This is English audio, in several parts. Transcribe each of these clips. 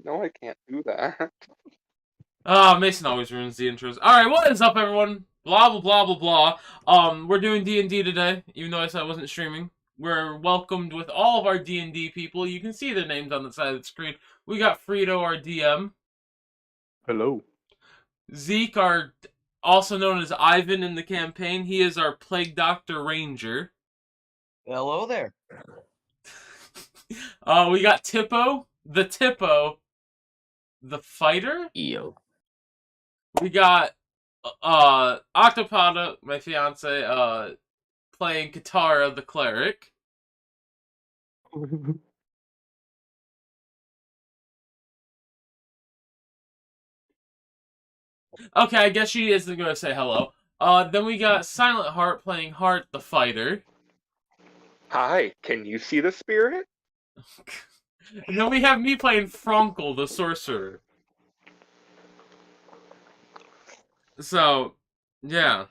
No, I can't do that. Mason always ruins the intros. Alright, what is up, everyone? Blah, blah, blah, blah, blah. We're doing D&D today, even though I said I wasn't streaming. We're welcomed with all of our D&D people. You can see their names on the side of the screen. We got Frito, our DM. Hello. Zeke, our also known as Ivan in the campaign. He is our Plague Doctor Ranger. Hello there. We got Tippo, the fighter. Yo. We got Octopada, my fiance, playing Katara, the cleric. Okay, I guess she isn't going to say hello. Then we got Silent Heart playing Heart, the fighter. Hi, can you see the spirit? And then we have me playing Frankel, the sorcerer. So, yeah.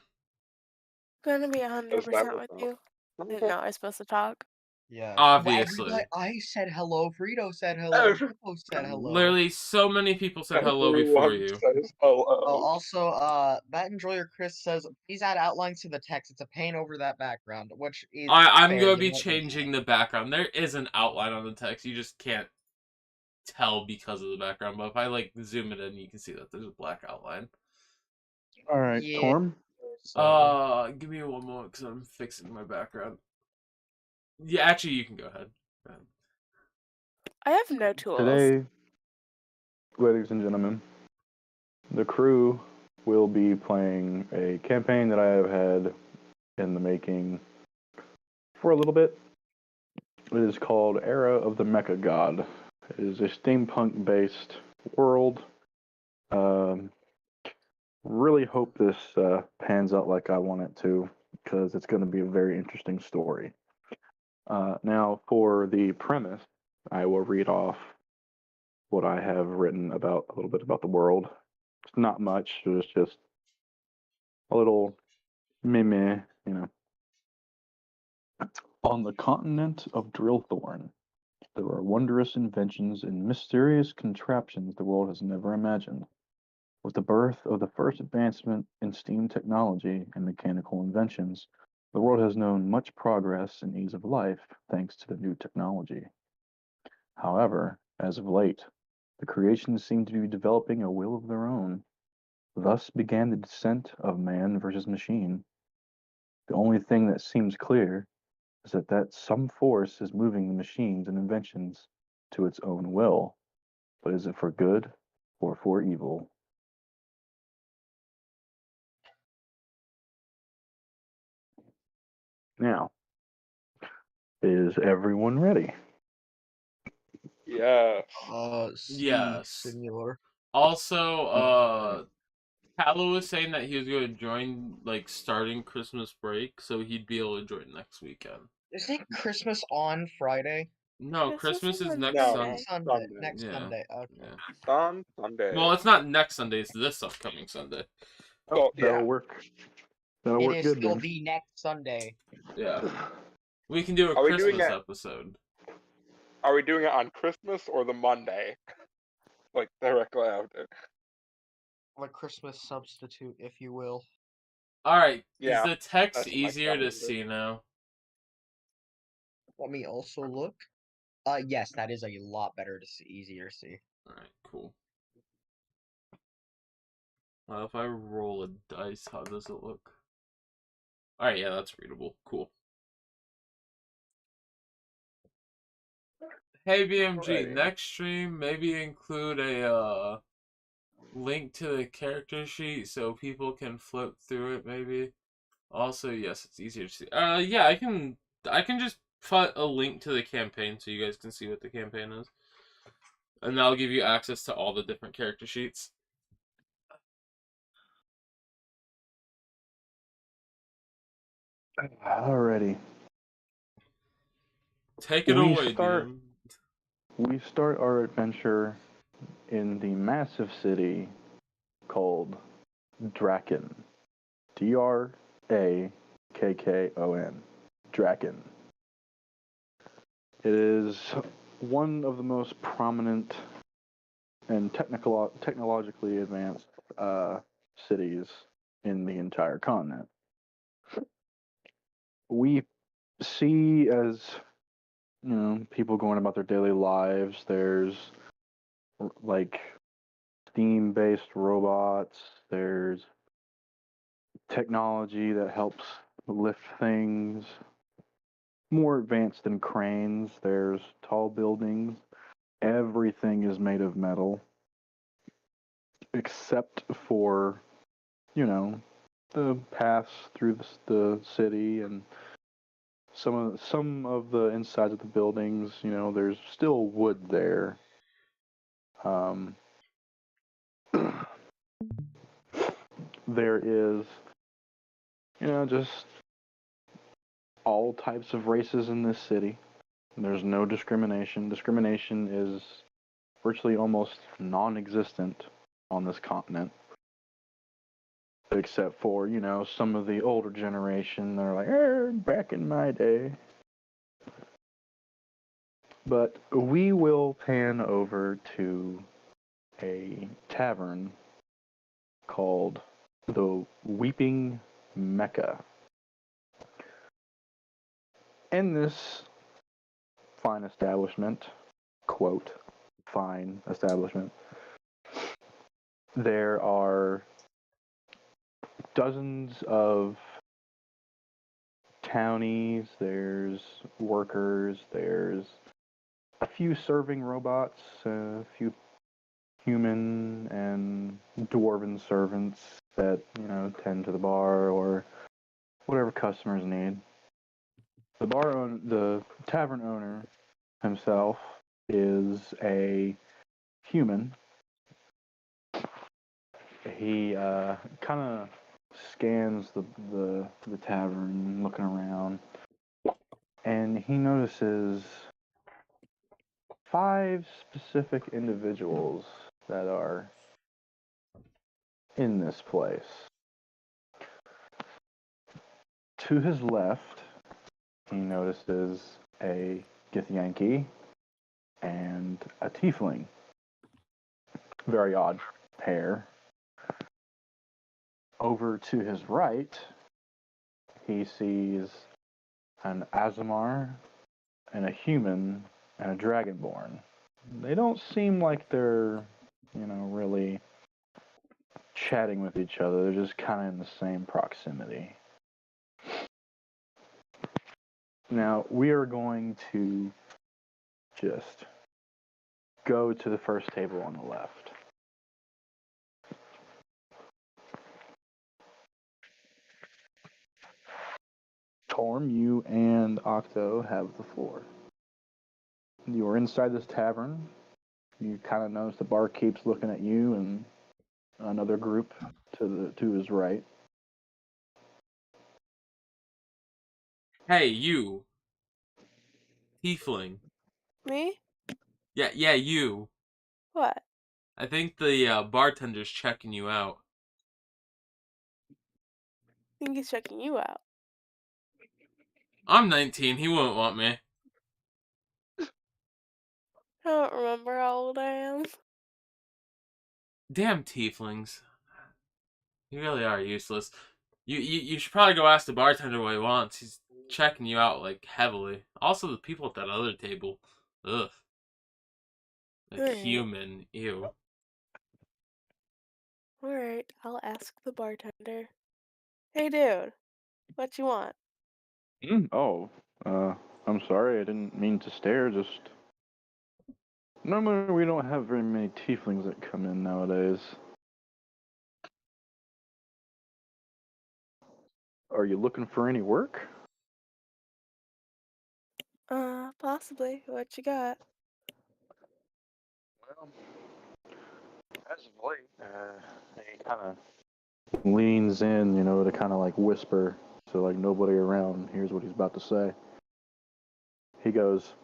Gonna be 100% with you. Didn't know I was supposed to talk. Yeah. Obviously. I said hello. Frito said hello. Frito said hello. Literally, so many people said hello before you. Says hello. Oh, also, Bat Enjoyer Chris says, please add outlines to the text. It's a pain over that background, which is I'm fair, going to you be know. changing the background. There is an outline on the text. You just can't tell because of the background. But if I, zoom it in, you can see that there's a black outline. All right, Yeah. Torm. Give me one moment because I'm fixing my background. Yeah, actually, you can go ahead. I have no tools. Today, ladies and gentlemen, the crew will be playing a campaign that I have had in the making for a little bit. It is called Era of the Mecha God. It is a steampunk-based world. Really hope this pans out like I want it to, because it's going to be a very interesting story. Now, for the premise, I will read off what I have written about a little bit about the world. It's not much. It's just a little meh, you know. On the continent of Drillthorn, there are wondrous inventions and mysterious contraptions the world has never imagined. With the birth of the first advancement in steam technology and mechanical inventions, the world has known much progress and ease of life thanks to the new technology. However, as of late, the creations seem to be developing a will of their own. Thus began the descent of man versus machine. The only thing that seems clear is that some force is moving the machines and inventions to its own will. But is it for good or for evil? Now, is everyone ready? Yeah. Yes. Singular. Also, Paolo was saying that he was going to join, starting Christmas break, so he'd be able to join next weekend. Isn't Christmas on Friday? No, Christmas is next No. Sunday. Next Yeah. Sunday. Okay. Yeah. On Sunday. Well, it's not next Sunday, it's this upcoming Sunday. Oh, yeah. That'll work. That'll It work is good still then. the next Sunday. Yeah. We can do a Are we doing Christmas that? episode. Are we doing it on Christmas or the Monday? Like, directly after. A Christmas substitute, if you will. Alright, Yeah, is the text that's my easier to calendar. see now? Let me also look. Yes, that is a lot better to see, easier to see. Alright, cool. If I roll a dice, how does it look? Alright, yeah, that's readable. Cool. Hey BMG, Alrighty. next stream, maybe include a link to the character sheet so people can flip through it, maybe. Also, yes, it's easier to see. Yeah, I can just put a link to the campaign so you guys can see what the campaign is. And that'll give you access to all the different character sheets. Alrighty. Take it away, DM. We start our adventure in the massive city called Draken. Drakkon. Draken. It is one of the most prominent and technologically advanced cities in the entire continent. We see as people going about their daily lives. There's like steam-based robots. There's technology that helps lift things more advanced than cranes. There's tall buildings. Everything is made of metal except for the paths through the city and some of the insides of the buildings. There's still wood there. There is just all types of races in this city. There's no discrimination. Discrimination is virtually almost non-existent on this continent, except for some of the older generation. They're like, back in my day. But we will pan over to a tavern called the Weeping Mecha. In this fine establishment, quote, fine establishment, there are dozens of townies, there's workers, there's a few serving robots, a few human and dwarven servants that, tend to the bar or whatever customers need. The tavern owner himself is a human. He kind of scans the tavern, looking around, and he notices 5 specific individuals that are in this place. To his left, he notices a Githyanki and a tiefling. Very odd pair. Over to his right, he sees an Azamar and a human and a dragonborn. They don't seem like they're, really chatting with each other. They're just kind of in the same proximity. Now, we are going to just go to the first table on the left. Torm, you and Octo have the floor. You are inside this tavern. You kind of notice the bar keeps looking at you and another group to his right. Hey, you. Tiefling. Me? Yeah, you. What? I think the bartender's checking you out. I think he's checking you out. I'm 19, he wouldn't want me. I don't remember how old I am. Damn tieflings. You really are useless. You should probably go ask the bartender what he wants. He's checking you out, like, heavily. Also, the people at that other table. Ugh. Alright. Human. Ew. Alright, I'll ask the bartender. Hey dude, what you want? I'm sorry, I didn't mean to stare, just... Normally we don't have very many tieflings that come in nowadays. Are you looking for any work? Possibly. What you got? Well, as of late, he kind of leans in, to kind of like whisper so like nobody around hears what he's about to say. He goes,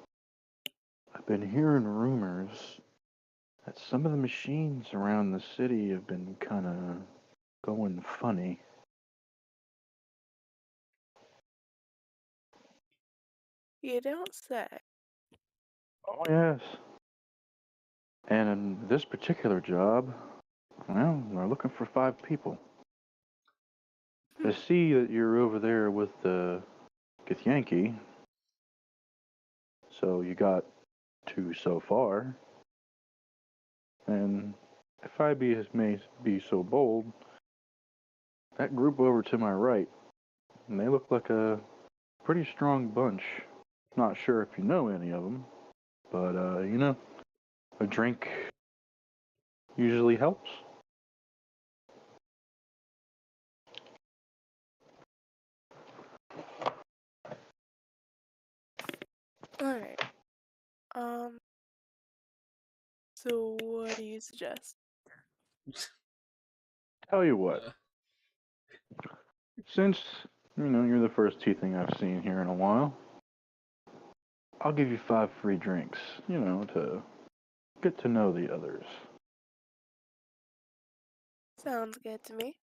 I've been hearing rumors that some of the machines around the city have been kind of going funny. You don't say. Oh, yes. And in this particular job, well, they're looking for 5 people. I see that you're over there with Yankee. So you got 2 so far. And if I may be so bold, that group over to my right, and they look like a pretty strong bunch. Not sure if you know any of them, but a drink usually helps. Alright. So what do you suggest? Tell you what, since you're the first tiefling I've seen here in a while, I'll give you 5 free drinks. To get to know the others. Sounds good to me.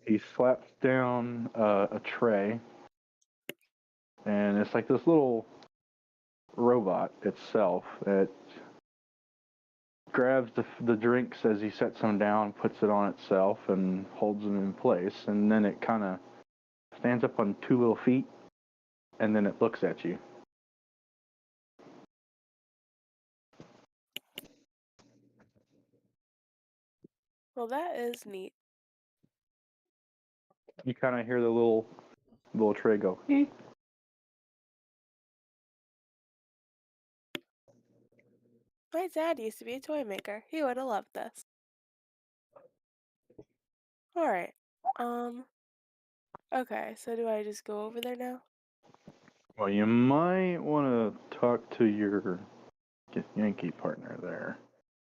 He slaps down a tray, and it's like this little robot itself that grabs the drinks as he sets them down, puts it on itself, and holds them in place, and then it kind of stands up on 2 little feet, and then it looks at you. Well, that is neat. You kind of hear the little tray go. Eek. My dad used to be a toy maker. He would have loved this. Alright. Okay, so do I just go over there now? Well, you might want to talk to your Yankee partner there.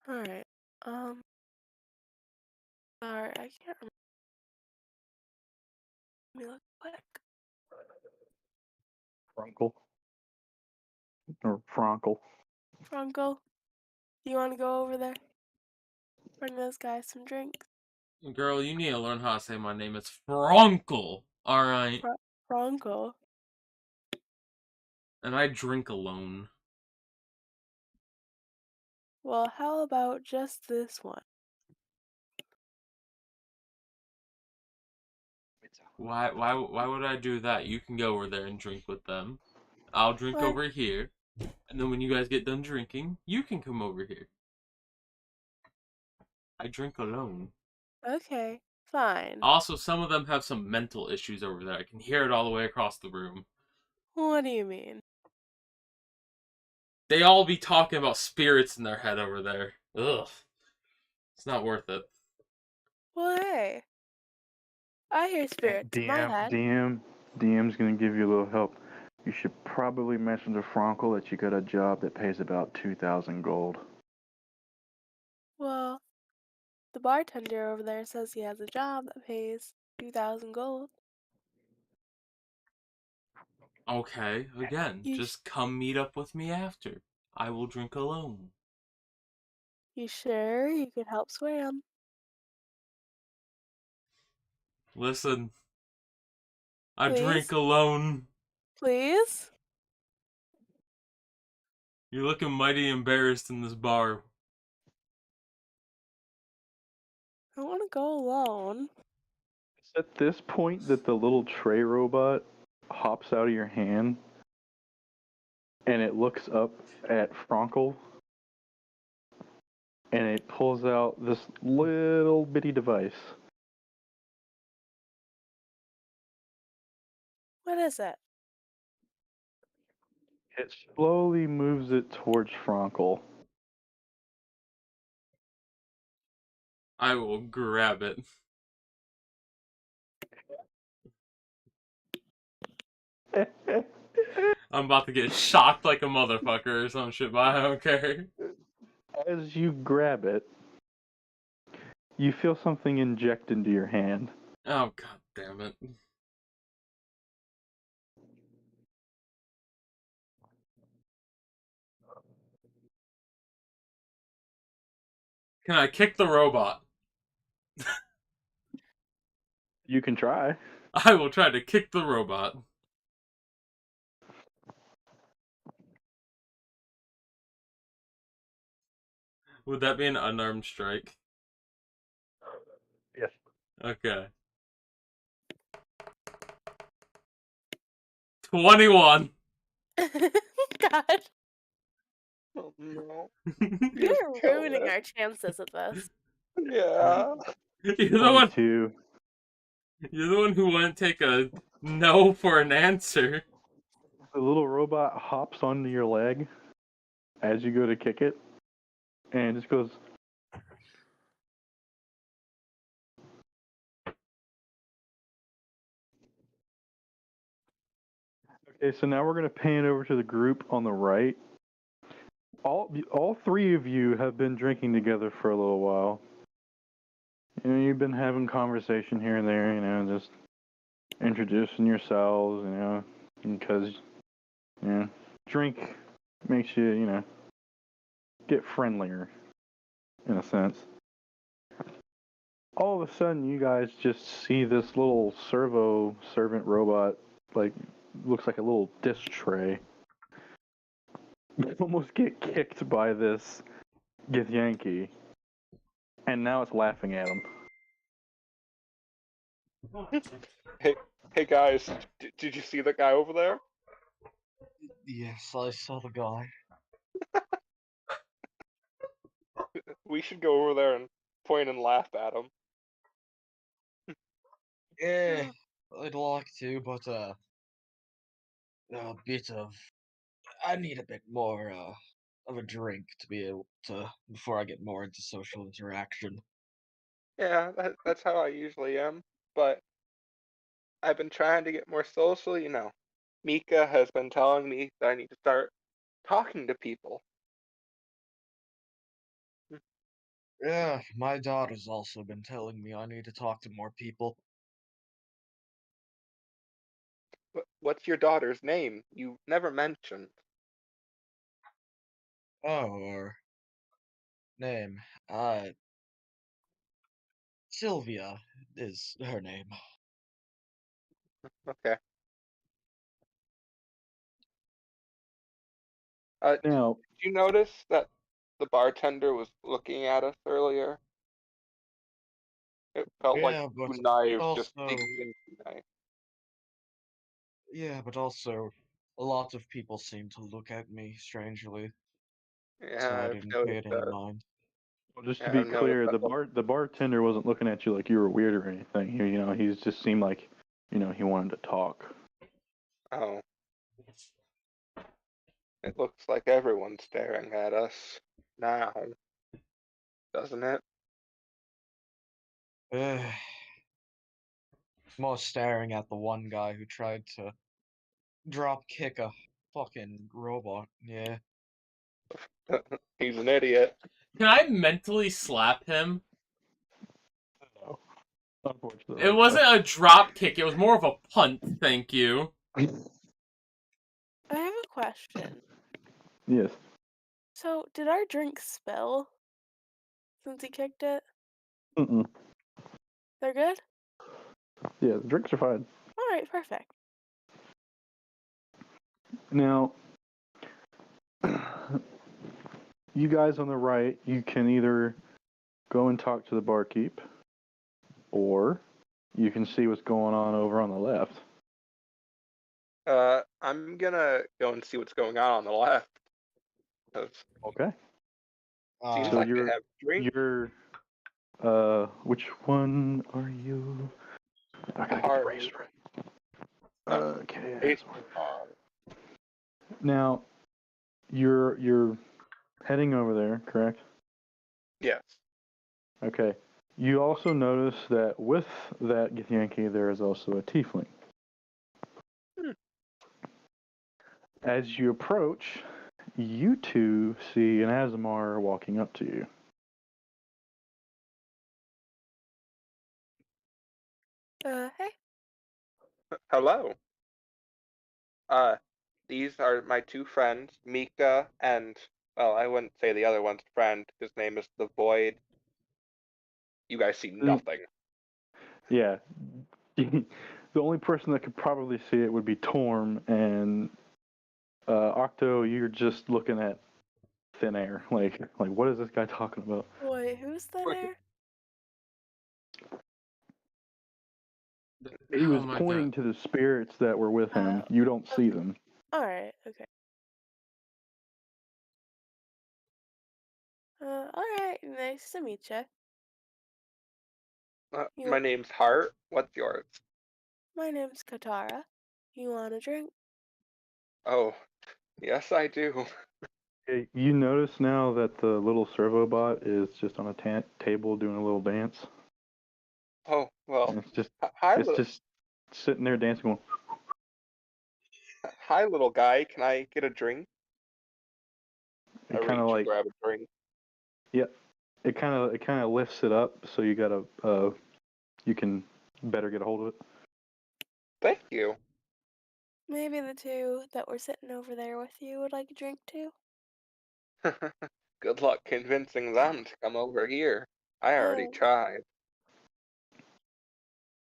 Alright. Sorry, I can't remember. Let me look quick. Frunkle. Or Fronkle. Franco, do you want to go over there? Bring those guys some drinks. Girl, you need to learn how to say my name. It's Fronkle. Alright. Franco. And I drink alone. Well, how about just this one? Why would I do that? You can go over there and drink with them. I'll drink What? over here. And then when you guys get done drinking, you can come over here. I drink alone. Okay, fine. Also, some of them have some mental issues over there. I can hear it all the way across the room. What do you mean? They all be talking about spirits in their head over there. Ugh. It's not worth it. Well, hey. I hear spirits in my head. DM's gonna give you a little help. You should probably mention to Fronkle that you got a job that pays about 2,000 gold. Well, the bartender over there says he has a job that pays 2,000 gold. Okay, again, just come meet up with me after. I will drink alone. You sure you could help swim? Listen, I Please? drink alone. Please? You're looking mighty embarrassed in this bar. I want to go alone. It's at this point that the little tray robot hops out of your hand and it looks up at Fronkle and it pulls out this little bitty device. What is it? It slowly moves it towards Fronkle. I will grab it. I'm about to get shocked like a motherfucker or some shit, but I don't care. As you grab it, you feel something inject into your hand. Oh, god damn it. Can I kick the robot? You can try. I will try to kick the robot. Would that be an unarmed strike? Yes. Okay. 21. God, Oh, no. you're kill ruining it. our chances of this. Yeah. You're the one. 22. You're the one who wouldn't take a no for an answer. The little robot hops onto your leg as you go to kick it, and just goes. Okay, so now we're gonna pan over to the group on the right. All three of you have been drinking together for a little while. You know, you've been having conversation here and there. You know, just introducing yourselves. You know, because drink makes you, get friendlier in a sense. All of a sudden, you guys just see this little servo servant robot, like, looks like a little dish tray. Almost get kicked by this Githyanki, and now it's laughing at him. Hey guys, did you see the guy over there? Yes, I saw the guy. We should go over there and point and laugh at him. Yeah, I'd like to, but a bit of. I need a bit more of a drink to be able to before I get more into social interaction. Yeah, that's how I usually am. But I've been trying to get more social, you know. Mika has been telling me that I need to start talking to people. Yeah, my daughter's also been telling me I need to talk to more people. What's your daughter's name? You never mentioned. Oh, her name. Sylvia is her name. Okay. Now, Did you notice that the bartender was looking at us earlier? It felt like Yeah, but two knives just also, digging into me. yeah, but also, a lot of people seem to look at me strangely, so Yeah, I I've didn't pay noticed it any that. mind. just to Yeah, be I've noticed clear, that. the bartender wasn't looking at you like you were weird or anything. He just seemed like, he wanted to talk. Oh, it looks like everyone's staring at us now, doesn't it? More staring at the one guy who tried to drop kick a fucking robot. Yeah. He's an idiot. Can I mentally slap him? No, unfortunately. It wasn't a drop kick, it was more of a punt, thank you. I have a question. Yes. So, did our drink spill since he kicked it? Mm-mm. They're good? Yeah, the drinks are fine. Alright, perfect. Now, you guys on the right, you can either go and talk to the barkeep, or you can see what's going on over on the left. I'm gonna go and see what's going on the left. 'Cause Okay. seems So like they you're have drinks. which one are you? I gotta get the race right. Okay. It's Now, you're heading over there, correct? yes. Okay. You also notice that with that Githyanki, there is also a tiefling. Hmm. As you approach, you two see an Azamar walking up to you. Hey. Hello. These are my two friends, Mika and, well, I wouldn't say the other one's friend. His name is the Void. You guys see nothing. Yeah. The only person that could probably see it would be Torm, and Octo, you're just looking at thin air. Like what is this guy talking about? Wait, who's thin air? He was Oh my pointing god. to the spirits that were with him. You don't see them. Alright, okay. Alright, nice to meet you. My name's Hart. What's yours? My name's Katara. You want a drink? Oh, yes, I do. Hey, you notice now that the little servo bot is just on a table doing a little dance. Oh, well, And it's hi, just sitting there dancing, going, hi, little guy. Can I get a drink? I it kind of reach and like, grab a drink. yeah, it kind of lifts it up so you gotta you can better get a hold of it. Thank you. Maybe the two that were sitting over there with you would like a drink too? Good luck convincing them to come over here. I already Oh, tried.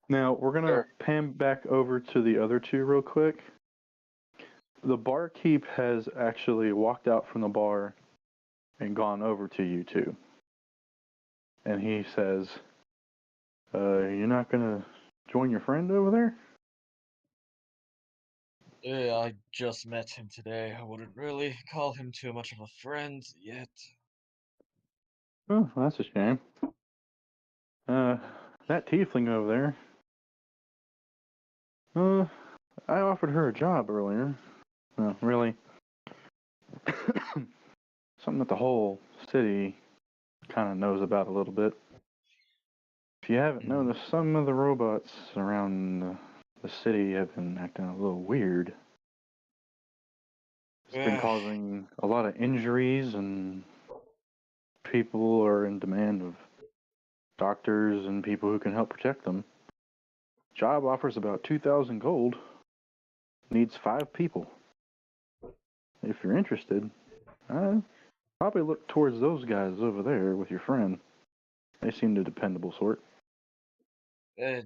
Now we're gonna Sure. pan back over to the other two real quick. The barkeep has actually walked out from the bar and gone over to you two, and he says, "You're not gonna join your friend over there?" Yeah, I just met him today. I wouldn't really call him too much of a friend yet. Oh, that's a shame. That tiefling over there. I offered her a job earlier. Really. Something that the whole city kind of knows about a little bit. If you haven't noticed, some of the robots around the city have been acting a little weird. It's been causing a lot of injuries, and people are in demand of doctors and people who can help protect them. Job offers about 2,000 gold. Needs 5 people. If you're interested, probably look towards those guys over there with your friend. They seem the dependable sort.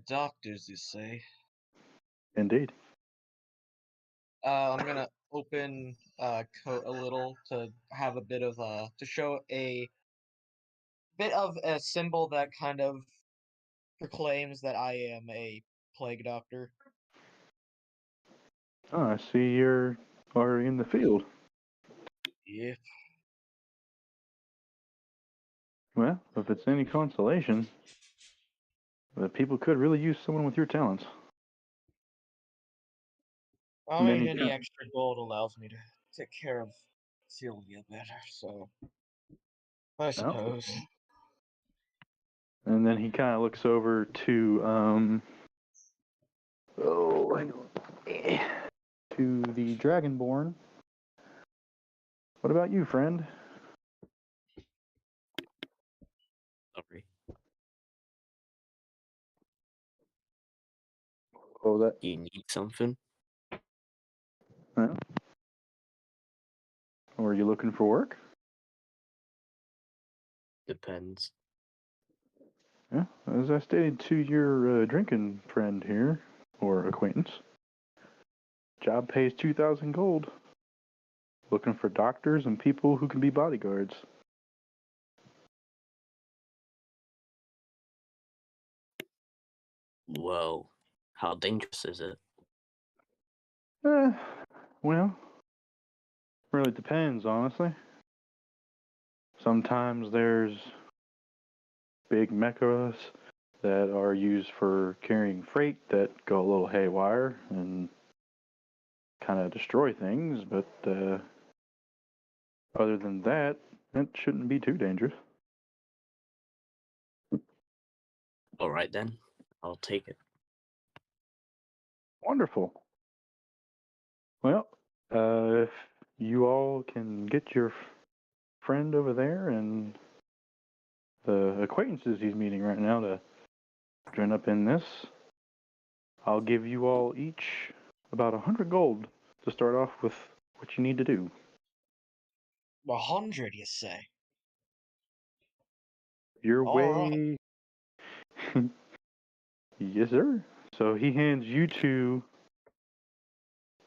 Doctors, you say? Indeed. I'm gonna open coat a little to have a bit of to show a bit of a symbol that kind of proclaims that I am a plague doctor. Oh, I see you're already in the field. Yep. Well, if it's any consolation, the people could really use someone with your talents. I And then mean, he any extra gold allows me to take care of Sylvia better, so I suppose. And then he kind of looks over to hang on. To the Dragonborn. What about you, friend? Sorry. Oh, that. You need something? Huh? Or are you looking for work? Depends. Yeah, as I stated to your drinking friend here, or acquaintance, job pays 2,000 gold. Looking for doctors and people who can be bodyguards. Whoa. How dangerous is it? Well, really depends, honestly. Sometimes there's big mechas that are used for carrying freight that go a little haywire and kind of destroy things, but other than that, it shouldn't be too dangerous. Alright then. I'll take it. Wonderful. Well, if you all can get your friend over there and the acquaintances he's meeting right now to join up in this, I'll give you all each about 100 gold to start off with what you need to do. 100, you say? Your All right. way. Yes, sir. So he hands you two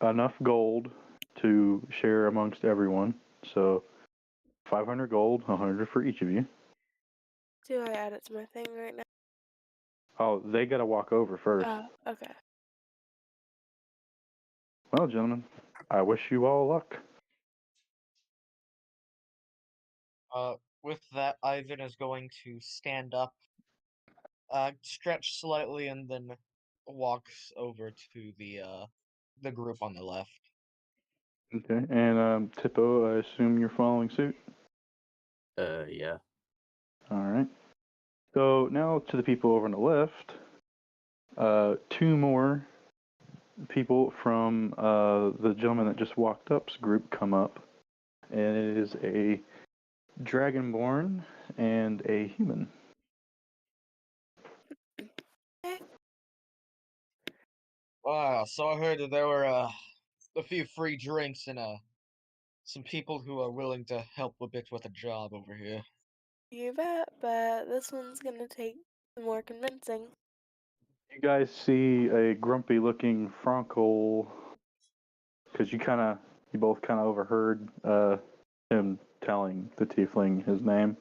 enough gold to share amongst everyone. So 500 gold, 100 for each of you. Do I add it to my thing right now? Oh, they gotta walk over first. Oh, okay. Well, gentlemen, I wish you all luck. With that, Ivan is going to stand up, stretch slightly, and then walks over to the group on the left. Okay, and Tippo, I assume you're following suit? Yeah. Alright. So now to the people over on the left. Two more people from the gentleman that just walked up's group come up. And it is a dragonborn and a human. Wow, so I heard that there were a few free drinks and some people who are willing to help a bit with a job over here. You bet, but this one's gonna take some more convincing. You guys see a grumpy looking Frankel, because you both kind of overheard him telling the tiefling his name.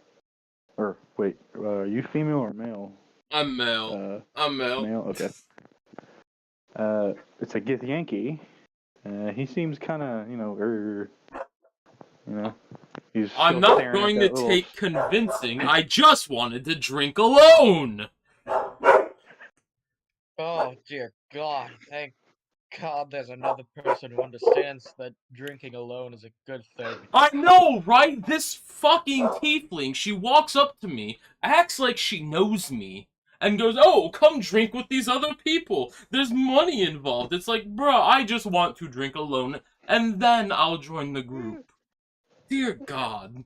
Or, wait, are you female or male? I'm male. I'm male. Male, okay. It's a Githyanki. He seems kind of, he's I'm still not staring going at to that little... take convincing. I just wanted to drink alone. Oh dear God! Thank God, there's another person who understands that drinking alone is a good thing. I know, right? This fucking tiefling, she walks up to me, acts like she knows me, and goes, "Oh, come drink with these other people. There's money involved." It's like, bruh, I just want to drink alone, and then I'll join the group. Dear God.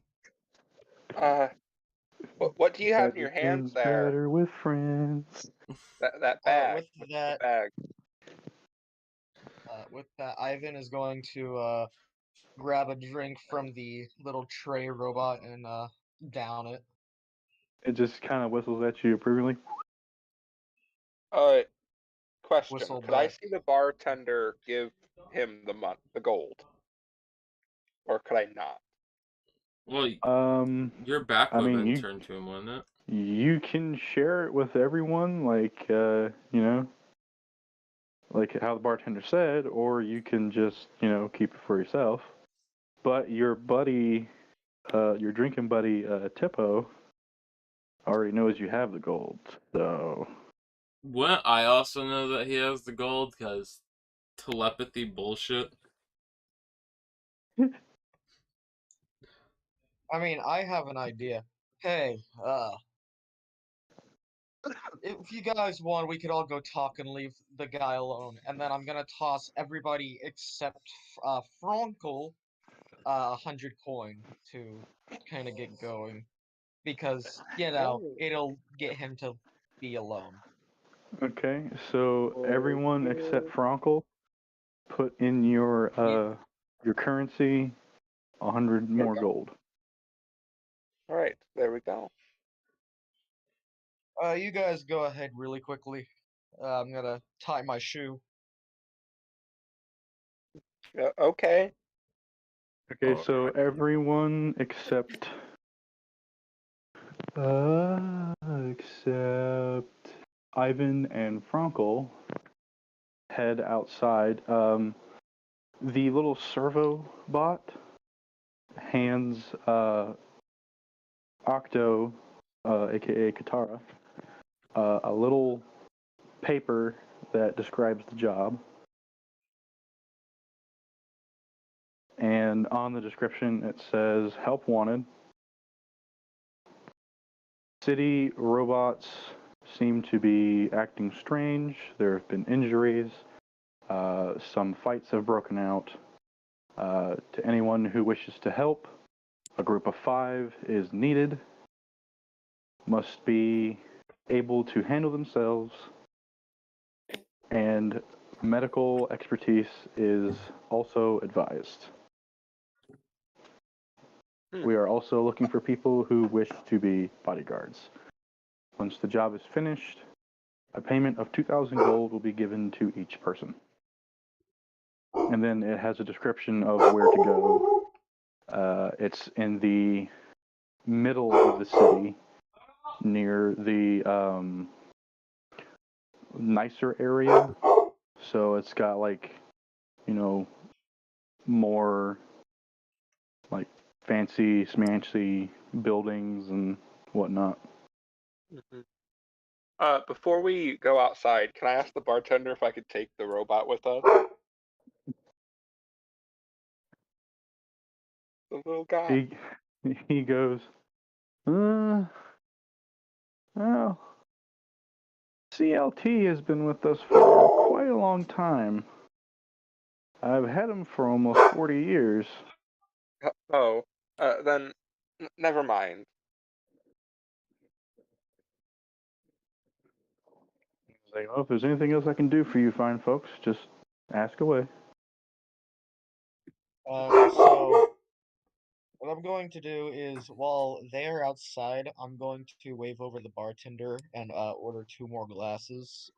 What do you have in your hands Everything's there? better with friends. That bag. With What's that, the bag? Ivan is going to grab a drink from the little tray robot and down it. It just kind of whistles at you approvingly. Question. Whistle Could I back. see the bartender give him the gold? Or could I not? Well, your back would have been you turned to him, wouldn't it? you can share it with everyone, like like how the bartender said, or you can just keep it for yourself. But your buddy, your drinking buddy, Tippo, already knows you have the gold, so. Wouldn't I also know that he has the gold, because telepathy bullshit? I mean, I have an idea. Hey, if you guys want, we could all go talk and leave the guy alone, and then I'm gonna toss everybody except Frankel 100 coin to kind of get going, because it'll get him to be alone. Okay, so everyone except Frankel, put in your currency 100 more gold. All right, there we go. You guys go ahead really quickly. I'm gonna tie my shoe. Okay. Okay, so everyone except Ivan and Frankel head outside. The little servo bot hands Octo, aka Katara, a little paper that describes the job. And on the description it says, help wanted. City robots seem to be acting strange. There have been injuries. Some fights have broken out. To anyone who wishes to help, a group of 5 is needed. Must be able to handle themselves. And medical expertise is also advised. We are also looking for people who wish to be bodyguards. Once the job is finished, a payment of 2,000 gold will be given to each person. And then it has a description of where to go It's in the middle of the city, near the nicer area. So it's got like, more like fancy smancy buildings and whatnot. Before we go outside, can I ask the bartender if I could take the robot with us? The little guy. He goes, well, CLT has been with us for quite a long time. I've had him for almost 40 years. Oh, then never mind. He's like, well, if there's anything else I can do for you fine folks, just ask away. So what I'm going to do is, while they're outside, I'm going to wave over the bartender and order 2 more glasses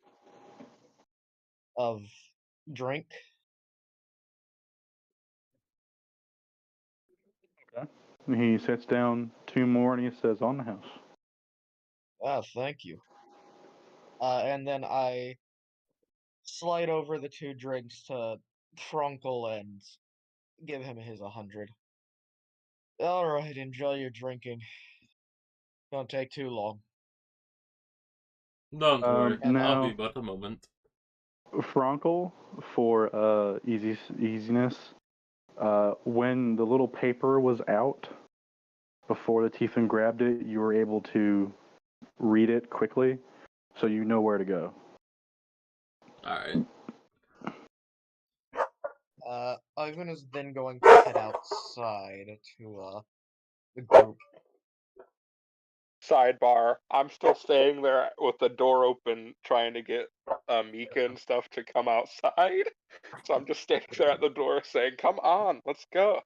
of drink. Okay. He sets down 2 more and he says, on the house. Ah, thank you. And then I slide over the 2 drinks to Trunkle and give him his 100. Alright, enjoy your drinking. Don't take too long. Don't worry, I'll now- be but a moment. Frankel, for easiness, when the little paper was out, before the Tiefling grabbed it, you were able to read it quickly, so you know where to go. Alright. Ivan is then going to head outside to the group. Sidebar, I'm still staying there with the door open trying to get Mika and stuff to come outside. So I'm just standing there at the door saying, come on, let's go.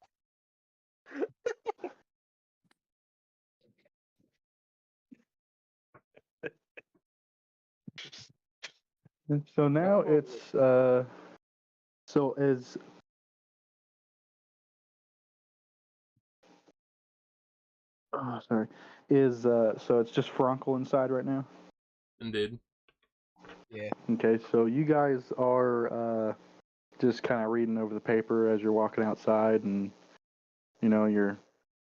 And so now it's so as oh sorry is so it's just Frankel inside right now. Indeed. Yeah. Okay, so you guys are just kind of reading over the paper as you're walking outside, and you're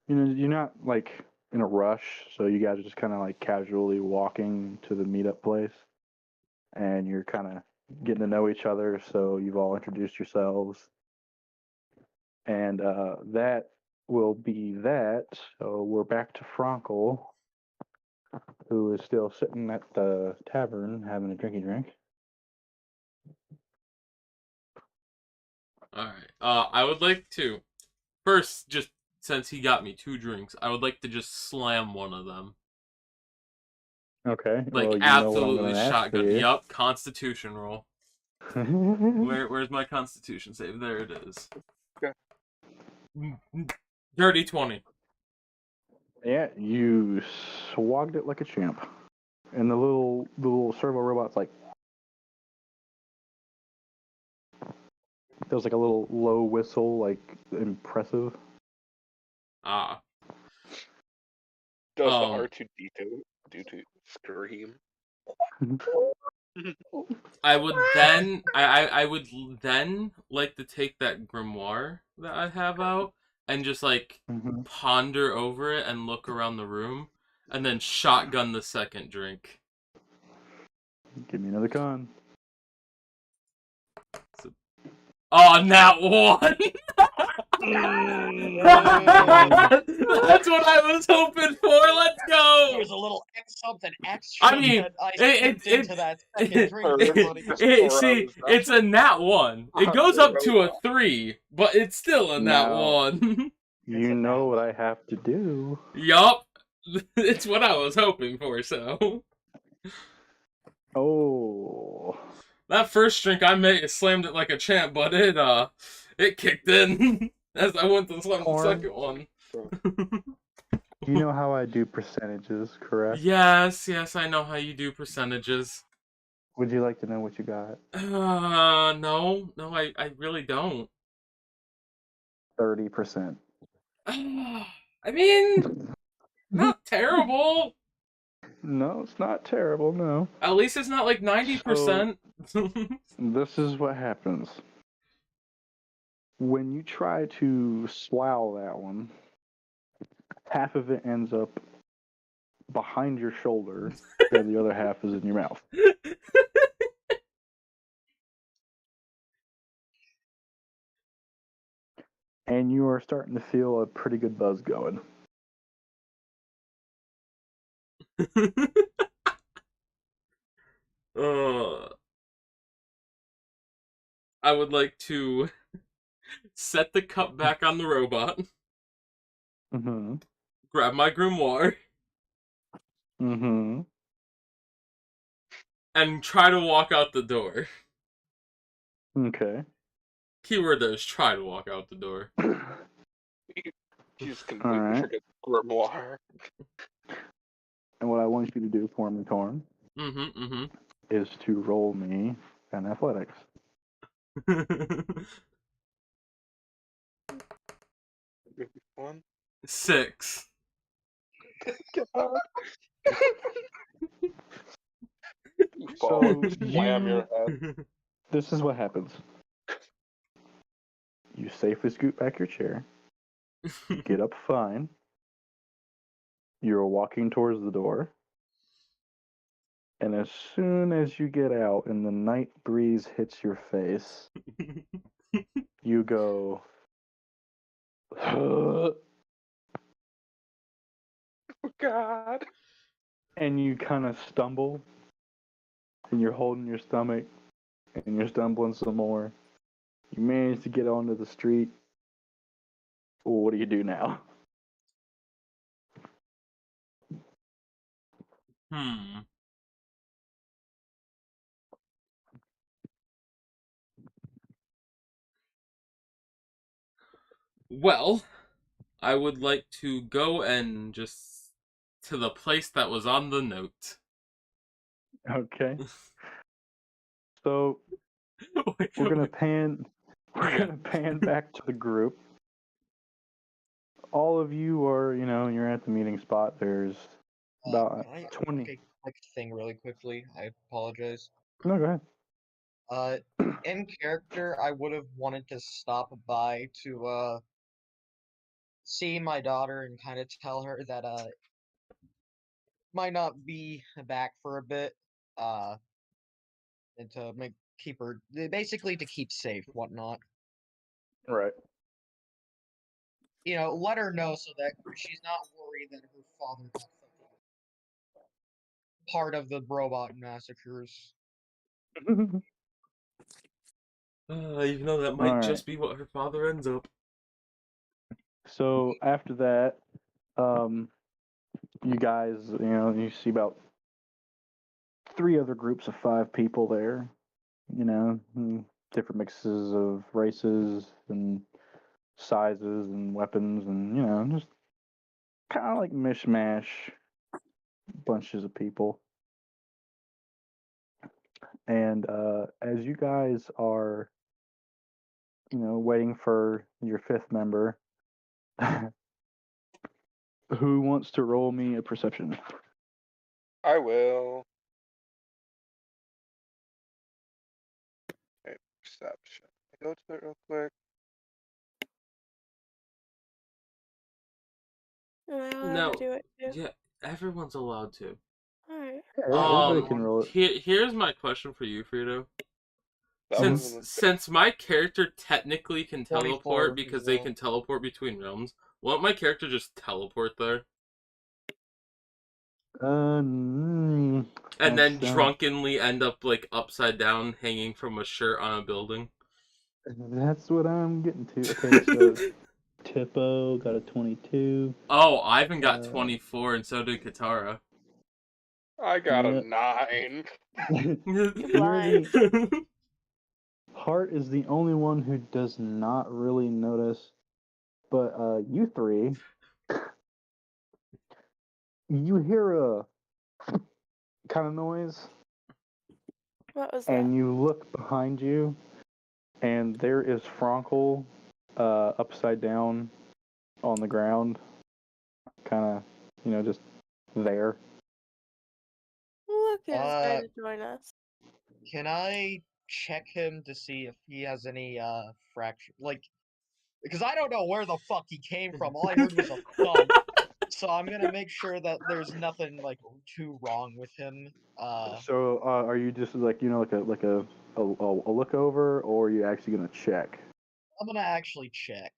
not like in a rush, so you guys are just kind of like casually walking to the meetup place, and you're kind of getting to know each other. So you've all introduced yourselves, and that will be that. So we're back to Frankel, who is still sitting at the tavern having a drinky drink. Alright. I would like to first, just since he got me 2 drinks, I would like to just slam one of them. Okay. Like, well, absolutely ask shotgun. for you. Yup, Constitution roll. Where's my Constitution save? There it is. Dirty 20. Yeah, you swagged it like a champ. And the little servo robot's like, there's like a little low whistle, like impressive. Ah. Does the R2D2 scream? I would then I would then like to take that grimoire that I have out and just like ponder over it and look around the room and then shotgun the second drink. Give me another con. Oh, nat 1! That's what I was hoping for. Let's go. There's a little X something extra I mean, that I slipped into that second drink. See, it's a nat 1. It goes up to a 3, but it's still a nat 1. You know what I have to do. Yup. It's what I was hoping for, so. Oh. That first drink I slammed it like a champ, but it kicked in as I went to slam the second one. You know how I do percentages, correct? Yes, I know how you do percentages. Would you like to know what you got? No, I really don't. 30%. I mean, not terrible. No, it's not terrible, no. At least it's not like 90%. This is what happens. When you try to swallow that one, half of it ends up behind your shoulder, and the other half is in your mouth. And you are starting to feel a pretty good buzz going. I would like to set the cup back on the robot, Mm-hmm. grab my grimoire, Mm-hmm. and try to walk out the door. Okay. Keyword there is try to walk out the door. You just completely Alright. forget grimoire. And what I want you to do for me, Torm, is to roll me an athletics. 1. 6. God. You So fall and slam your head. this is what happens. You safely scoot back your chair, get up fine. You're walking towards the door. And as soon as you get out and the night breeze hits your face, you go, Oh God. and you kind of stumble, and you're holding your stomach, and you're stumbling some more. You manage to get onto the street. Well, what do you do now? Well, I would like to go and just to the place that was on the note. Okay. So we're gonna pan back to the group. All of you are, you're at the meeting spot. There's about Can I 20. make a quick thing really quickly? I apologize. No, go ahead. In character, I would have wanted to stop by to see my daughter and kind of tell her that might not be back for a bit. And to keep her basically to keep safe, whatnot. Right. Let her know so that she's not worried that her father got fucking part of the robot massacres. Even though that might All just right. be what her father ends up. So after that, you guys, you see about 3 other groups of 5 people there. Different mixes of races and sizes and weapons, and just kind of like mishmash bunches of people. And as you guys are, waiting for your 5th member, who wants to roll me a perception? I will. Okay, perception. I go to it real quick. Am I allowed No, to do it too? yeah, everyone's allowed to. Alright. Everybody can roll it. Here's my question for you, Frito. That was a Since my character technically can 24 teleport because they well. can teleport between realms, won't my character just teleport there? And then drunkenly end up like upside down, hanging from a shirt on a building. That's what I'm getting to. Okay, so Tipo got a 22. Oh, Ivan got 24, and so did Katara. I got a 9. You're blind. Hart is the only one who does not really notice, but you 3, you hear a kind of noise, What was that? and you look behind you, and there is Frankel upside down on the ground, kind of, just there. Look who's Uh, ready to join us. Can I check him to see if he has any fracture? Like, because I don't know where the fuck he came from. All I heard was a thump. So I'm gonna make sure that there's nothing like too wrong with him. So, are you just like a look over, or are you actually gonna check? I'm gonna actually check.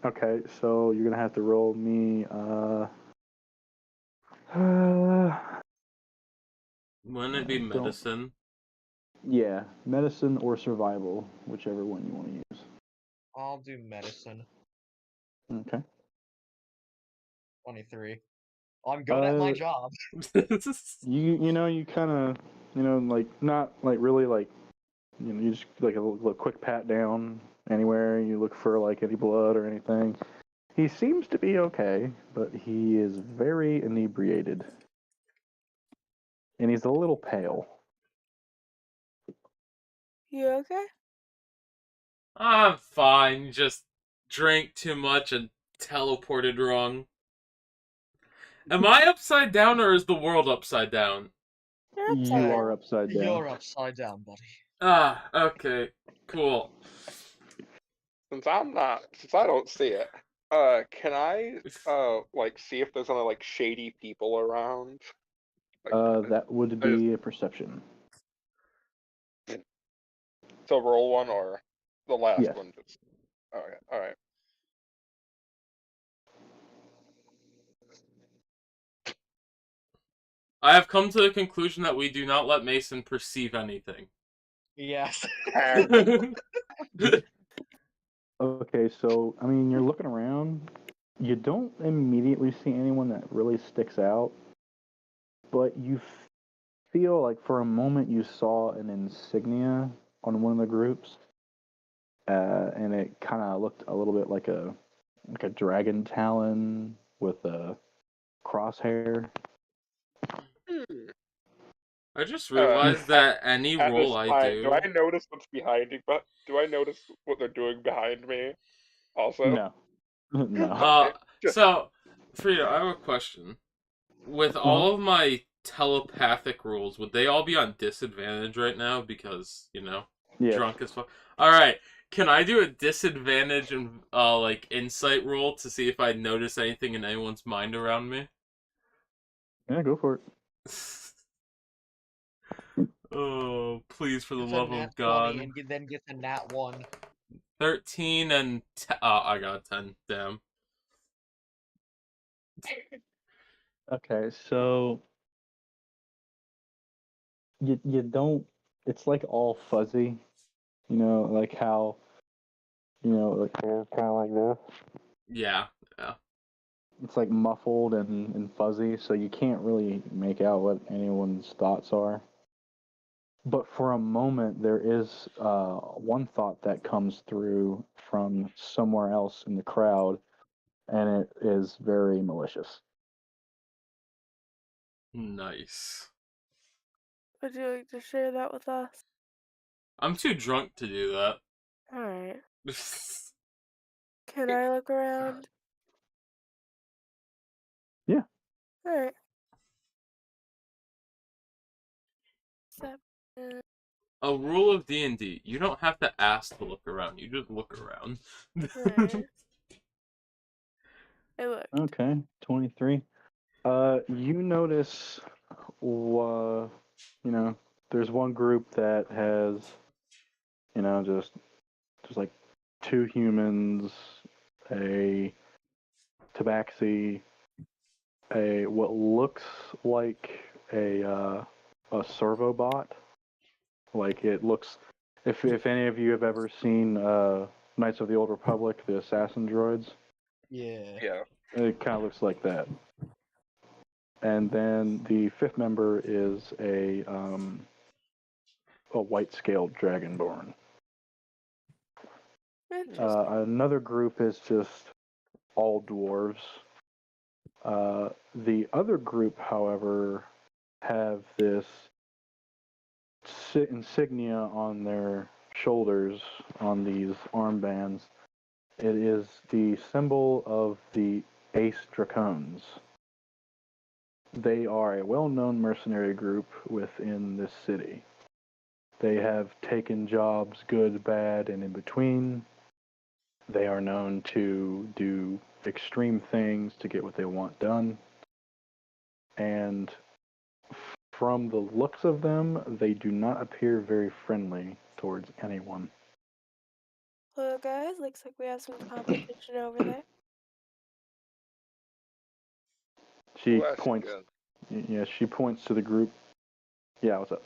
Okay, so you're gonna have to roll me. Wouldn't it be don't- medicine? Yeah, medicine or survival, whichever one you want to use. I'll do medicine. Okay. 23. I'm good at my Uh, job. You kind of, like not like really like, you just like a little quick pat down anywhere. You look for like any blood or anything. He seems to be okay, but he is very inebriated, and he's a little pale. You okay? I'm fine. Just drank too much and teleported wrong. Am I upside down or is the world upside down? You're upside You down. are upside down. You're upside down, buddy. Ah, okay. Cool. Since I don't see it, can I like see if there's any like shady people around? Like, That would I just be a perception. so roll one or the last Yes. one just. Okay, all right. I have come to the conclusion that we do not let Mason perceive anything. Yes. Okay, so I mean, you're looking around. You don't immediately see anyone that really sticks out, but you feel like for a moment you saw an insignia on one of the groups, and it kind of looked a little bit like a dragon talon with a crosshair. I just Uh, realized that any at this roll I time, do do. I notice what's behind me? But do I notice what they're doing behind me? Also, No, no. okay, just So, Frida, I have a question. With all of my telepathic rules, would they all be on disadvantage right now? Because, Yes. drunk as fuck. Alright, can I do a disadvantage and, like, insight roll to see if I notice anything in anyone's mind around me? Yeah, go for it. Oh, please, for the Gets a love nat of God. 20 and then gets a nat 1. 13 and... I got a 10. Damn. Okay, so you don't. It's like all fuzzy, like how, like hair kind of like this. Yeah. It's like muffled and fuzzy, so you can't really make out what anyone's thoughts are. But for a moment, there is one thought that comes through from somewhere else in the crowd, and it is very malicious. Nice. Would you like to share that with us? I'm too drunk to do that. Alright. Can I look around? Yeah. Alright. 7. A rule of D&D, you don't have to ask to look around, you just look around. Alright. I looked. Okay, 23. You notice, there's one group that has, just like two humans, a tabaxi, a what looks like a servo bot. Like it looks, if any of you have ever seen Knights of the Old Republic, the assassin droids, Yeah. yeah. it kind of looks like that. And then the fifth member is a white-scaled dragonborn. Interesting. Another group is just all dwarves. The other group, however, have this insignia on their shoulders on these armbands, It is the symbol of the Ace Dracones. They are a well-known mercenary group within this city. They have taken jobs good, bad, and in between. They are known to do extreme things to get what they want done. And from the looks of them, they do not appear very friendly towards anyone. Well, guys, looks like we have some competition over there. She Ooh, that's points. good. Yeah, she points to the group. Yeah, what's up?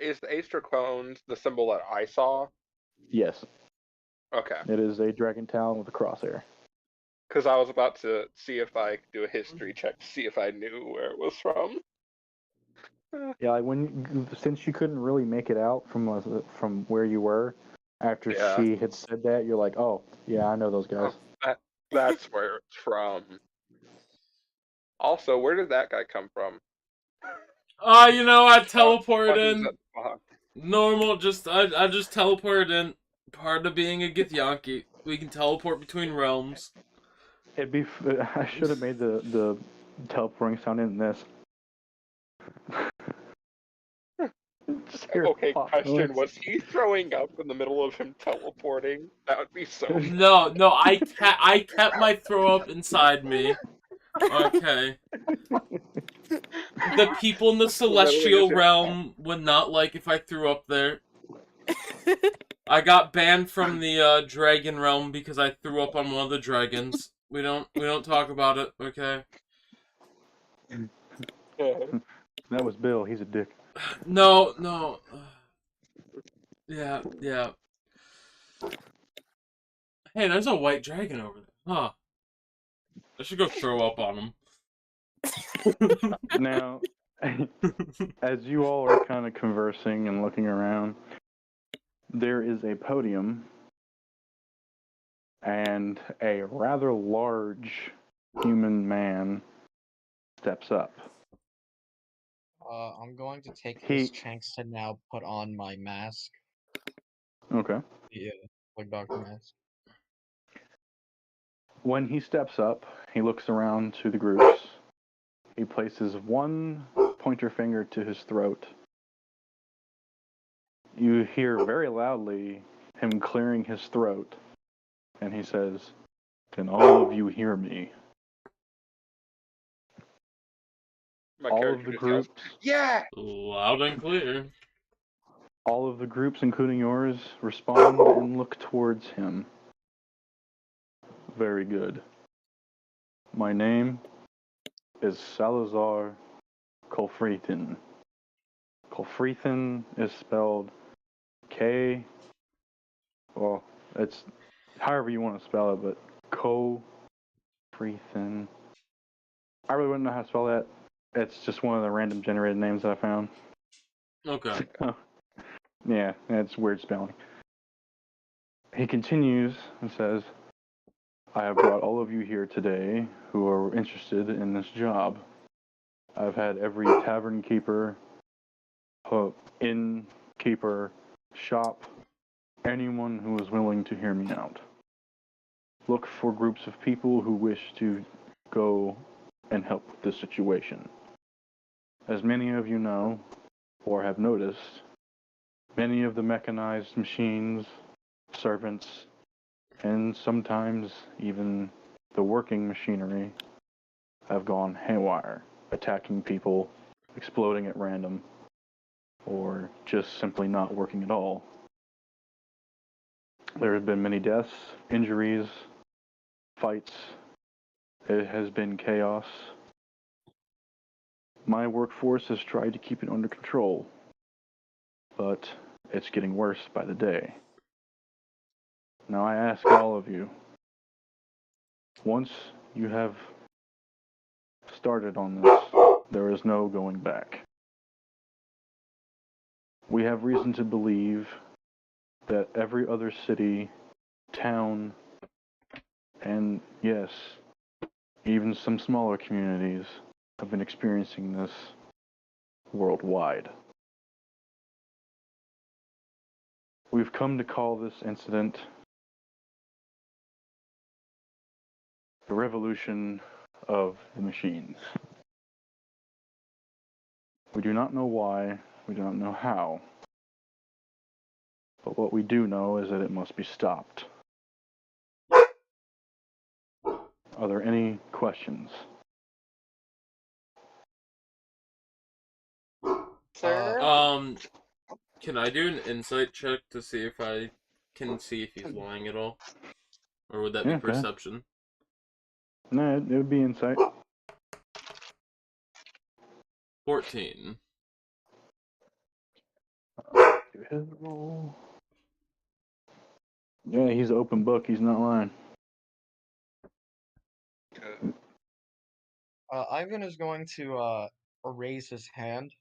Is the Acer clones the symbol that I saw? Yes, Okay. it is a dragon talon with a crosshair. Because I was about to see if I could do a history check to see if I knew where it was from. Yeah, like since you couldn't really make it out from where you were, after Yeah. she had said that, you're like, oh, yeah, I know those guys. Oh, that's where it's from. Also, where did that guy come from? You know, I Oh, teleported he's in. at the bottom. Normal, I just teleported in. Part of being a Githyanki. We can teleport between realms. I should have made the teleporting sound in this. Just hear Okay, pop question: noise. was he throwing up in the middle of him teleporting? That would be so. No, I kept my throw up inside me. Okay. The people in the Literally celestial just hear realm would not like if I threw up there. I got banned from the dragon realm because I threw up on one of the dragons. We don't talk about it, okay? That was Bill. He's a dick. No. Yeah. Hey, there's a white dragon over there. Huh. I should go throw up on him. Now, as you all are kind of conversing and looking around, there is a podium and a rather large human man steps up. I'm going to take He- this chance to now put on my mask. Okay. Yeah, like doctor mask. When he steps up, he looks around to the groups. He places one pointer finger to his throat. You hear very loudly him clearing his throat, and he says, "Can all of you hear me?" my All character of the just yells, groups, "Yeah!" Loud and clear. all of the groups, including yours, respond and look towards him. Very good. My name is Salazar Kolfreithin. Kolfreithin is spelled K. Well, it's however you want to spell it, but Kolfreithin. I really wouldn't know how to spell that. It's just one of the random generated names that I found. Okay. Yeah, it's weird spelling. He continues and says, I have brought all of you here today who are interested in this job. I've had every tavern keeper, innkeeper, shop, anyone who is willing to hear me out. Look for groups of people who wish to go and help with this situation. As many of you know, or have noticed, many of the mechanized machines, servants, and sometimes even the working machinery have gone haywire, attacking people, exploding at random, or just simply not working at all. There have been many deaths, injuries, fights. It has been chaos. My workforce has tried to keep it under control, but it's getting worse by the day. Now I ask all of you, once you have started on this, there is no going back. We have reason to believe that every other city, town, and yes, even some smaller communities have been experiencing this worldwide. We've come to call this incident the revolution of the machines. We do not know why, we do not know how, but what we do know is that it must be stopped. Are there any questions? Sir? Can I do an insight check to see if I can see if he's lying at all? Or would that be Yeah, go ahead. perception? No, it would be insight. 14. Do his roll. Yeah, he's an open book. He's not lying. Ivan is going to raise his hand.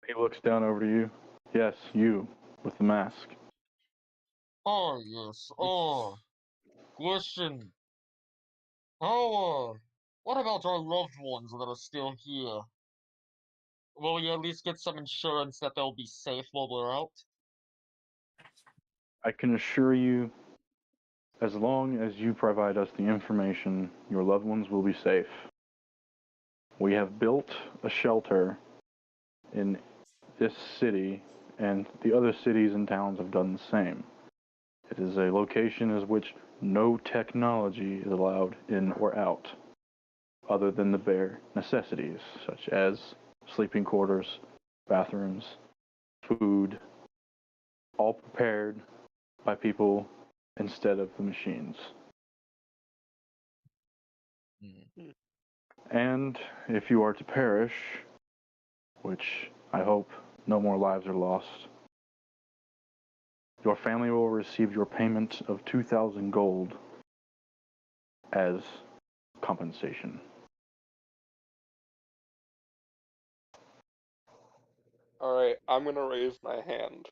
He looks down over to you. Yes, you, with the mask. Oh, yes. Oh, listen. What about our loved ones that are still here? Will we at least get some insurance that they'll be safe while we're out? I can assure you, as long as you provide us the information, your loved ones will be safe. We have built a shelter in this city, and the other cities and towns have done the same. It is a location in which no technology is allowed in or out, other than the bare necessities, such as sleeping quarters, bathrooms, food, all prepared by people instead of the machines. And if you are to perish, which I hope no more lives are lost, your family will receive your payment of 2,000 gold as compensation. Alright, I'm gonna raise my hand.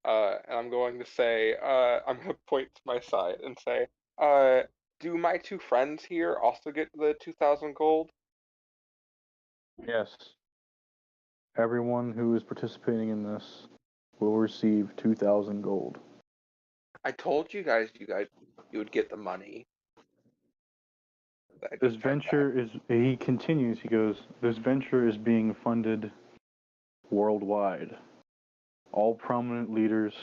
And I'm going to say, I'm gonna point to my side and say, do my two friends here also get the 2,000 gold? Yes. Everyone who is participating in this will receive 2,000 gold. I told you guys you would get the money. This venture is, he continues, he goes, this venture is being funded worldwide. All prominent leaders,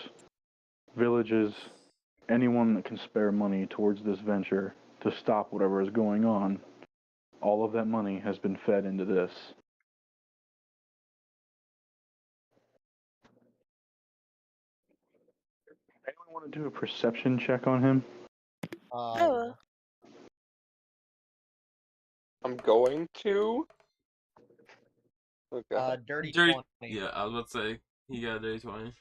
villages, anyone that can spare money towards this venture to stop whatever is going on, all of that money has been fed into this. Anyone want to do a perception check on him? Oh. I'm going to. Okay. Dirty 20. Yeah, I was about to say, he got a dirty 20.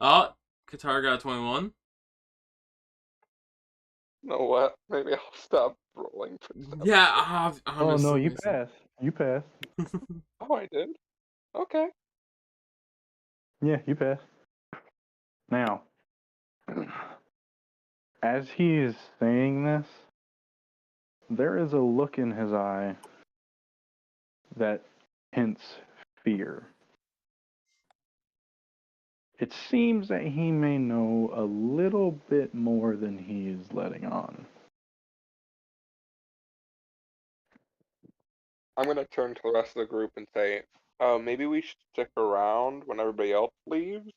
Oh, Qatar got 21. You know what? Maybe I'll stop rolling for stuff. Yeah, oh no, you passed. You passed. Oh, I did? Okay. Yeah, you passed. Now, as he is saying this, there is a look in his eye that hints fear. It seems that he may know a little bit more than he is letting on. I'm gonna turn to the rest of the group and say, maybe we should stick around when everybody else leaves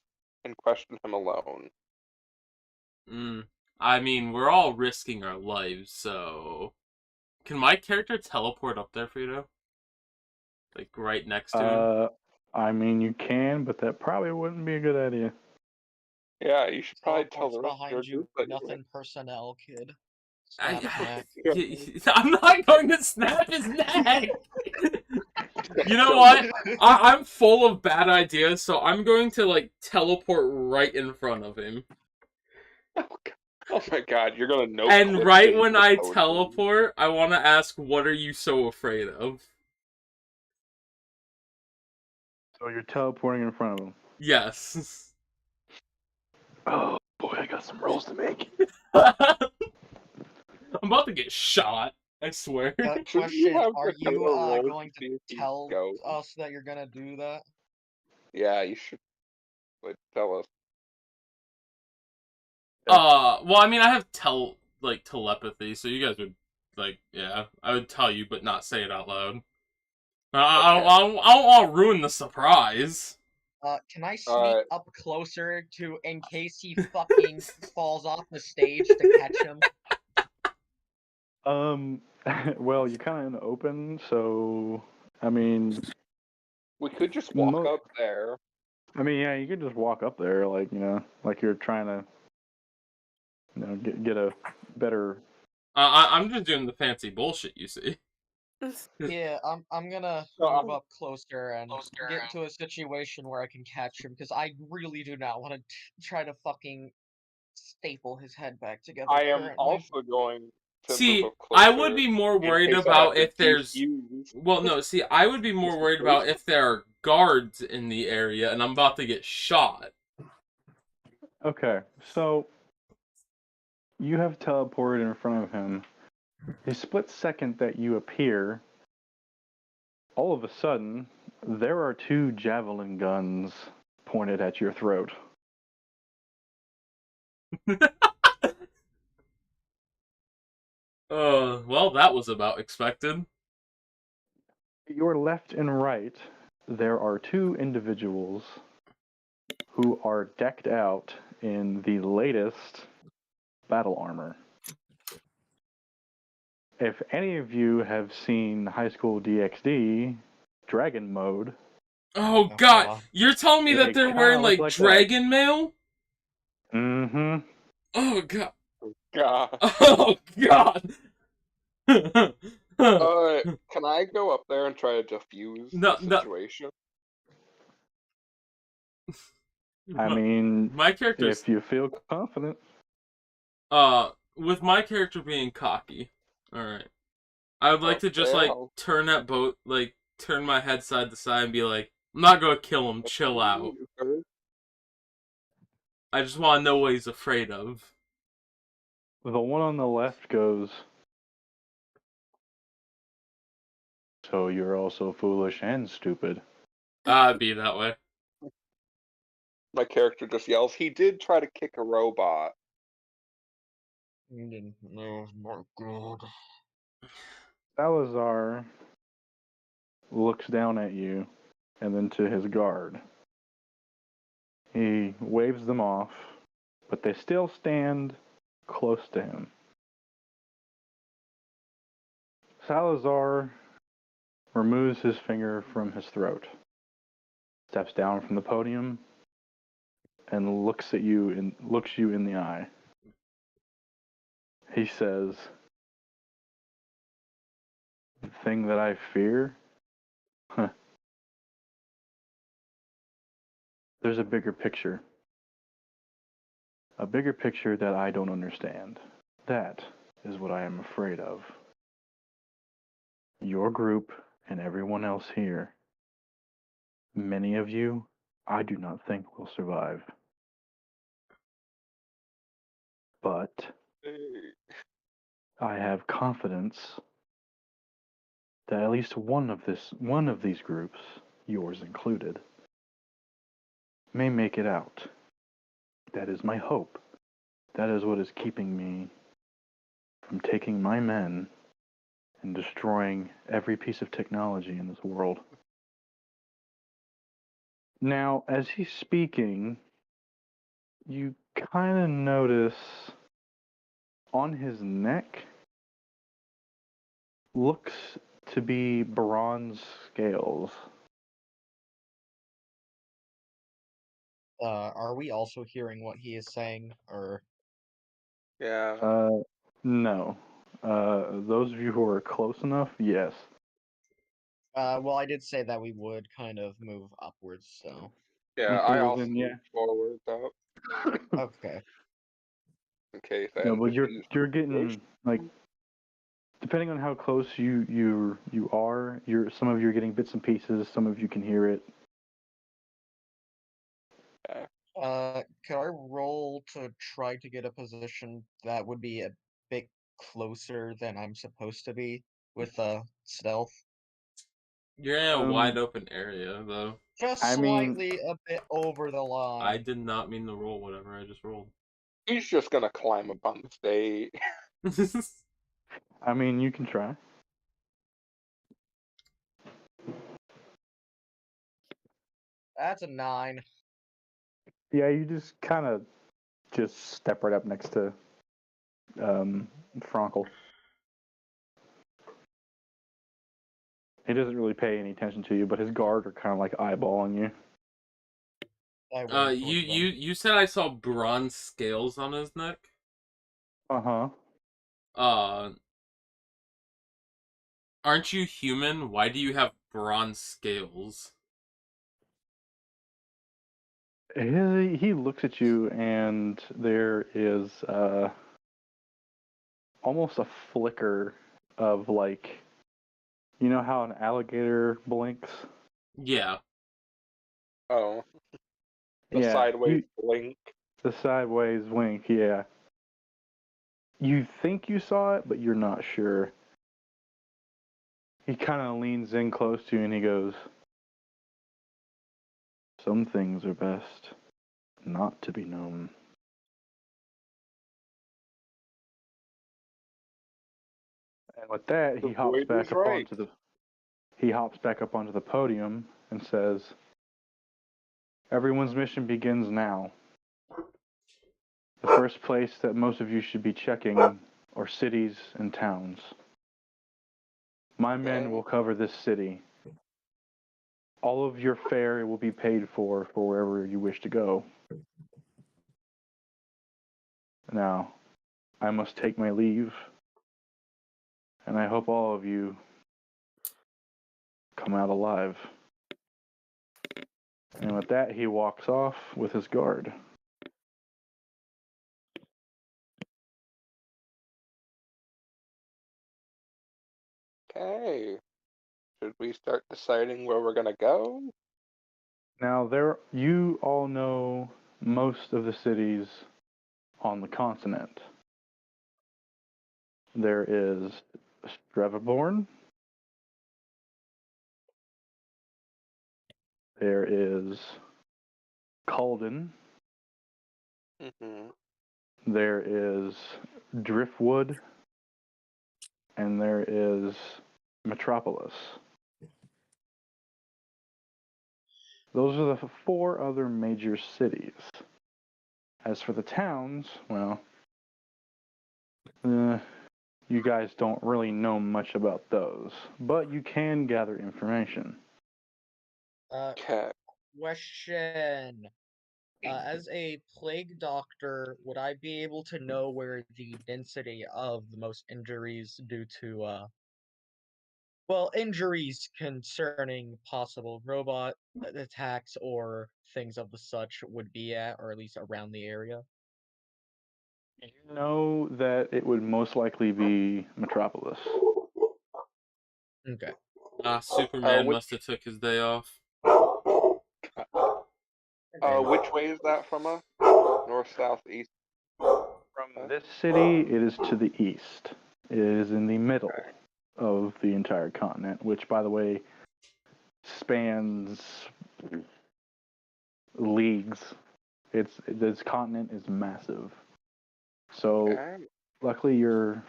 and question him alone. I mean, we're all risking our lives, so... Can my character teleport up there, Frito? Like, right next to him? I mean, you can, but that probably wouldn't be a good idea. Yeah, you should probably tell the rest of your behind you, group that nothing personnel, kid. I'm not going to snap his neck! You know what? I'm full of bad ideas, so I'm going to, like, teleport right in front of him. Oh my god, you're gonna know. And right when I teleport, I want to ask, what are you so afraid of? So you're teleporting in front of him? Yes. Oh boy, I got some rolls to make. I'm about to get shot, I swear. Question, are you going to tell us that you're gonna do that? Yeah, you should tell us. Well, I mean, I have telepathy, so you guys would, yeah, I would tell you, but not say it out loud. I don't want to ruin the surprise. Can I sneak up closer in case he fucking falls off the stage to catch him? Well, you're kind of in the open, so I mean, we could just walk up there. I mean, yeah, you could just walk up there, like you're trying to, get a better. I'm just doing the fancy bullshit, you see. Yeah, I'm gonna move up closer and get into a situation where I can catch him, because I really do not want to try to fucking staple his head back together. I am currently. also going to See, move up closer. I would be more worried about if there's. defuse. Well, no, see, I would be more worried about if there are guards in the area and I'm about to get shot. Okay, so you have teleported in front of him. The split second that you appear, all of a sudden, there are 2 javelin guns pointed at your throat. Well, that was about expected. Your left and right, there are 2 individuals who are decked out in the latest battle armor. If any of you have seen High School DxD, Dragon Mode. Oh god, you're telling me that they're wearing like dragon mail? Mm-hmm. Oh god. God. Oh god. Can I go up there and try to defuse the situation? I mean, my character, if you feel confident. With my character being cocky, alright. I would like to just turn my head side to side and be like, I'm not gonna kill him, chill out. I just want to know what he's afraid of. The one on the left goes, so you're also foolish and stupid. It'd be that way. My character just yells, he did try to kick a robot. You didn't know, my god. Salazar looks down at you and then to his guard. He waves them off, but they still stand close to him. Salazar removes his finger from his throat, steps down from the podium, and looks you in the eye. He says, "The thing that I fear? Huh. There's a bigger picture. A bigger picture that I don't understand. That is what I am afraid of. Your group and everyone else here. Many of you, I do not think will survive. But I have confidence that at least one of these groups, yours included, may make it out. That is my hope. That is what is keeping me from taking my men and destroying every piece of technology in this world." Now, as he's speaking, you kind of notice on his neck looks to be bronze scales. Are we also hearing what he is saying, or? Yeah. No. Those of you who are close enough, yes. Well, I did say that we would kind of move upwards, so. Yeah, Okay, I well also then, yeah. move forward, though. Okay. In case I No, but you're getting, like, depending on how close you are, some of you are getting bits and pieces, some of you can hear it. Could I roll to try to get a position that would be a bit closer than I'm supposed to be with stealth? You're in a wide open area, though. Just slightly a bit over the line. I did not mean to roll whatever I just rolled. He's just gonna climb up on the stage. I mean, you can try. That's a 9. Yeah, you just kind of just step right up next to Frankel. He doesn't really pay any attention to you, but his guard are kind of like eyeballing you. I wave you towards them. you said I saw bronze scales on his neck. Uh-huh. Aren't you human? Why do you have bronze scales? He looks at you, and there is almost a flicker of like, you know how an alligator blinks? Yeah. Oh, the Yeah, sideways blink. the sideways wink. Yeah. You think you saw it, but you're not sure. He kind of leans in close to you, and he goes, "Some things are best not to be known." And with that, The void was right. he hops back up onto the podium and says, "Everyone's mission begins now. The first place that most of you should be checking are cities and towns. My men will cover this city. All of your fare will be paid for wherever you wish to go. Now, I must take my leave, and I hope all of you come out alive." And with that, he walks off with his guard. Okay. Should we start deciding where we're gonna go? Now, you all know most of the cities on the continent. There is Streveborn. There is Calden. Mm-hmm. There is Driftwood. And there is Metropolis. Those are the 4 other major cities. As for the towns, well, you guys don't really know much about those, but you can gather information. Okay. Question. As a plague doctor, would I be able to know where the density of the most injuries due to, injuries concerning possible robot attacks or things of the such would be at, or at least around the area? You know that it would most likely be Metropolis. Okay. Superman Which must have took his day off. which way is that from us? North, south, east? From this city, it is to the east. It is in the middle of the entire continent, which, by the way, spans leagues. This continent is massive. So, Okay. luckily, your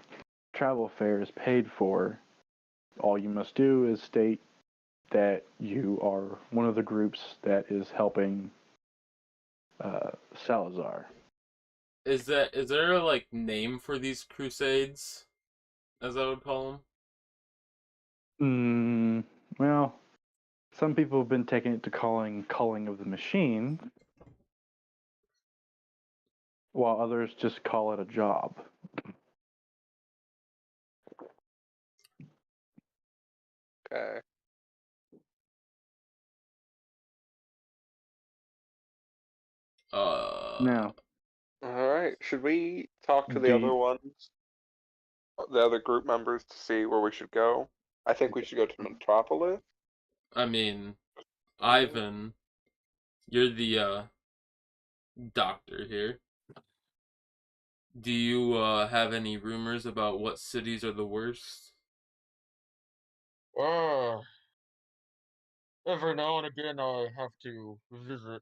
travel fare is paid for. All you must do is state that you are one of the groups that is helping Salazar. Is there a like name for these crusades, as I would call them? Well, some people have been taking it to calling of the machine, while others just call it a job. Okay. Now, All right. Should we talk to the do other you, ones, the other group members, to see where we should go? I think we should go to Metropolis. I mean, Ivan, you're the doctor here. Do you have any rumors about what cities are the worst? Every now and again I have to visit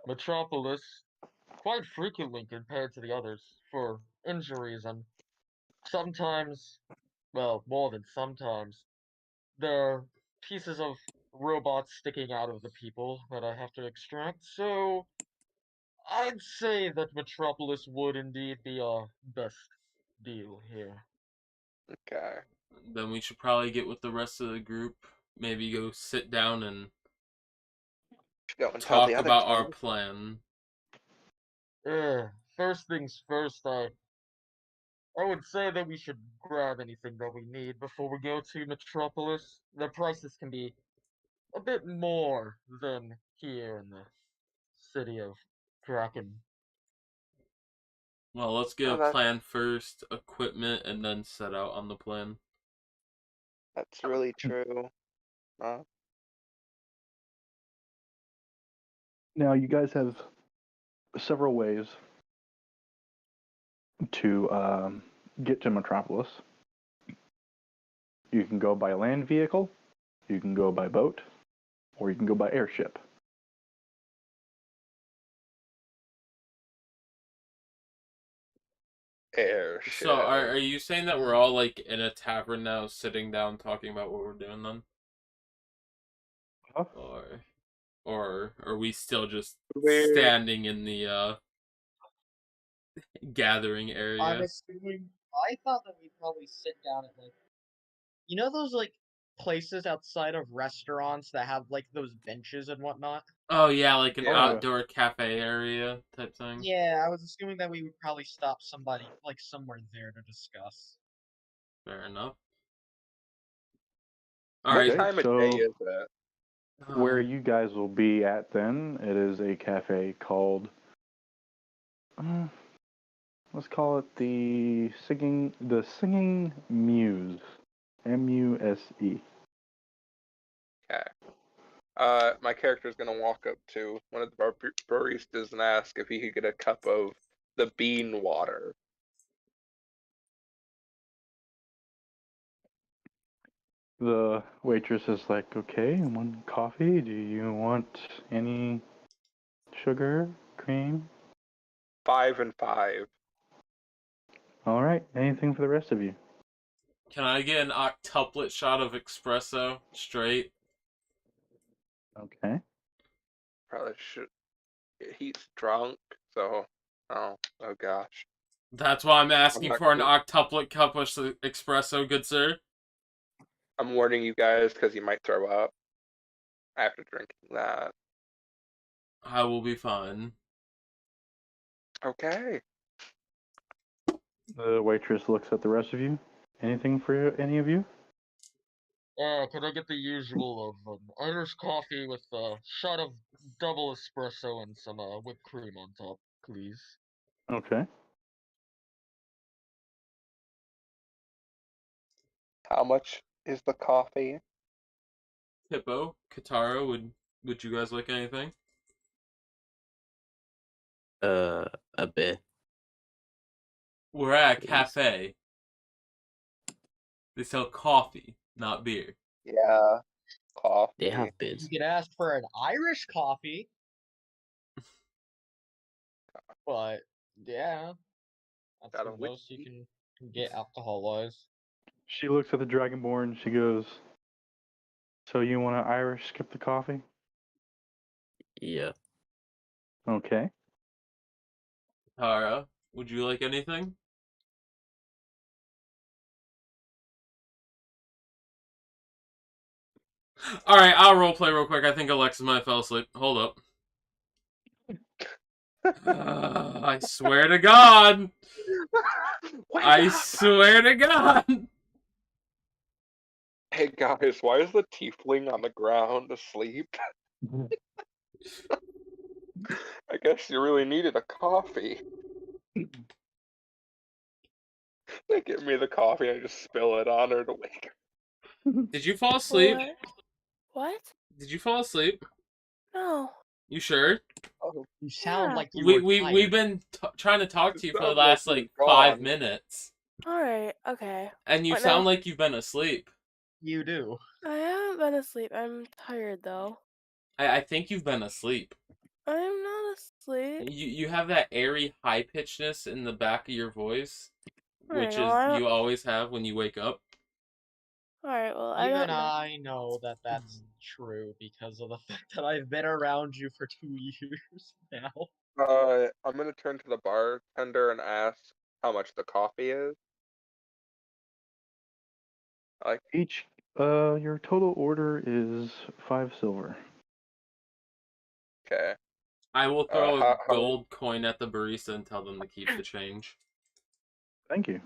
Metropolis. quite frequently compared to the others for injuries, and sometimes, well, more than sometimes, there are pieces of robots sticking out of the people that I have to extract, so I'd say that Metropolis would indeed be our best deal here. Okay. Then we should probably get with the rest of the group. Maybe go sit down and Go and tell the talk other about our two. plan. First things first, I would say that we should grab anything that we need before we go to Metropolis. The prices can be a bit more than here in the city of Kraken. Well, let's get Oh, a plan first, equipment, and then set out on the plan. that's really true. Now, you guys have several ways to get to Metropolis. You can go by land vehicle, you can go by boat, or you can go by airship. Airship. So, are you saying that we're all like in a tavern now, sitting down, talking about what we're doing then, Huh? or are we still just We're standing in the gathering I'm area? assuming. I thought that we'd probably sit down at those places outside of restaurants that have like those benches and whatnot. Oh yeah, like an Yeah. outdoor cafe area type thing. Yeah, I was assuming that we would probably stop somebody like somewhere there to discuss. Fair enough. What Alright. time of day is it? Where you guys will be at then, it is a cafe called, let's call it the Singing Muse, MUSE. Okay. My character's gonna walk up to one of the baristas and ask if he could get a cup of the bean water. The waitress is like, okay, one coffee. Do you want any sugar, cream? 5 and 5. All right, anything for the rest of you? Can I get an octuplet shot of espresso straight? Okay. Probably should. He's drunk, so oh gosh. That's why I'm asking not for an sure. octuplet cup of espresso, good sir. I'm warning you guys because you might throw up after drinking that. I will be fine. Okay. The waitress looks at the rest of you. Anything for any of you? Could I get the usual of Irish coffee with a shot of double espresso and some whipped cream on top, please? Okay. How much is the coffee? Hippo, Katara, would you guys like anything? A bit. We're at a Please. cafe. They sell coffee, not beer. Yeah, coffee. They have bids. You could ask for an Irish coffee. But yeah, that's Got the a most you whiskey. can get alcohol-wise. She looks at the Dragonborn. She goes, "So you want to Irish skip the coffee?" Yeah. Okay. Katara, would you like anything? Alright, I'll roleplay real quick. I think Alexis might have fell asleep. Hold up. I swear to God. I swear to God. Hey guys, why is the tiefling on the ground asleep? I guess you really needed a coffee. They give me the coffee and I just spill it on her to wake her. Did you fall asleep? What? Did you fall asleep? No. You sure? Oh, You sound Yeah. like you were We've tired. been trying to talk to you It for the sounds like last you're like 5 gone. minutes. Alright, okay. And you What sound now? like you've been asleep. You do. I haven't been asleep. I'm tired though. I think you've been asleep. I'm not asleep. You have that airy high pitchedness in the back of your voice, which Alright, well, is I don't. you always have when you wake up. Alright, well, I Even don't know. I know that that's true because of the fact that I've been around you for 2 years now. I'm gonna turn to the bartender and ask how much the coffee is. Like, Your total order is 5 silver. okay. I will throw a How gold coin at the barista and tell them to keep the change. Thank you.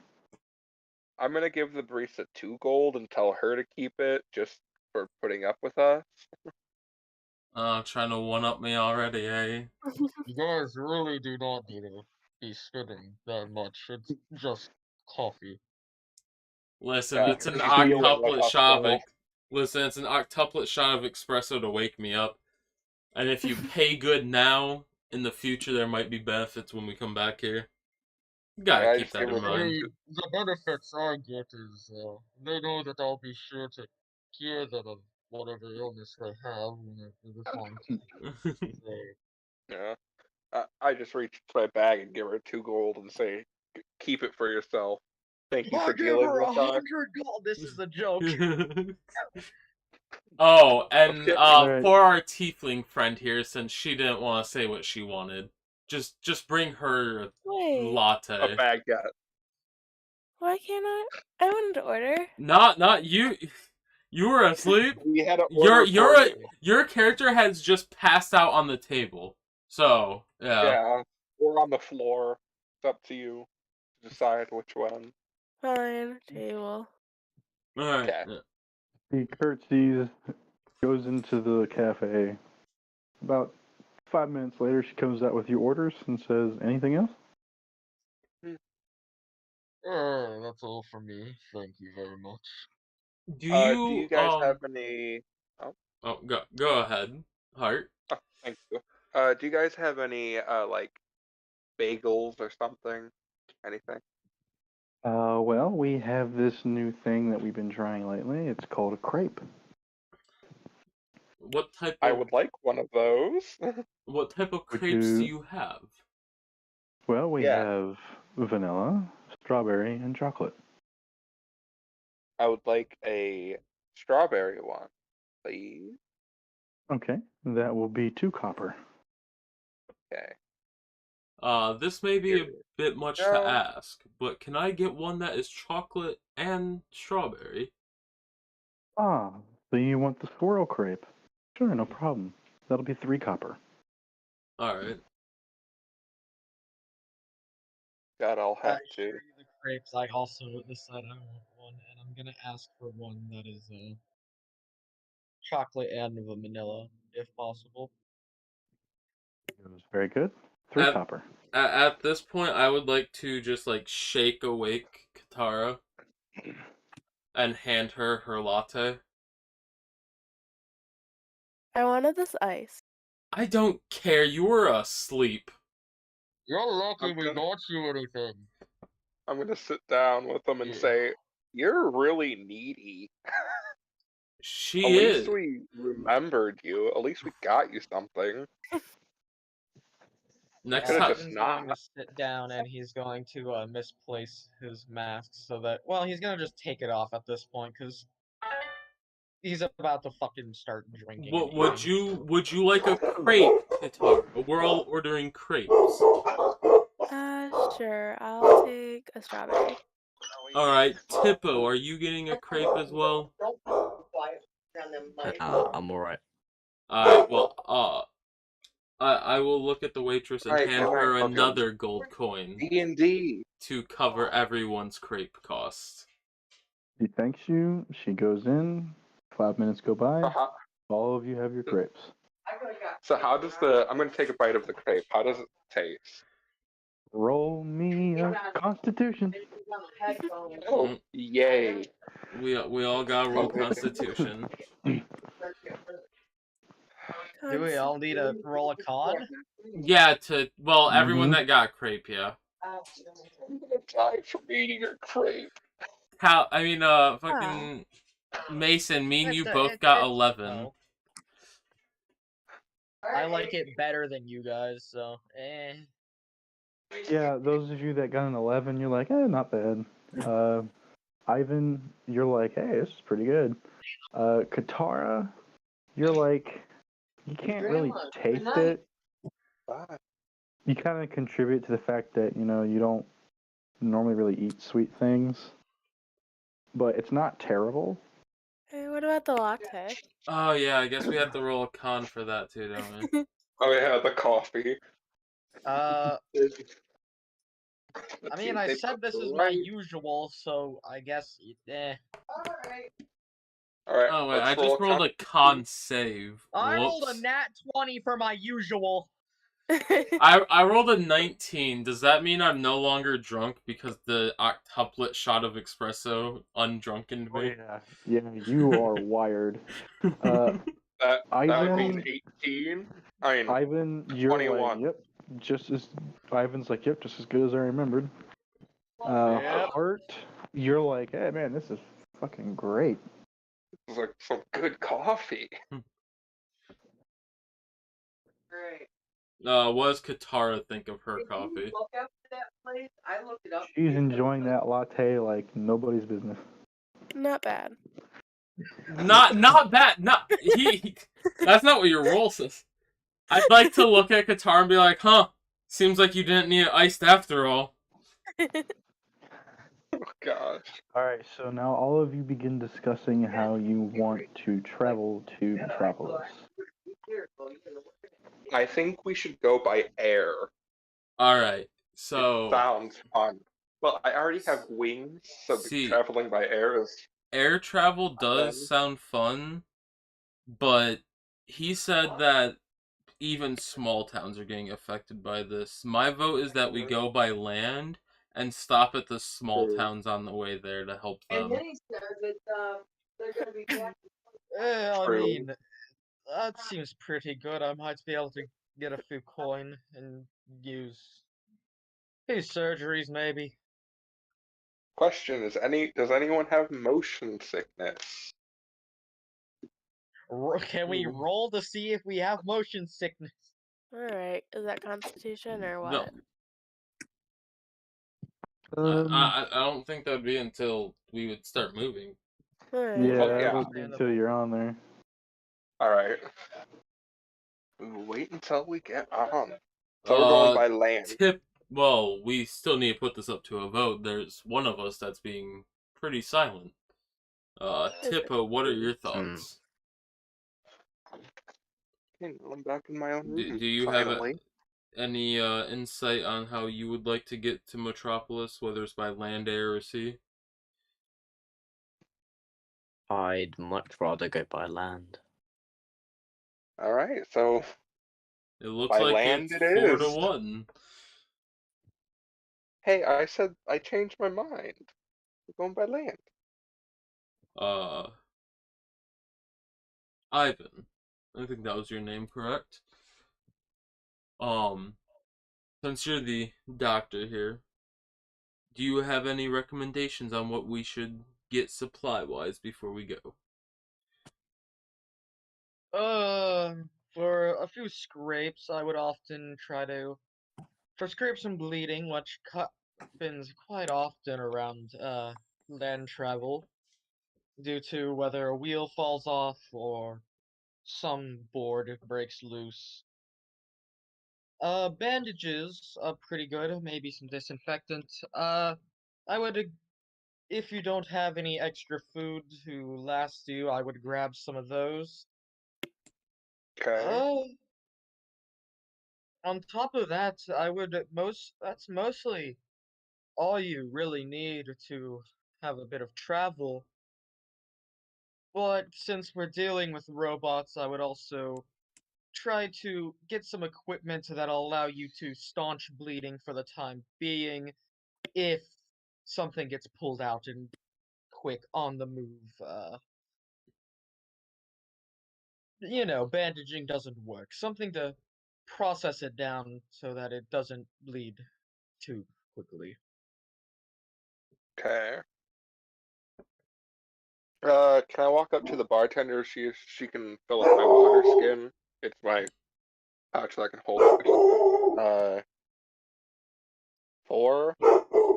I'm gonna give the barista 2 gold and tell her to keep it just for putting up with us. Trying to one-up me already, eh? You guys really do not need to be spending that much. It's just coffee. Listen, Yeah, it's an she's feeling like octuplet a shot fool. of listen, it's an octuplet shot of espresso to wake me up. And if you pay good now, in the future there might be benefits when we come back here. You gotta Yeah, I keep just that give in her I like mind. mean, the benefits I get is they know that I'll be sure to cure them of whatever illness they have when the time comes. So, yeah. I just reach into my bag and give her 2 gold and say, keep it for yourself. Thank you I for give dealing her with us. 100 gold. This is a joke. Oh, and Okay. Alright. for our tiefling friend here, since she didn't want to say what she wanted, just bring her a Wait, A latte. baguette. why can't I? I wanted to order. Not you. You were asleep. We had an Your order for you. your character has just passed out on the table. So yeah. Yeah. Or on the floor. It's up to you to decide which one. Fine, table. All right. Okay. Yeah. He curtsies, goes into the cafe. About 5 minutes later, she comes out with your orders and says, "Anything else?" That's all for me. Thank you very much. Do you guys have any? Oh, go ahead, Heart. thank you. Do you guys have any like bagels or something? Anything? Well, we have this new thing that we've been trying lately. It's called a crepe. What type I of would like one of those. Would crepes do you have? Well, we Yeah, have vanilla, strawberry, and chocolate. I would like a strawberry one, please. Okay, that will be 2 copper. Okay. This may be Here a we bit much to go. ask, but can I get one that is chocolate and strawberry? Ah, so you want the swirl crepe? Sure, no problem. That'll be 3 copper. All right. God, I'll I have share to. you the crepes. I also decided I want one, and I'm gonna ask for one that is chocolate and vanilla, if possible. It was very good. 3 At copper. at this point, I would like to just like shake awake Katara and hand her her latte. I wanted this ice. I don't care. You were asleep. You're lucky I'm we gonna, got you anything. I'm gonna sit down with them and Yeah. say, "You're really needy. At She least is. we remembered you. At least we got you something. Next Could have time. just Ivan's not." going to sit down and he's going to misplace his mask so that, well, he's gonna just take it off at this point because he's about to fucking start drinking and What eating. would you like a crepe, Katara? We're all ordering crepes. Sure. I'll take a strawberry. All right, Tippo, are you getting a crepe as well? I'm alright. All right. Well, I will look at the waitress and Alright, hand her okay. another gold coin D&D. to cover everyone's crepe cost. She thanks you. She goes in. 5 minutes go by. Uh-huh. All of you have your crepes. So how does I'm gonna take a bite of the crepe. How does it taste? Roll me a Constitution. Oh, yay. We all got roll Constitution. Do we all need to roll a con? Yeah, everyone Mhm. that got crepe, yeah. I'm gonna die from eating your crepe. Fucking Mason, me and you both got 11. No. I like it better than you guys, so Yeah, those of you that got an 11, you're like, not bad. Ivan, you're like, hey, this is pretty good. Katara, you're like, you can't really taste it. Bye. You kind of contribute to the fact that, you don't normally really eat sweet things. But it's not terrible. Hey, what about the latte? Oh yeah, I guess we have to roll a con for that too, don't we? Oh yeah, the coffee. I mean, I They said put this is my right- usual, so I guess Alright, Oh wait, I let's roll just rolled a con save. I rolled a Whoops. nat 20 for my usual. I rolled a 19. Does that mean I'm no longer drunk because the octuplet shot of espresso undrunkened me? Yeah, you are wired. That means Ivan, 18. I mean, Ivan, you're 21. like, yep, Ivan's like, yep, just as good as I remembered. Yep. Hart, you're like, hey man, this is fucking great. This is like some good coffee. What does Katara think of her coffee? She's enjoying that latte like nobody's business. Not bad. Not bad. Not he. That's not what your roll says. I'd like to look at Katara and be like, huh? Seems like you didn't need it iced after all. Oh gosh. Alright, so now all of you begin discussing how you want to travel to Metropolis. I think we should go by air. Alright, It so sounds fun. Well, I already have wings, so See. traveling by air is. air travel does sound fun, but he said that even small towns are getting affected by this. My vote is that we go by land and stop at the small towns on the way there to help them. I True. mean, that seems pretty good. I might be able to get a few coin and use surgeries, maybe. Question is, does anyone have motion sickness? Can we roll to see if we have motion sickness? Alright, is that Constitution or No, what? I don't think that'd be until we would start moving. Alright. Yeah, Oh, yeah. that'll be until you're on there. Alright. Wait until we get on. So we're going by land. Well, we still need to put this up to a vote. There's one of us that's being pretty silent. Tippo, what are your thoughts? I'm back in my own room. Do you finally. have any insight on how you would like to get to Metropolis, whether it's by land, air, or sea? I'd much rather go by land. Alright, so It looks by like land it's it 4 to is. 1. Hey, I said I changed my mind. We're going by land. Ivan, I think that was your name, correct? Since you're the doctor here, do you have any recommendations on what we should get supply-wise before we go? For a few scrapes, I would often try to, for scrapes and bleeding, which happens quite often around land travel, due to whether a wheel falls off or some board breaks loose. Bandages are pretty good, maybe some disinfectant. I would, if you don't have any extra food to last you, I would grab some of those. Okay. On top of that, that's mostly all you really need to have a bit of travel. But since we're dealing with robots, I would also try to get some equipment that'll allow you to staunch bleeding for the time being if something gets pulled out and quick on the move. Bandaging doesn't work. Something to process it down so that it doesn't bleed too quickly. Okay. Can I walk up to the bartender, see if she can fill up my water skin? It's my pouch that I can hold 4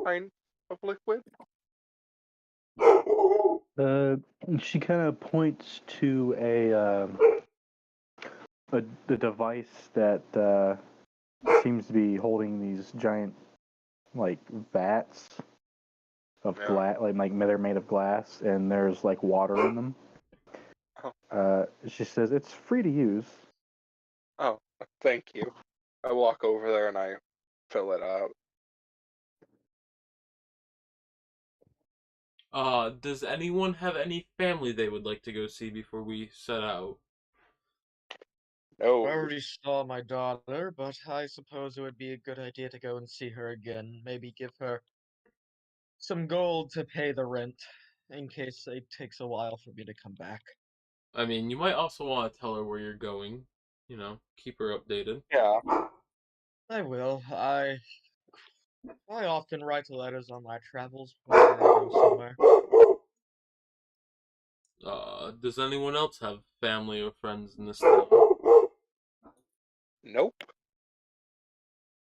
pints of liquid. She kind of points to the device that seems to be holding these giant, like, vats of Yeah. glass, like they're made of glass, and there's like water in them. She says it's free to use. Oh, thank you. I walk over there and I fill it up. Does anyone have any family they would like to go see before we set out? I No. already saw my daughter, but I suppose it would be a good idea to go and see her again. Maybe give her some gold to pay the rent, in case it takes a while for me to come back. I mean, you might also want to tell her where you're going. Keep her updated. Yeah. I will. I often write letters on my travels whenever I go somewhere. Does anyone else have family or friends in this town? Nope.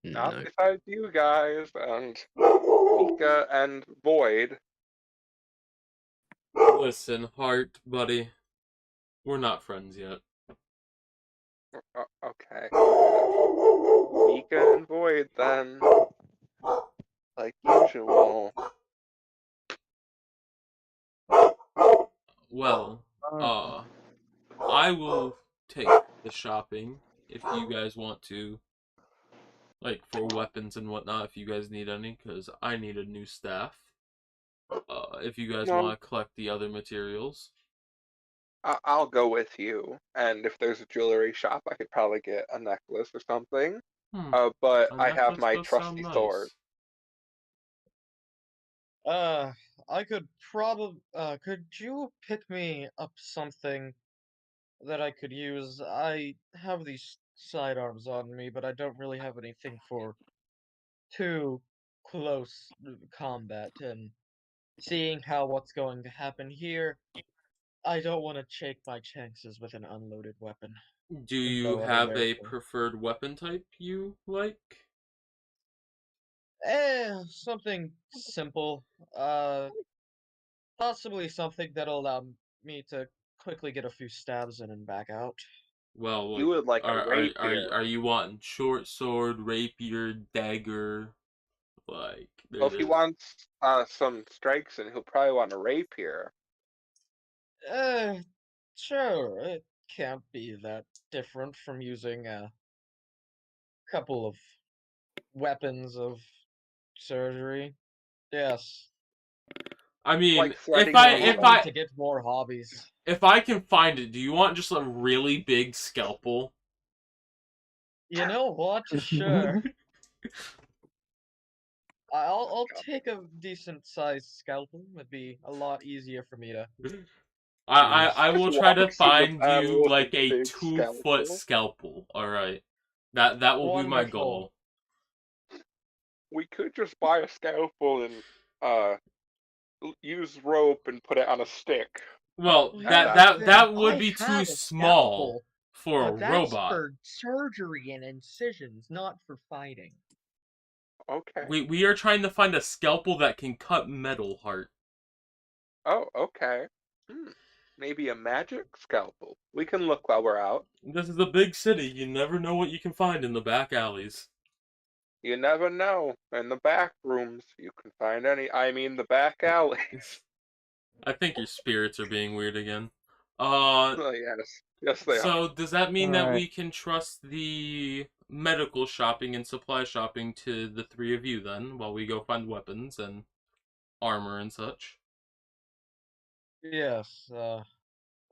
Not No. besides you guys and Mecha and Void. Listen, Heart, buddy. We're not friends yet. Okay. Mecha and Void then. Like usual. Well, I will take the shopping if you guys want to. Like, for weapons and whatnot, if you guys need any, because I need a new staff. If you guys No. want to collect the other materials. I'll go with you. And if there's a jewelry shop, I could probably get a necklace or something. But A I have necklace my does sound trusty nice. sword. I could probably, could you pick me up something that I could use? I have these sidearms on me, but I don't really have anything for too close combat, and seeing how what's going to happen here, I don't want to take my chances with an unloaded weapon. Do you No other have a therefore. preferred weapon type you like? Something simple. Possibly something that'll allow me to quickly get a few stabs in and back out. Well, You would like a are rapier. you wanting short sword, rapier, dagger? Like, Well, if he wants some strikes, and he'll probably want a rapier. Sure, it can't be that different from using a couple of weapons of surgery. Yes. I mean, Like if threading I needles. if I need I to get more hobbies. if I can find it, do you want just a really big scalpel? You know what? Sure. I'll take a decent sized scalpel. It'd be a lot easier for me to I Just will try to walks into find battle you with like a a big 2-foot scalpel. scalpel. All right, that will be my Wonderful. goal. We could just buy a scalpel and use rope and put it on a stick. Well, Yeah, that would I be too have a small scalpel, for a but that's robot. for surgery and incisions, not for fighting. Okay. We are trying to find a scalpel that can cut metal, Heart. Oh, okay. Maybe a magic scalpel. We can look while we're out. This is a big city. You never know what you can find in the back alleys. You never know. In the back rooms, you can find the back alleys. I think your spirits are being weird again. Oh, yes. Yes, they are. So does that mean that Alright. we can trust the medical shopping and supply shopping to the three of you then, while we go find weapons and armor and such? Yes,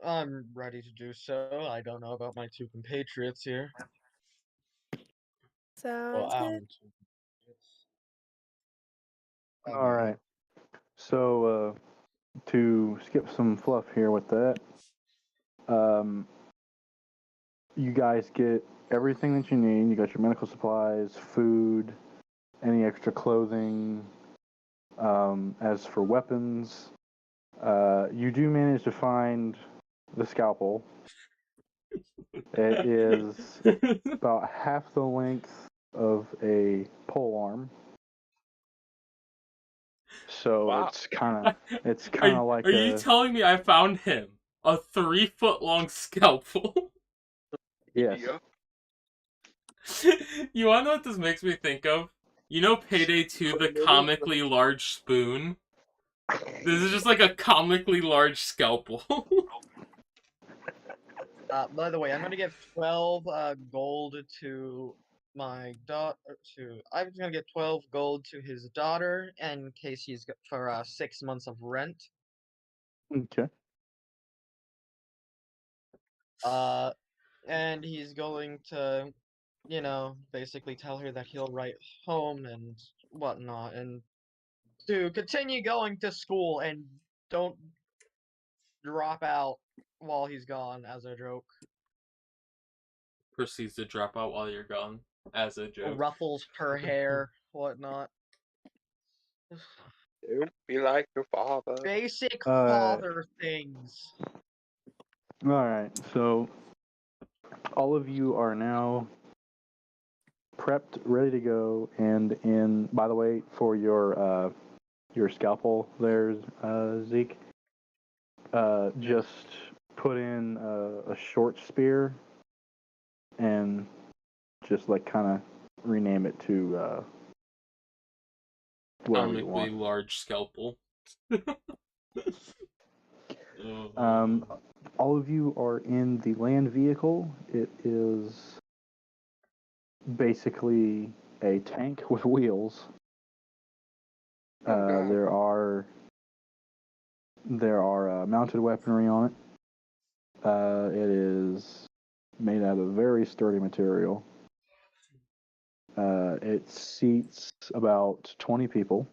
I'm ready to do so. I don't know about my two compatriots here. Well, Sounds good. two compatriots. All right. So to skip some fluff here with that, you guys get everything that you need. You got your medical supplies, food, any extra clothing. As for weapons, you do manage to find the scalpel. It is about half the length of a pole arm. So Wow. it's kind of like are you a telling me I found him a 3-foot long scalpel? yes. Yep. You wanna know what this makes me think of? You know Payday 2, the comically large spoon? This is just like a comically large scalpel. By the way, I'm gonna give 12 gold to my daughter. I'm gonna give 12 gold to his daughter in case he's got for 6 months of rent. Okay. And he's going to, basically tell her that he'll write home and whatnot, and to continue going to school and don't drop out while he's gone as a joke. Proceeds to drop out while you're gone, as a joke. Ruffles her hair, whatnot. Don't be like your father. Basic Uh, father things. All right. So all of you are now prepped, ready to go, and in. By the way, for your scalpel, there, Zeke. Just put in a short spear, and just like kind of rename it to whatever you Comically want. large scalpel. All of you are in the land vehicle. It is basically a tank with wheels. Oh, God. There are mounted weaponry on it. It is made out of very sturdy material. It seats about 20 people.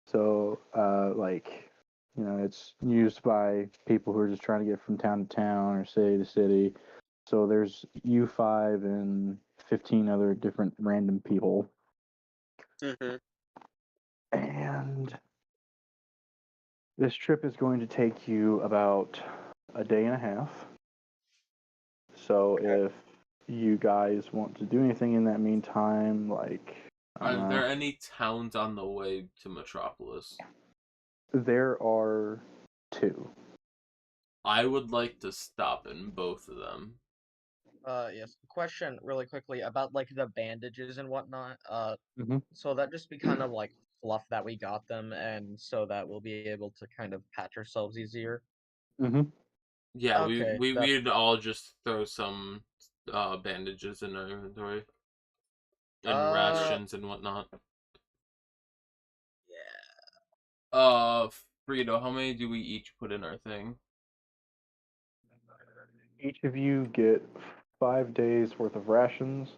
So, it's used by people who are just trying to get from town to town or city to city. So there's you 5 and 15 other different random people. Mm-hmm. And this trip is going to take you about a day and a half. So if you guys want to do anything in that meantime, like, I don't Are know, there any towns on the way to Metropolis? there are 2. I would like to stop in both of them. Yes. Question really quickly about like the bandages and whatnot. Mhm. So that just be kind of like fluff that we got them, and so that we'll be able to kind of patch ourselves easier. Mhm. Yeah, Okay, we'd all just throw some bandages in our inventory and Uh, rations and whatnot. yeah. Frito, how many do we each put in our thing? Each of you get 5 days worth of rations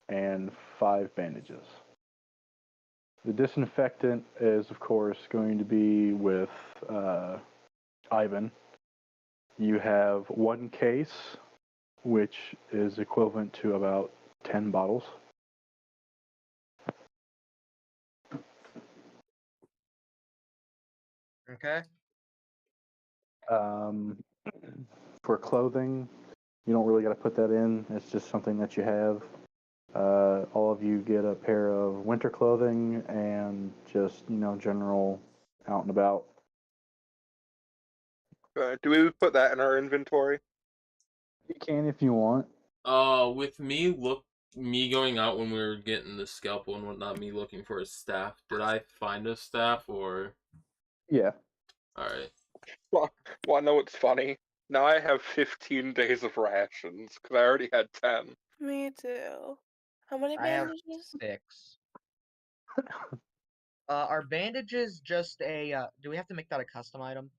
and 5 bandages. The disinfectant is, of course, going to be with Ivan. You have 1 case, which is equivalent to about 10 bottles. Okay. Um, for clothing, you don't really got to put that in. It's just something that you have. All of you get a pair of winter clothing and just, general out and about. Do we put that in our inventory? You can if you want. With me going out when we were getting the scalpel and whatnot, me looking for a staff. Did I find a staff or? Yeah. All right. Want to know what's funny? Now I have 15 days of rations because I already had 10. Me too. How many I have bandages? 6. Are bandages just a? Do we have to make that a custom item?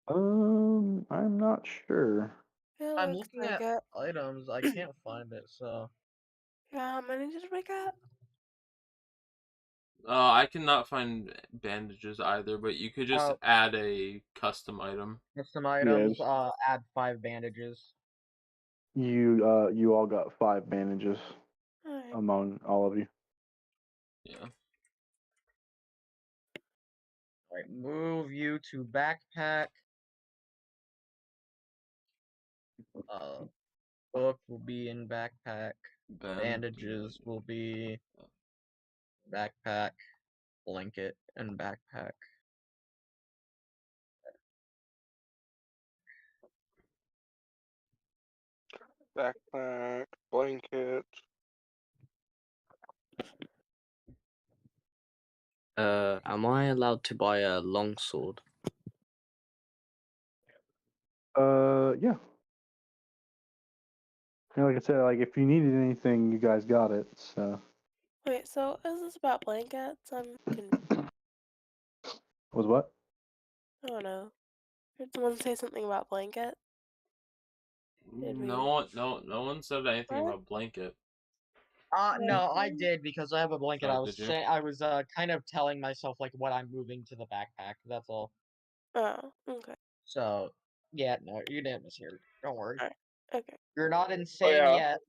I'm not sure. It I'm looks looking like at it. items. I can't find it. So. Yeah, how many did we get? I cannot find bandages either, but you could just Oh, add a custom item. custom Yes. items. Add 5 bandages. You all got 5 bandages Alright. among all of you. Yeah. Alright, move you to backpack. Book will be in backpack. Bandages will be backpack, blanket, and backpack. Backpack, blanket. Am I allowed to buy a longsword? Yeah. Like I said, like if you needed anything, you guys got it. So. Wait, so is this about blankets? I'm confused. Was what? I don't know. Did someone say something about blanket? Did we? No one said anything What? about blanket. No, I did because I have a blanket. Oh, I was did you? saying I was kind of telling myself like what I'm moving to the backpack. That's all. Oh, okay. So yeah, no, you didn't mishear. Don't worry. Alright. Okay. You're not Oh insane yeah. yet.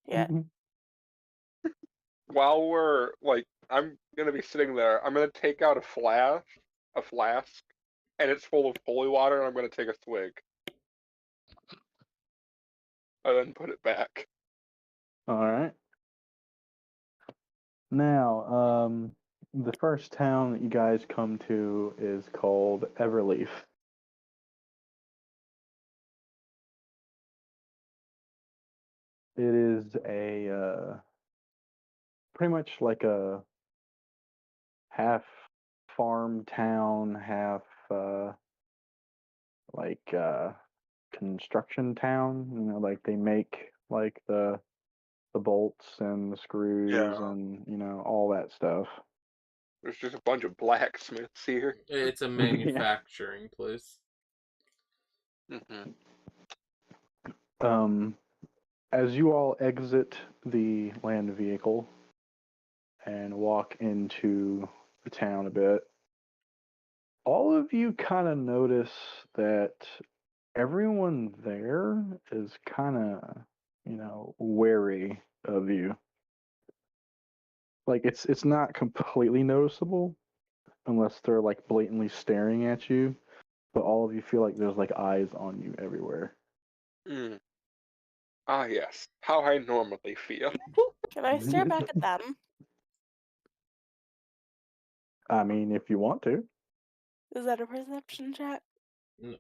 Yeah. While we're like, I'm gonna be sitting there. I'm gonna take out a flask, and it's full of holy water, and I'm gonna take a swig, and then put it back. All right. Now, the first town that you guys come to is called Everleaf. It is a pretty much like a half farm town, half like construction town. You know, like they make like the bolts and the screws Yeah. and all that stuff. There's just a bunch of blacksmiths here. It's a manufacturing place. Mm-hmm. As you all exit the land vehicle and walk into the town a bit, all of you kind of notice that everyone there is kind of, wary of you. Like it's not completely noticeable unless they're like blatantly staring at you, but all of you feel like there's like eyes on you everywhere. Mm. Ah yes, how I normally feel. Can I stare back at them? I mean, if you want to. Is that a perception check? No.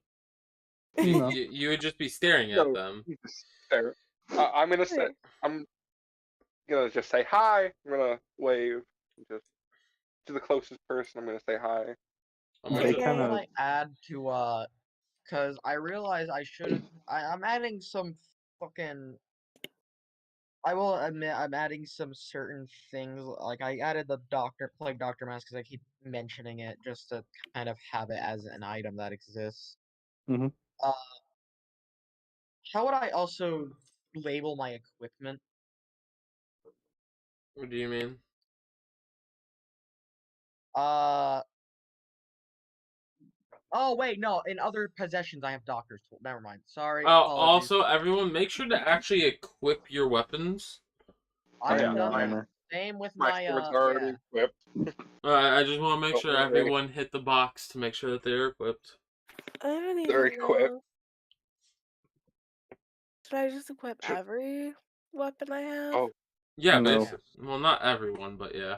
No. You would just be staring at No, them. you just stare. I'm gonna say, Okay. I'm gonna just say hi. I'm gonna wave just to the closest person. I'm gonna say hi. I'm They gonna Anything kind can of I add to cause I realize I should have I'm adding some fucking I will admit I'm adding some certain things like I added the plague doctor mask because I keep mentioning it just to kind of have it as an item that exists. Mhm. Uh how would I also label my equipment? What do you mean? Uh Oh wait, no. In other possessions, I have doctor's tool. Never mind. Sorry. Apologies. Also, everyone, make sure to actually equip your weapons. I Oh have and your yeah, done that. armor. Same with my my sword's yeah. already equipped. I just want to make Don't sure worry, everyone hit the box to make sure that they're equipped. I don't they're even equipped. know. Should I just equip Should- every weapon I have? Oh, Yeah, No. basically. Well, not everyone, but yeah.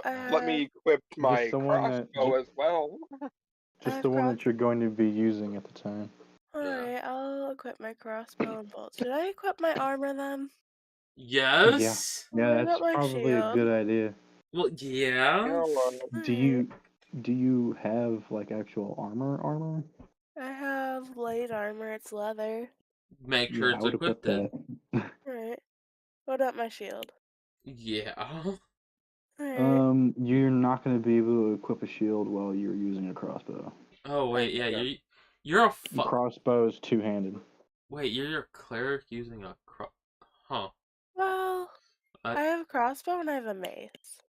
let me equip Just my the one that crossbow as well. I just have the one that you're going to be using at the time. Alright, I'll equip my crossbow and bolts. Should I equip my armor then? Yes. What about my Probably a shield? good idea. Well, yeah. You know, Do you have like actual armor? I have light armor, it's leather. Make sure Yeah, I it's would equip equipped. It. that. Alright. What about my shield? Yeah. Alright. You're not going to be able to equip a shield while you're using a crossbow. Oh wait, yeah. Yeah. You're a Crossbow is two-handed. Wait, you're your cleric using a Huh. Well, I have a crossbow and I have a mace.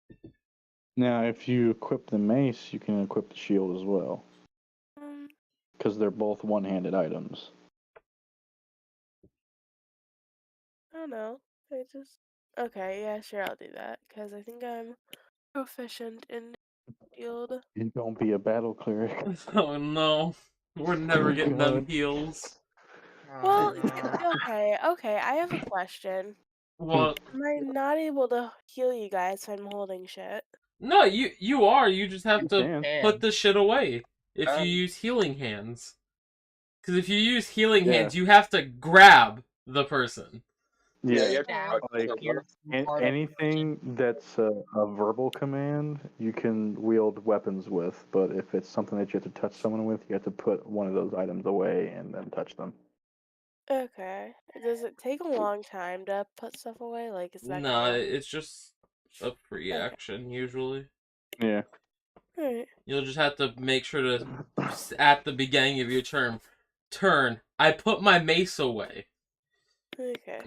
Now, if you equip the mace, you can equip the shield as well, because they're both one-handed items. I don't know. Okay, yeah, sure, I'll do that, because I think I'm proficient in shield. You're gonna be a battle cleric. Oh no. We're never Oh getting them god. heals. Well, Uh, okay, I have a question. Well, Am I not able to heal you guys if I'm holding shit? no, you are. You just have You to can. put the shit away if you Um, use healing hands. Because if you use healing Yeah. hands, you have to grab the person. yeah, Yeah. you have to down touch Like them. here, part of anything that's a verbal command, you can wield weapons with. But if it's something that you have to touch someone with, you have to put one of those items away and then touch them. Okay. Does it take a long time to put stuff away? Like, is that Nah, common? it's just a free Okay. action usually. Yeah. Alright. You'll just have to make sure to, at the beginning of your turn, I put my mace away. Okay.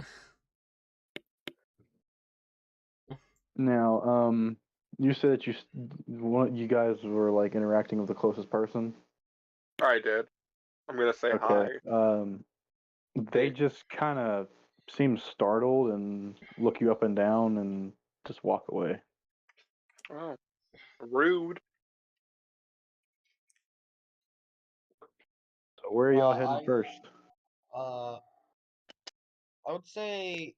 Now, you said that you guys were like interacting with the closest person. I did. I'm gonna say Okay. hi. They just kind of seem startled and look you up and down and just walk away. Oh, rude. So where are y'all heading I first? uh, I would say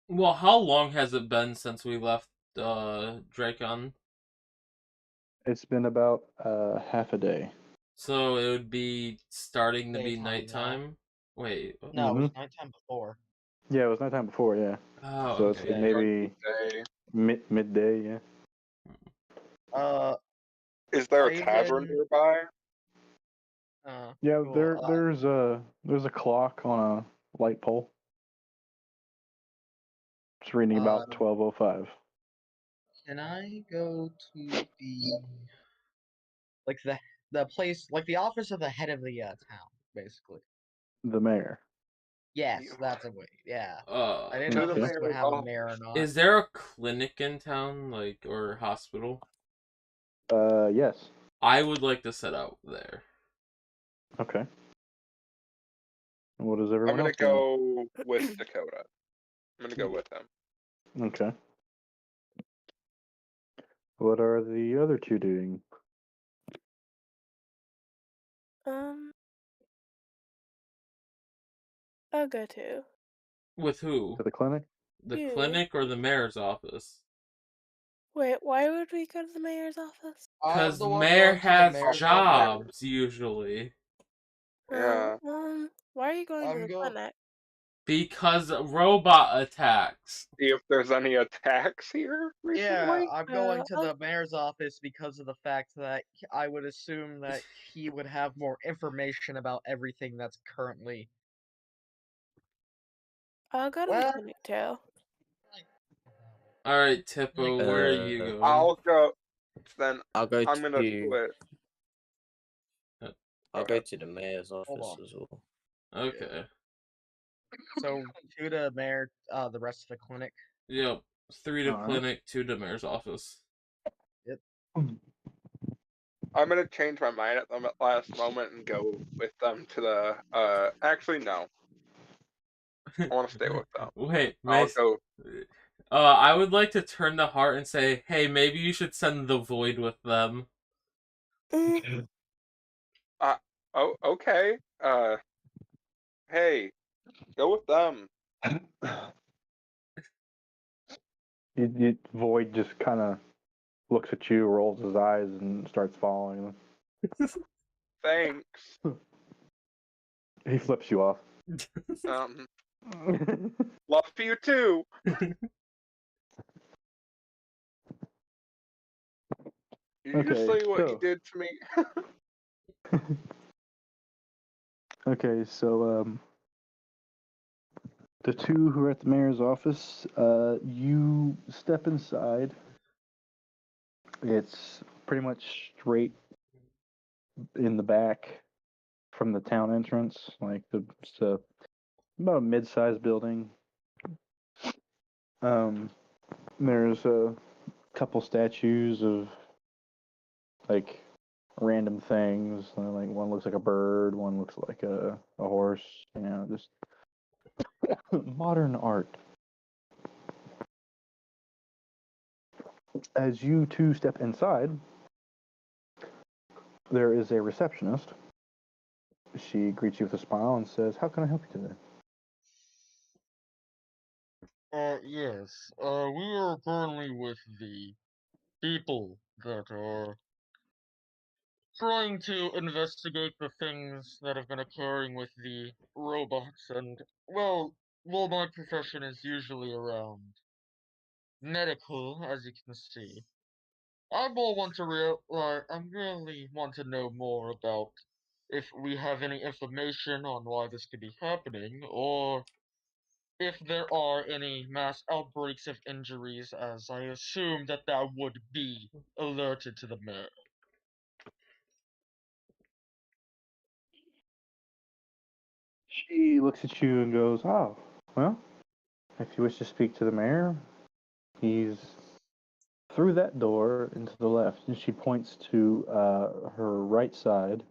Well, how long has it been since we left Dracon? It's been about half a day. So it would be starting to be daytime now. nighttime. Wait. No, it was nighttime before. Yeah, it was nighttime before. Yeah. Oh, So okay. it's like maybe Day. midday. Yeah. Is there a I tavern even nearby? Yeah. cool. There's a clock on a light pole. It's reading about 12:05. Can I go to the place, like the office of the head of the town, basically? The mayor. Yes, that's a way. Yeah, I didn't To know the if this Okay. would mayor's have a office. mayor or not. Is there a clinic in town, like, or hospital? Yes. I would like to set out there. Okay. What does I'm everyone gonna else do? go with Dakota. I'm gonna go with him. Okay. What are the other two doing? Um, I'll go too. With who? To the clinic? The You. clinic or the mayor's office? Wait, why would we go to the mayor's office? I'm Because the one mayor going to the has mayor's office. jobs, usually. Yeah. Why are you going to I'm the go. clinic? Because robot attacks. See if there's any attacks here Yeah, recently. I'm going to Oh, the mayor's office because of the fact that I would assume that he would have more information about everything that's currently. I'll go to the Well, clinic too. Alright, Tippo, where are you going? I'll go. Then I'll go I'm gonna to split. I'll Go go ahead. to the mayor's office on. as well. Okay. So to the mayor, the rest of the clinic. Yep. 3 to Alright. clinic, 2 to mayor's office. Yep. I'm gonna change my mind at the last moment and go with them to the. Actually, no. I want to stay with them. Wait, I'll Mace. go. I would like to turn the heart and say, hey, maybe you should send the void with them. Oh, okay. Hey, go with them. Void just kind of looks at you, rolls his eyes, and starts following. Thanks. He flips you off. Um, love you too. Did you just Okay, say what you so did to me? okay, so the two who are at the mayor's office, you step inside. It's pretty much straight in the back from the town entrance. Like it's about a mid-sized building. There's a couple statues of like random things. Like one looks like a bird, one looks like a horse. You know, just modern art. As you two step inside, there is a receptionist She greets you with a smile and says, "How can I help you today?" Yes. We are currently with the people that are trying to investigate the things that have been occurring with the robots, and, well, my profession is usually around medical, as you can see. I more want to I really want to know more about if we have any information on why this could be happening, or if there are any mass outbreaks of injuries, as I assume that would be alerted to the mayor. She looks at you and goes, "Oh, well, if you wish to speak to the mayor, he's through that door and to the left." And she points to her right side.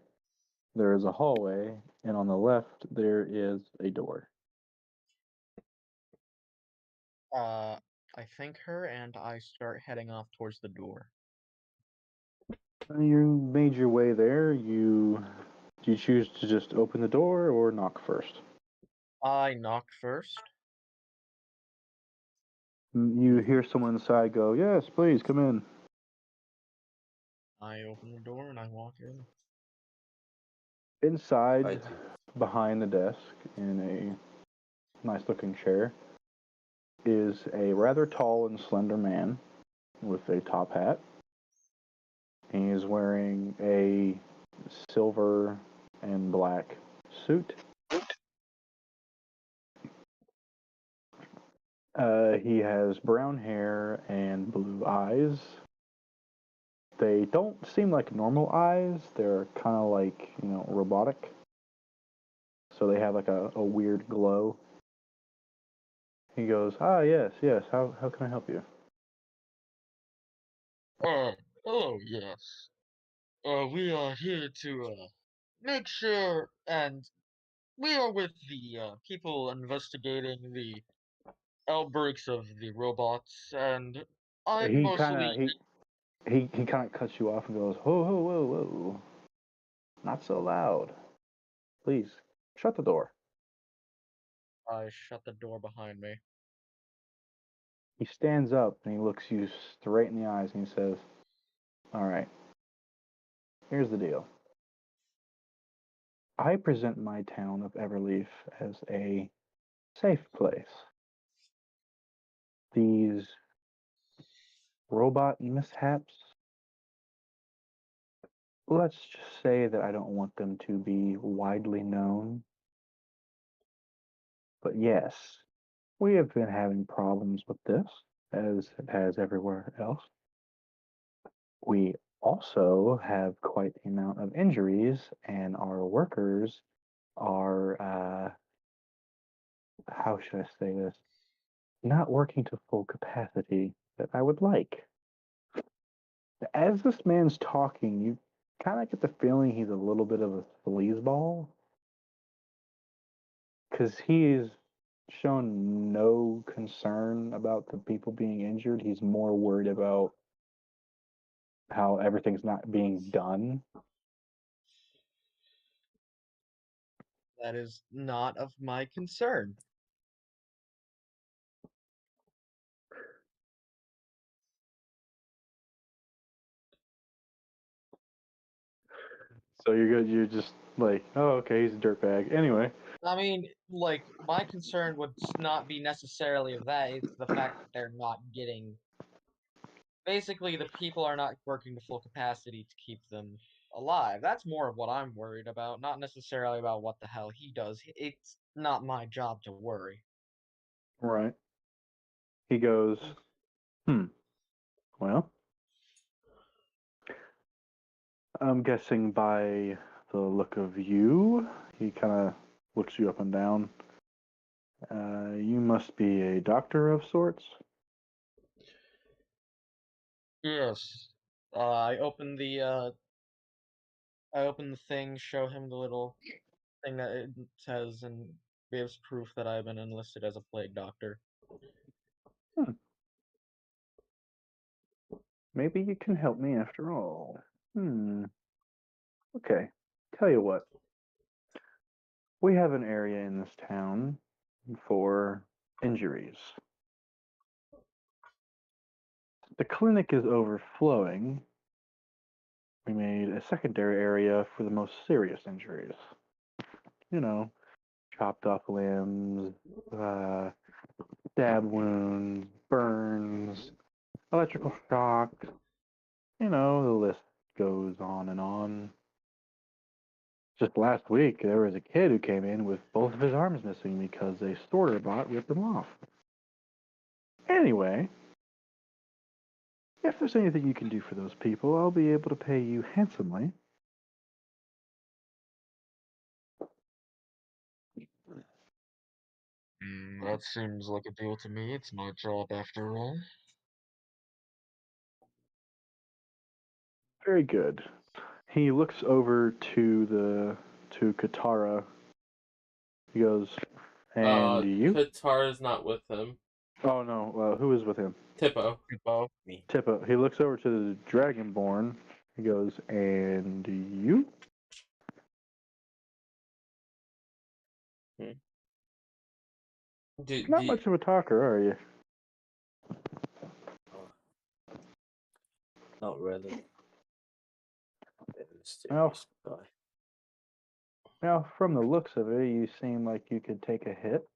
There is a hallway, and on the left there is a door. I thank her and I start heading off towards the door. You made your way there. Do you choose to just open the door or knock first? I knock first. You hear someone inside go, "Yes, please come in." I open the door and I walk in. Inside, behind the desk, in a nice-looking chair, is a rather tall and slender man with a top hat. He is wearing a silver and black suit. He has brown hair and blue eyes. They don't seem like normal eyes. They're kind of like, robotic. So they have like a weird glow. He goes, "Ah, yes, yes. How can I help you?" Hello, yes. We are here to, make sure, and we are with the, people investigating the outbreaks of the robots, and I'm He kind mostly. of he kind of cuts you off and goes, "Whoa, whoa, whoa, whoa! Not so loud, please. Shut the door." I shut the door behind me. He stands up and he looks you straight in the eyes and he says, "All right, here's the deal. I present my town of Everleaf as a safe place. These robot mishaps, let's just say that I don't want them to be widely known. But yes, we have been having problems with this, as it has everywhere else. We also have quite the amount of injuries, and our workers are, how should I say this, not working to full capacity that I would like." As this man's talking, you kind of get the feeling he's a little bit of a sleazeball, because he's shown no concern about the people being injured. He's more worried about how everything's not being done. That is not of my concern. So you're good. You're just like, "Oh, okay, he's a dirtbag." Anyway, I mean, like, my concern would not be necessarily of that, it's the fact that they're not getting. Basically, the people are not working to full capacity to keep them alive. That's more of what I'm worried about, not necessarily about what the hell he does. It's not my job to worry. right. He goes, well, I'm guessing by the look of you, he kind of looks you up and down. You must be a doctor of sorts." Yes. I open the thing, show him the little thing that it says, and gives proof that I've been enlisted as a plague doctor. Hmm. Maybe you can help me after all. Okay. Tell you what. We have an area in this town for injuries. The clinic is overflowing. We made a secondary area for the most serious injuries. You know, chopped off limbs, stab wounds, burns, electrical shock. You know, the list goes on and on. Just last week, there was a kid who came in with both of his arms missing because a sorter bot ripped them off. Anyway, if there's anything you can do for those people, I'll be able to pay you handsomely. That seems like a deal to me. It's my job after all. Very good. He looks over to Katara. He goes, and you? Katara's not with him. Oh no, who is with him? Tippo. Me. Tippa. He looks over to the Dragonborn. He goes, and you? Not much of a talker, are you? Oh, not really. Well, Mysterious guy. now, from the looks of it, you seem like you could take a hit.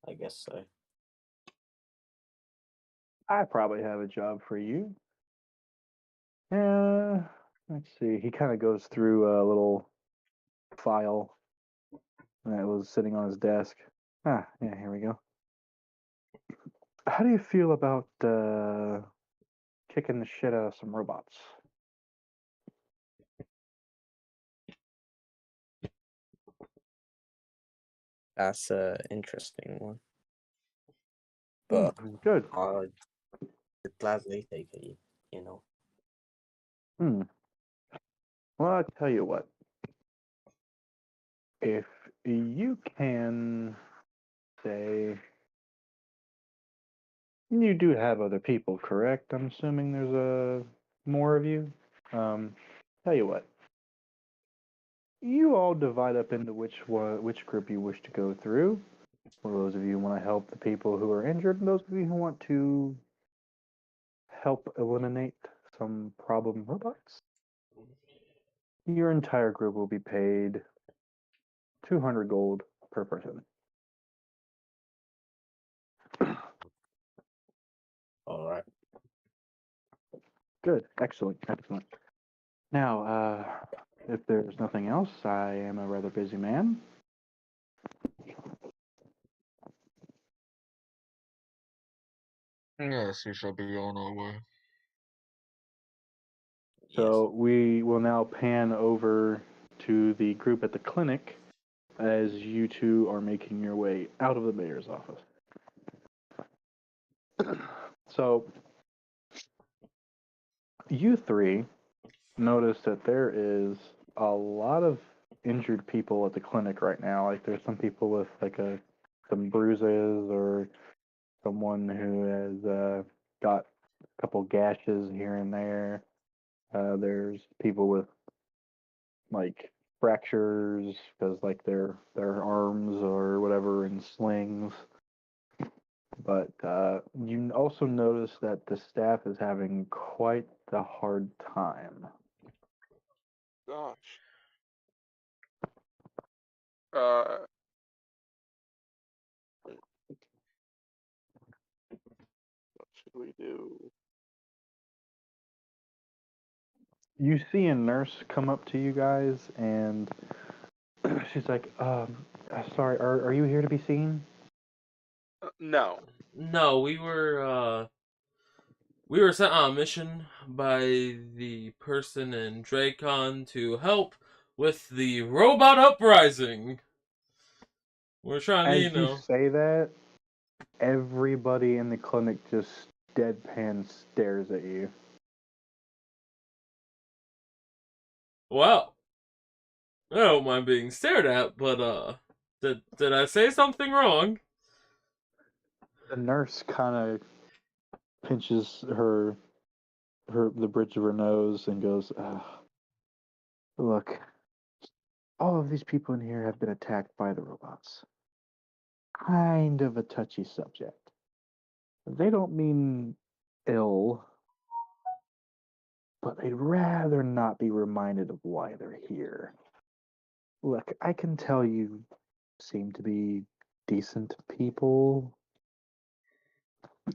I guess so. I probably have a job for you. Let's see. He kind of goes through a little file that was sitting on his desk. Yeah, here we go. How do you feel about kicking the shit out of some robots? That's an interesting one. But Good. I'd gladly take it, you know. Well, I'll tell you what. If you can say you do have other people, correct? I'm assuming there's more of you. Tell you what. You all divide up into which group you wish to go through. For those of you who want to help the people who are injured, and those of you who want to help eliminate some problem robots. Your entire group will be paid 200 gold per person. All right. Good. Excellent. Now, if there's nothing else, I am a rather busy man. Yes, we shall be on our way. So we will now pan over to the group at the clinic as you two are making your way out of the mayor's office. So you three notice that there is a lot of injured people at the clinic right now. Like there's some people with some bruises, or someone who has got a couple gashes here and there. There's people with like fractures because like their arms or whatever in slings. But you also notice that the staff is having quite the hard time. Gosh. What should we do? You see a nurse come up to you guys, and she's like, sorry, are you here to be seen? No. No, we were sent on a mission by the person in Dracon to help with the robot uprising. We're trying to, As you say that, everybody in the clinic just deadpan stares at you. Well, I don't mind being stared at, but did I say something wrong? The nurse kind of pinches the bridge of her nose and goes, look, all of these people in here have been attacked by the robots. Kind of a touchy subject. They don't mean ill, but they'd rather not be reminded of why they're here. Look, I can tell you seem to be decent people.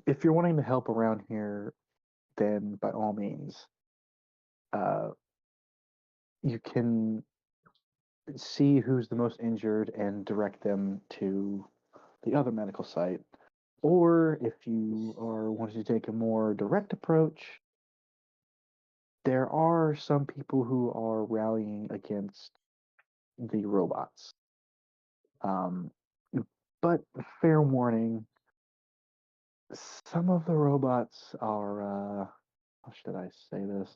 If you're wanting to help around here, then by all means, uh, you can see who's the most injured and direct them to the other medical site. Or if you are wanting to take a more direct approach, there are some people who are rallying against the robots. Um, but fair warning, some of the robots are, how should I say this?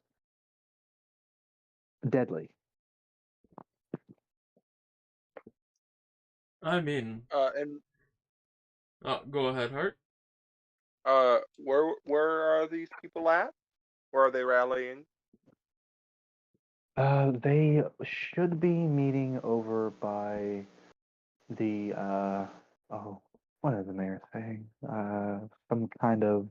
Deadly. I mean, And go ahead, Hart. where are these people at? Where are they rallying? They should be meeting over by the, oh, what is the mayor saying? Some kind of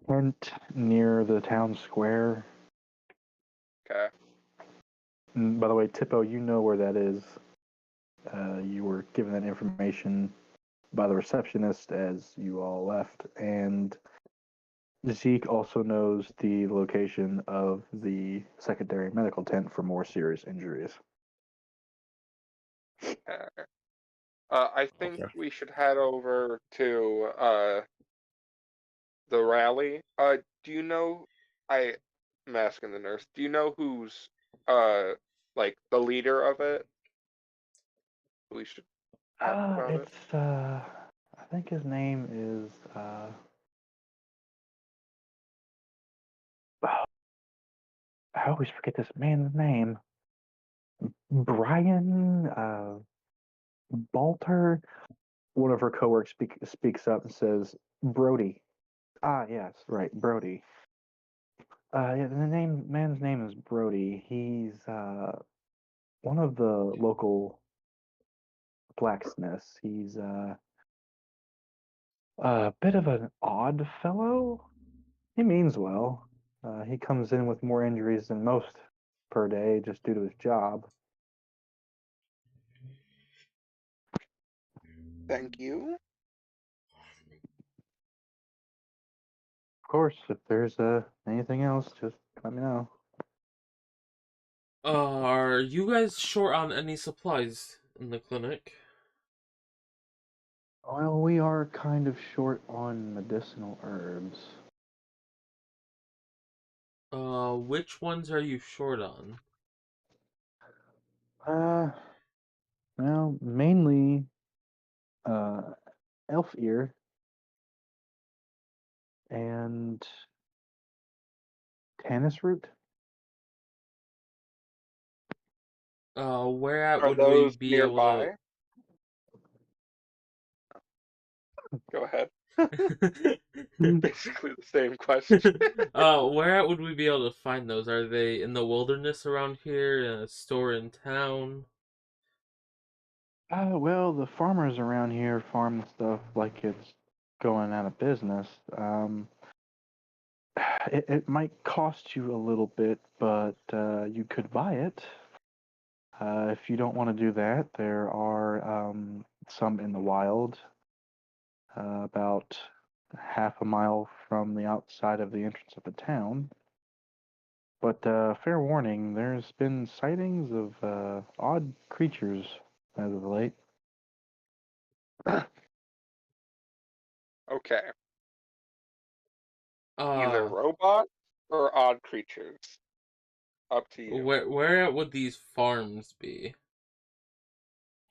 tent near the town square. Okay. By the way, Tippo, you know where that is. You were given that information by the receptionist as you all left, and Zeke also knows the location of the secondary medical tent for more serious injuries. I think Okay. we should head over to the rally. Do you know? I'm asking the nurse. Do you know who's like the leader of it? We should ask about it. It's I think his name is I always forget this man's name. Brian Balter. One of her coworkers speaks up and says, Brody. Ah, yes, right, Brody. Yeah, the man's name is Brody. He's one of the local blacksmiths. He's a bit of an odd fellow. He means well. He comes in with more injuries than most per day just due to his job. Thank you. Of course, if there's anything else, just let me know. Are you guys short on any supplies in the clinic? Well, we are kind of short on medicinal herbs. Which ones are you short on? Uh, well, mainly elf ear and tannis root. Where at Are would we those be able nearby? Go ahead. to? Basically the same question. Where at would we be able to find those? Are they in the wilderness around here? In a store in town? Well, the farmers around here farm stuff like it's going out of business. It might cost you a little bit, but you could buy it. If you don't want to do that, there are some in the wild, about half a mile from the outside of the entrance of the town. But fair warning, there's been sightings of odd creatures as of late. Okay. Either Uh, robots or odd creatures. Up to you. where at would these farms be?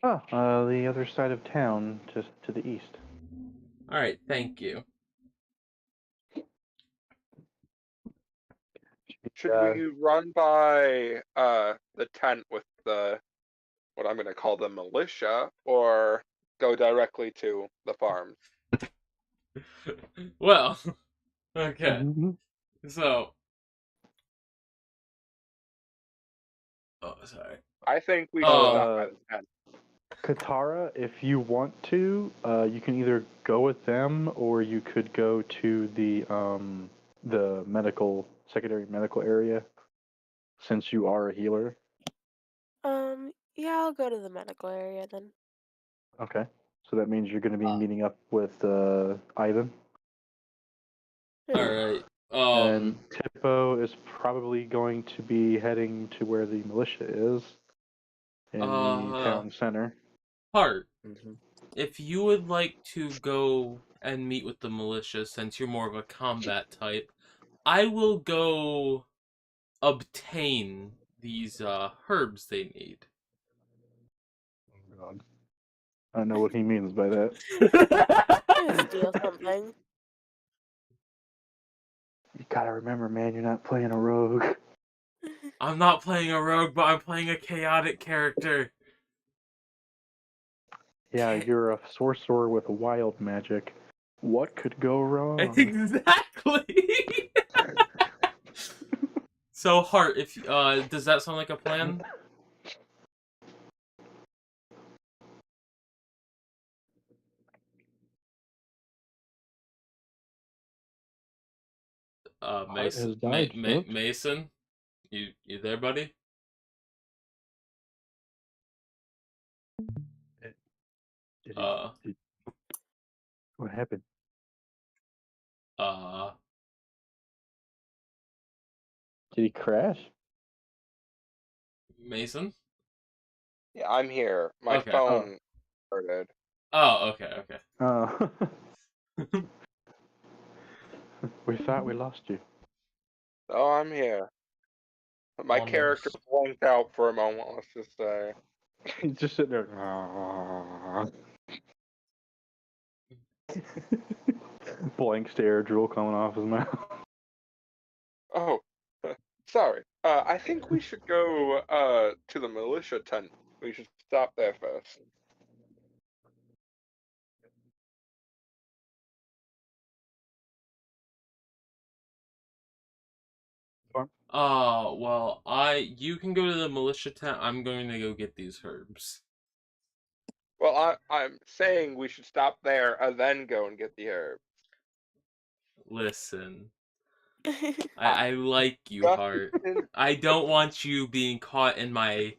The other side of town, just to the east. Alright, thank you. Should we run by the tent with the what I'm gonna call the militia, or go directly to the farm? Well, okay. Mhm. So, Oh, sorry. I think we should stop by Oh. the tent. Katara, if you want to, you can either go with them or you could go to the secondary medical area, since you are a healer. Yeah, I'll go to the medical area then. Okay. So that means you're going to be meeting up with Ivan. All Yeah. right. And Tippo is probably going to be heading to where the militia is in the town center. Heart, Mm-hmm. if you would like to go and meet with the militia, since you're more of a combat type, I will go obtain these herbs they need. Oh, God. I don't know what he means by that. Just steal something. You gotta remember, man, you're not playing a rogue. I'm not playing a rogue, but I'm playing a chaotic character. Yeah, you're a sorcerer with wild magic. What could go wrong? Exactly. So, Heart, if does that sound like a plan? Heart has died, folks. Mason, you there, buddy? What happened? Did he crash? Mason? Yeah, I'm here. My Okay. phone started. Oh, okay. Oh. We thought we lost you. Oh, I'm here. My character blanked out for a moment, let's just say. He's just sitting there. Blank stare, drool coming off his mouth. Oh, sorry. I think we should go to the militia tent. We should stop there first. Well, you can go to the militia tent. I'm going to go get these herbs. Well, I'm saying we should stop there and then go and get the herb. Listen, I like you, Heart. I don't want you being caught in my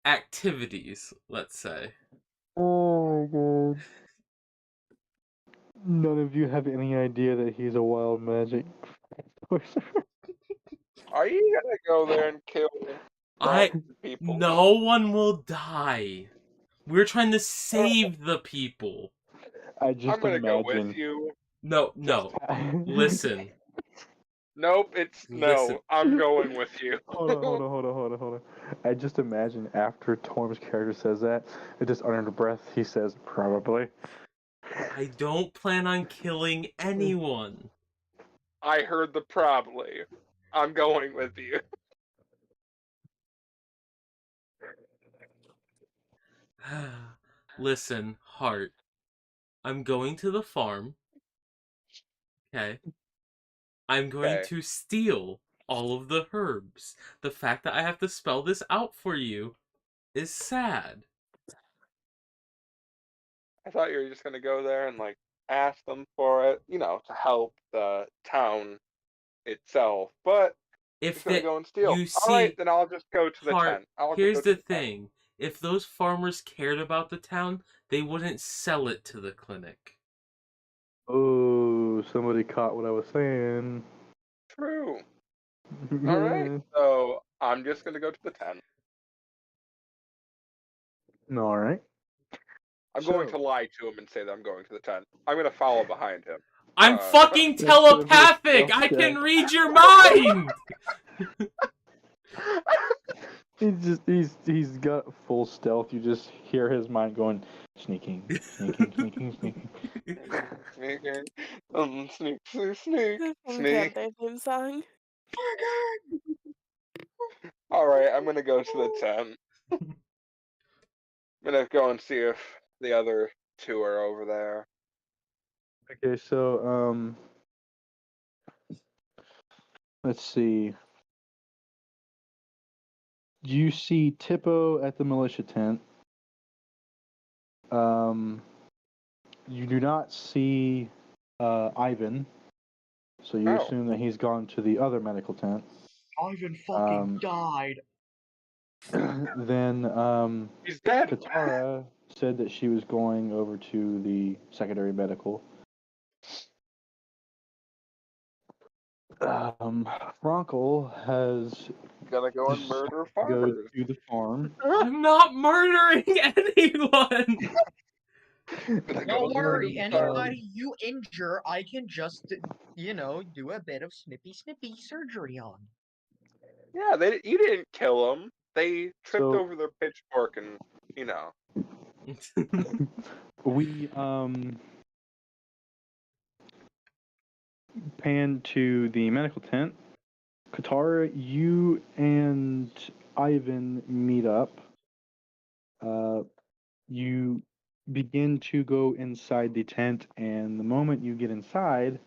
activities, let's say. Oh my god. None of you have any idea that he's a wild magic sorcerer. Are you gonna go there and kill people? No one will die. We're trying to save the people. I just I'm gonna imagine. go with you. No. Listen. Nope, Listen. no. I'm going with you. Hold on. I just imagine after Torm's character says that, it just under the breath he says, probably. I don't plan on killing anyone. I heard the probably. I'm going with you. Listen, Heart. I'm going to the farm. Okay. I'm going to steal all of the herbs. The fact that I have to spell this out for you is sad. I thought you were just gonna go there and like ask them for it, to help the town itself. But If just gonna that go and steal. you All right, see, then I'll just go to the Heart, tent. I'll just here's go to the the tent. thing. If those farmers cared about the town, they wouldn't sell it to the clinic. Oh, somebody caught what I was saying. True. All right, so I'm just gonna go to the tent. All right. I'm going to lie to him and say that I'm going to the tent. I'm gonna follow behind him. I'm fucking telepathic! I can read your mind! He's got full stealth. You just hear his mind going, sneaking. Sneaking. Sneak. Panther theme song. All right, I'm gonna go to the tent. I'm gonna go and see if the other two are over there. Okay, so let's see. You see Tippo at the militia tent. You do not see Ivan, so you Oh. assume that he's gone to the other medical tent. Ivan fucking died. Then He's dead. Katara said that she was going over to the secondary medical. Frankel has Gonna go and murder go farmers. to the farm. I'm not murdering anyone. Gonna go Don't and worry, murder farmers. anybody you injure, I can just, do a bit of snippy surgery on. Yeah, you didn't kill them. They tripped So- over their pitchfork and, We pan to the medical tent. Katara, you and Ivan meet up. You begin to go inside the tent, and the moment you get inside,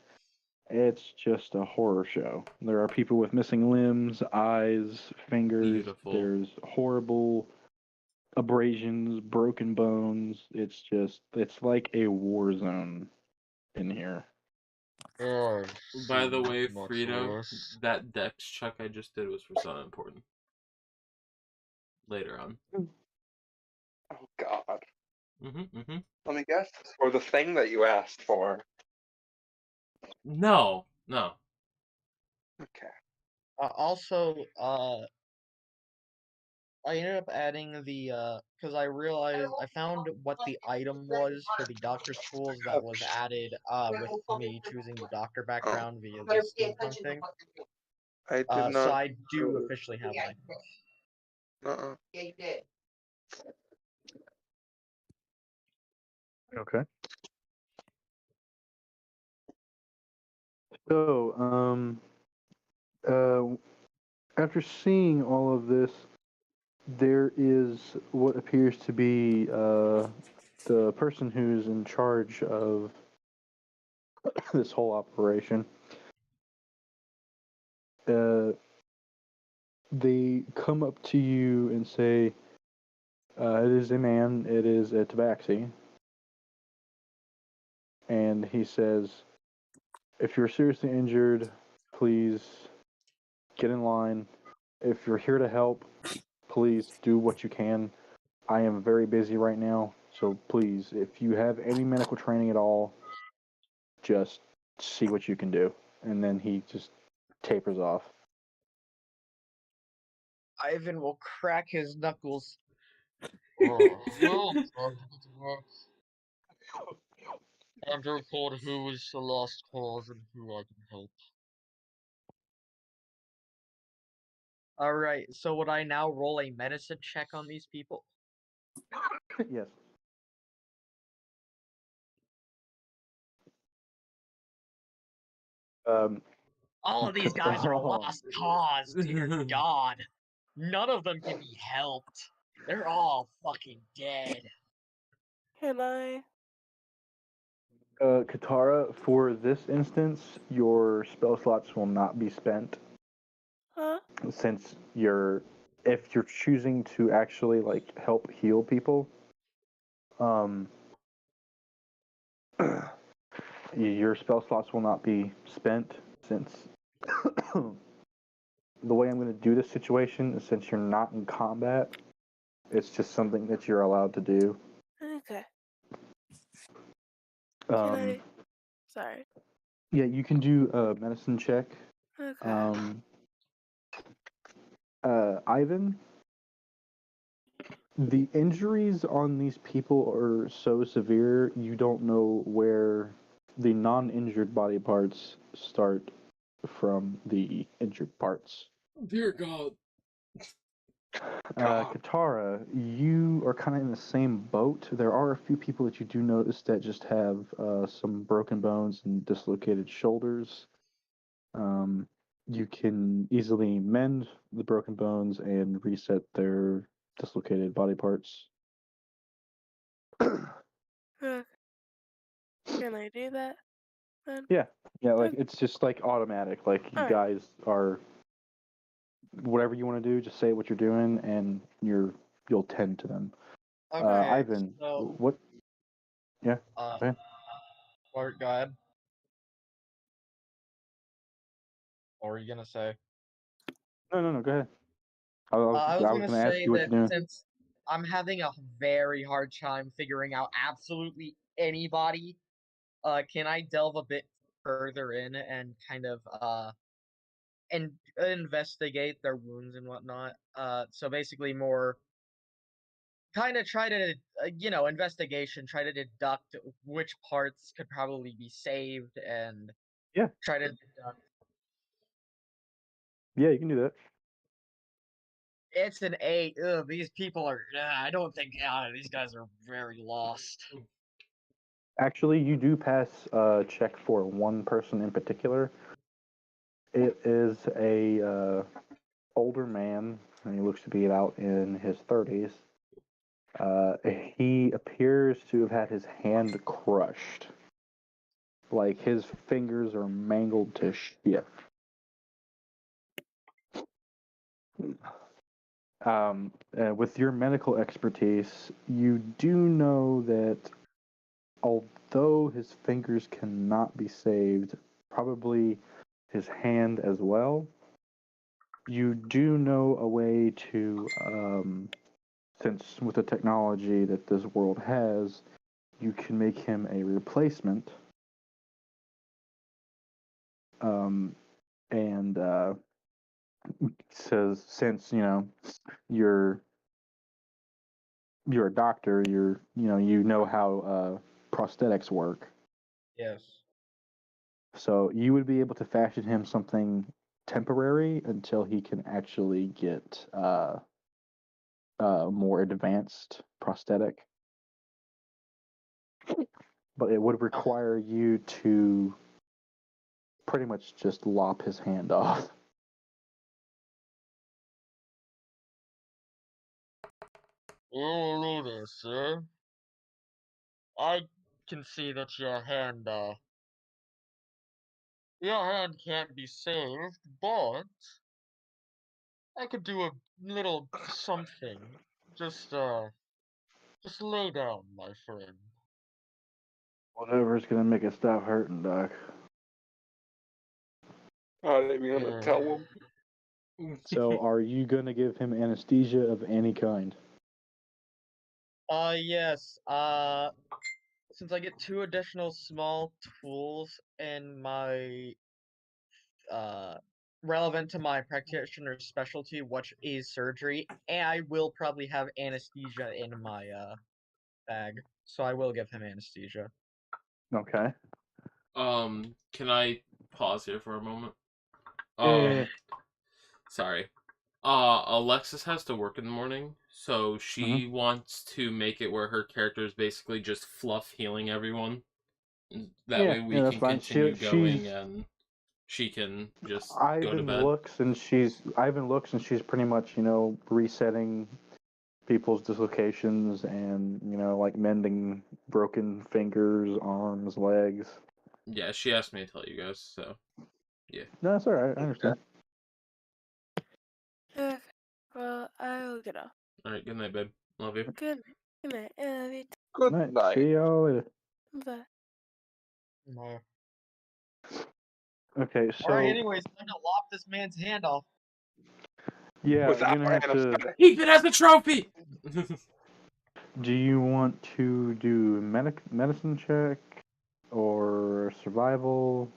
it's just a horror show. There are people with missing limbs, eyes, fingers. Beautiful. There's horrible abrasions, broken bones. It's like a war zone in here. By the way, Frito, that dex check I just did was for something important. Later on. Oh God. Mm-hmm. Let me guess. For the thing that you asked for. No. Okay. Also, I ended up adding the, because I realized I found what the item was for the doctor's tools that was added, with me choosing the doctor background via the steampunk thing. I did not. So I do officially have an item. Yeah, you did. Okay. So, after seeing all of this, there is what appears to be the person who's in charge of this whole operation. They come up to you and say, it is a man, it is a tabaxi. And he says, if you're seriously injured, please get in line. If you're here to help, please do what you can. I am very busy right now, so please, if you have any medical training at all, just see what you can do. And then he just tapers off. Ivan will crack his knuckles. Time to record who is the lost cause and who I can help. Alright, so would I now roll a medicine check on these people? Yes. All of these guys are lost cause, dear God. None of them can be helped. They're all fucking dead. Can I? Katara, for this instance, your spell slots will not be spent. Huh? Since if you're choosing to actually help heal people, your spell slots will not be spent, since the way I'm going to do this situation is, since you're not in combat, it's just something that you're allowed to do. Okay. Can I? Sorry. Yeah, you can do a medicine check. Okay. Ivan, the injuries on these people are so severe, you don't know where the non-injured body parts start from the injured parts. Dear God. Katara, you are kind of in the same boat. There are a few people that you do notice that just have some broken bones and dislocated shoulders. You can easily mend the broken bones and reset their dislocated body parts. Okay. Can I do that then? Yeah, it's just automatic. You Alright. guys are whatever you want to do, just say what you're doing, and you'll tend to them. Okay. Ivan, So, what? Yeah. go ahead. ahead. What were you gonna say? No. Go ahead. I I was was gonna gonna ask say you what that you're doing. since I'm having a very hard time figuring out absolutely anybody, can I delve a bit further in and kind of and investigate their wounds and whatnot? So basically more kind of try to investigation, try to deduct which parts could probably be saved and Yeah. try to deduct. Yeah, you can do that. It's an 8. Ugh, these people are. I don't think. These guys are very lost. Actually, you do pass a check for one person in particular. It is a older man, and he looks to be about in his 30s. He appears to have had his hand crushed. Like his fingers are mangled to shit. With your medical expertise, you do know that although his fingers cannot be saved, probably his hand as well, you do know a way to, since with the technology that this world has, you can make him a replacement. And says, since you're a doctor, you know how prosthetics work. Yes. So you would be able to fashion him something temporary until he can actually get more advanced prosthetic. But it would require you to pretty much just lop his hand off. Oh, sir. I can see that your hand can't be saved, but I could do a little something. Just lay down, my friend. Whatever's gonna make it stop hurting, Doc. Are you gonna tell him? So are you gonna give him anesthesia of any kind? Yes. Since I get 2 additional small tools in my relevant to my practitioner's specialty, which is surgery, and I will probably have anesthesia in my bag, so I will give him anesthesia. Okay. Can I pause here for a moment? Yeah. Sorry. Alexis has to work in the morning, so she wants to make it where her character is basically just fluff healing everyone. That way we that's can fine. continue going and she can just go to bed. Ivan looks and she's pretty much, resetting people's dislocations and, like mending broken fingers, arms, legs. Yeah, she asked me to tell you guys, so yeah. No, that's alright, I understand. Okay. Well, I will get off. Alright, good night, babe. Love you. Good night. Good night. I love you. Good Night. night. See y'all later. Bye. No. Okay, so Alright, anyways, I'm gonna lop this man's hand off. yeah, Without you're gonna have to. anesthetic. Keep it as a trophy! Do you want to do medicine check or survival?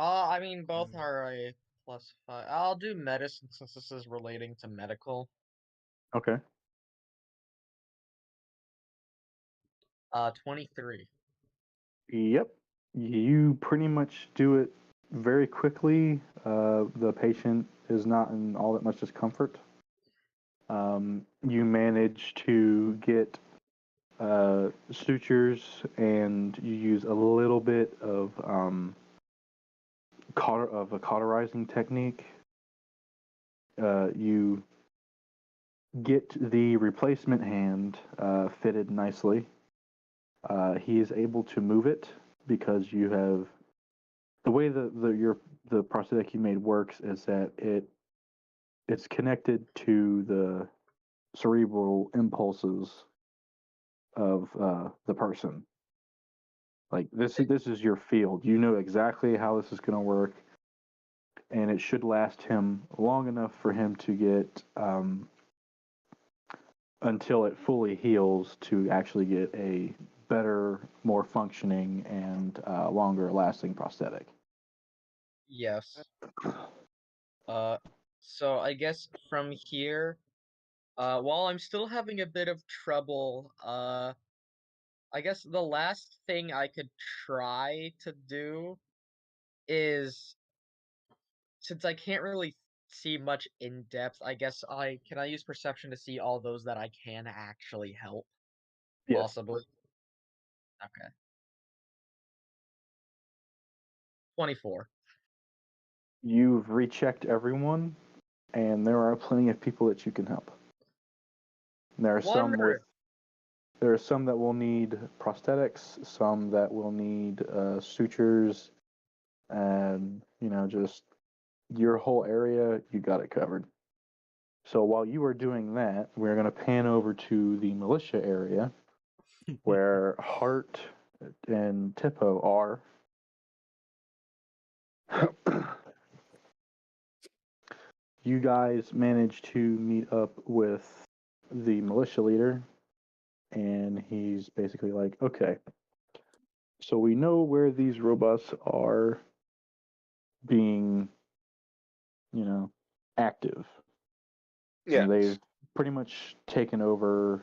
I mean, both are a +5. I'll do medicine since this is relating to medical. Okay. 23. Yep. You pretty much do it very quickly. The patient is not in all that much discomfort. You manage to get sutures, and you use a little bit of a cauterizing technique. You get the replacement hand fitted nicely. He is able to move it because you have the way that the prosthetic you made works is that it's connected to the cerebral impulses of the person. Like this is your field. You know exactly how this is going to work, and it should last him long enough for him to get until it fully heals to actually get a better, more functioning, and longer lasting prosthetic. Yes. So I guess from here, while I'm still having a bit of trouble, I guess the last thing I could try to do is, since I can't really see much in depth, I guess I use perception to see all those that I can actually help, Yes. possibly. Okay. 24. You've rechecked everyone, and there are plenty of people that you can help. There are some that will need prosthetics, some that will need sutures, and just your whole area. You got it covered. So while you are doing that, we're going to pan over to the militia area, where Hart and Tippo are. You guys managed to meet up with the militia leader, and he's basically like, okay, so we know where these robots are being, active. Yes. They've pretty much taken over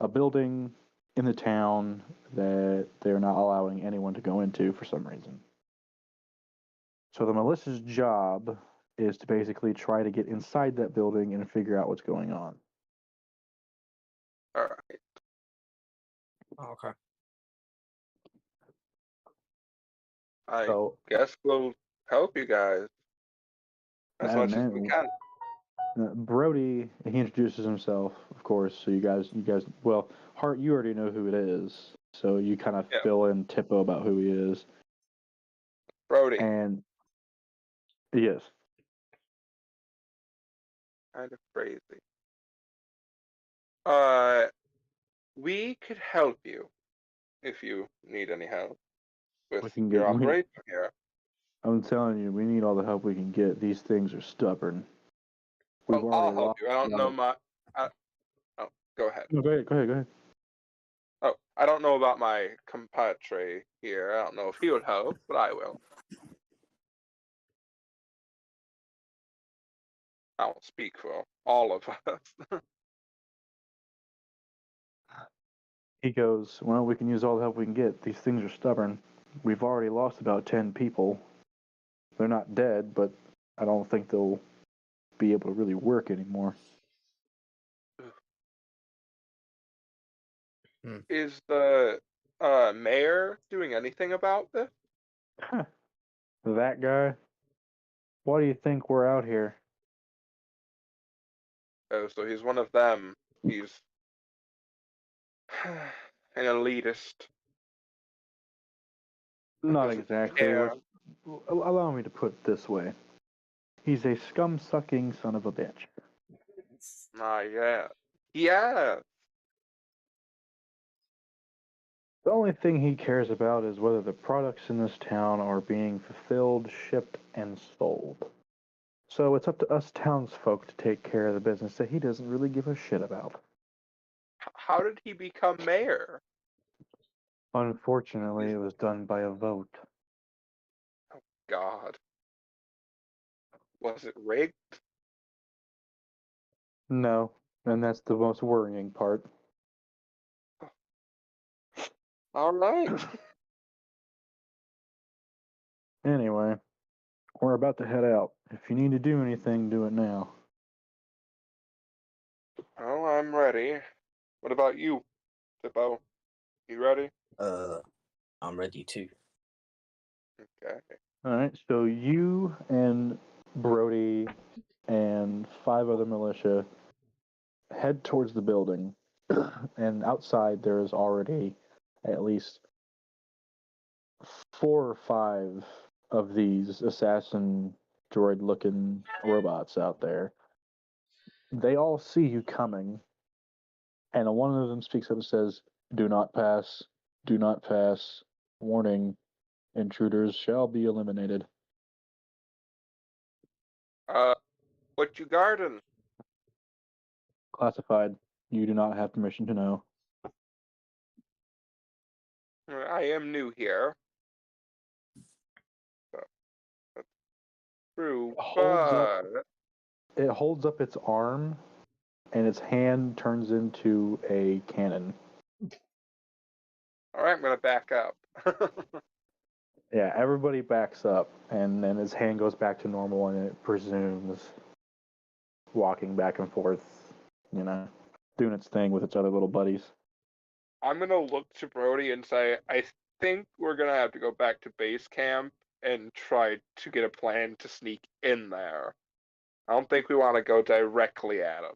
a building in the town that they're not allowing anyone to go into for some reason. So the militia's job is to basically try to get inside that building and figure out what's going on. All right. Okay. I So, guess we'll help you guys as much as we can. Brody, he introduces himself, of course. So you guys, well, Hart, you already know who it is. So you kind of fill in Tippo about who he is. Brody. And yes. Kind of crazy. We could help you if you need any help with your operation here. I'm telling you, we need all the help we can get. These things are stubborn. I'll help you. I don't know my. Go ahead. No, go ahead. Oh, I don't know about my compadre here. I don't know if he would help, but I will. I won't speak for all of us. He goes, well, we can use all the help we can get. These things are stubborn. We've already lost about 10 people. They're not dead, but I don't think they'll be able to really work anymore. Is the mayor doing anything about this? That guy? Why do you think we're out here? Oh, so he's one of them. He's an elitist. Not exactly. Yeah. Allow me to put it this way. He's a scum-sucking son of a bitch. Yeah. Yeah. The only thing he cares about is whether the products in this town are being fulfilled, shipped, and sold. So it's up to us townsfolk to take care of the business that he doesn't really give a shit about. How did he become mayor? Unfortunately, it was done by a vote. Oh, God. Was it rigged? No, and that's the most worrying part. All right. Anyway, we're about to head out. If you need to do anything, do it now. Oh, I'm ready. What about you, Tippo? You ready? I'm ready too. Okay. Alright, so you and Brody and 5 other militia head towards the building, and outside there is already at least 4 or 5 of these assassin droid-looking robots out there. They all see you coming, and one of them speaks up and says, "Do not pass. Do not pass. Warning. Intruders shall be eliminated." What you guarding? Classified. You do not have permission to know. I am new here. So, that's true, It holds up its arm, and its hand turns into a cannon. Alright, I'm gonna back up. Yeah, everybody backs up, and then his hand goes back to normal, and it presumes walking back and forth, doing its thing with its other little buddies. I'm gonna look to Brody and say, I think we're gonna have to go back to base camp and try to get a plan to sneak in there. I don't think we want to go directly at him.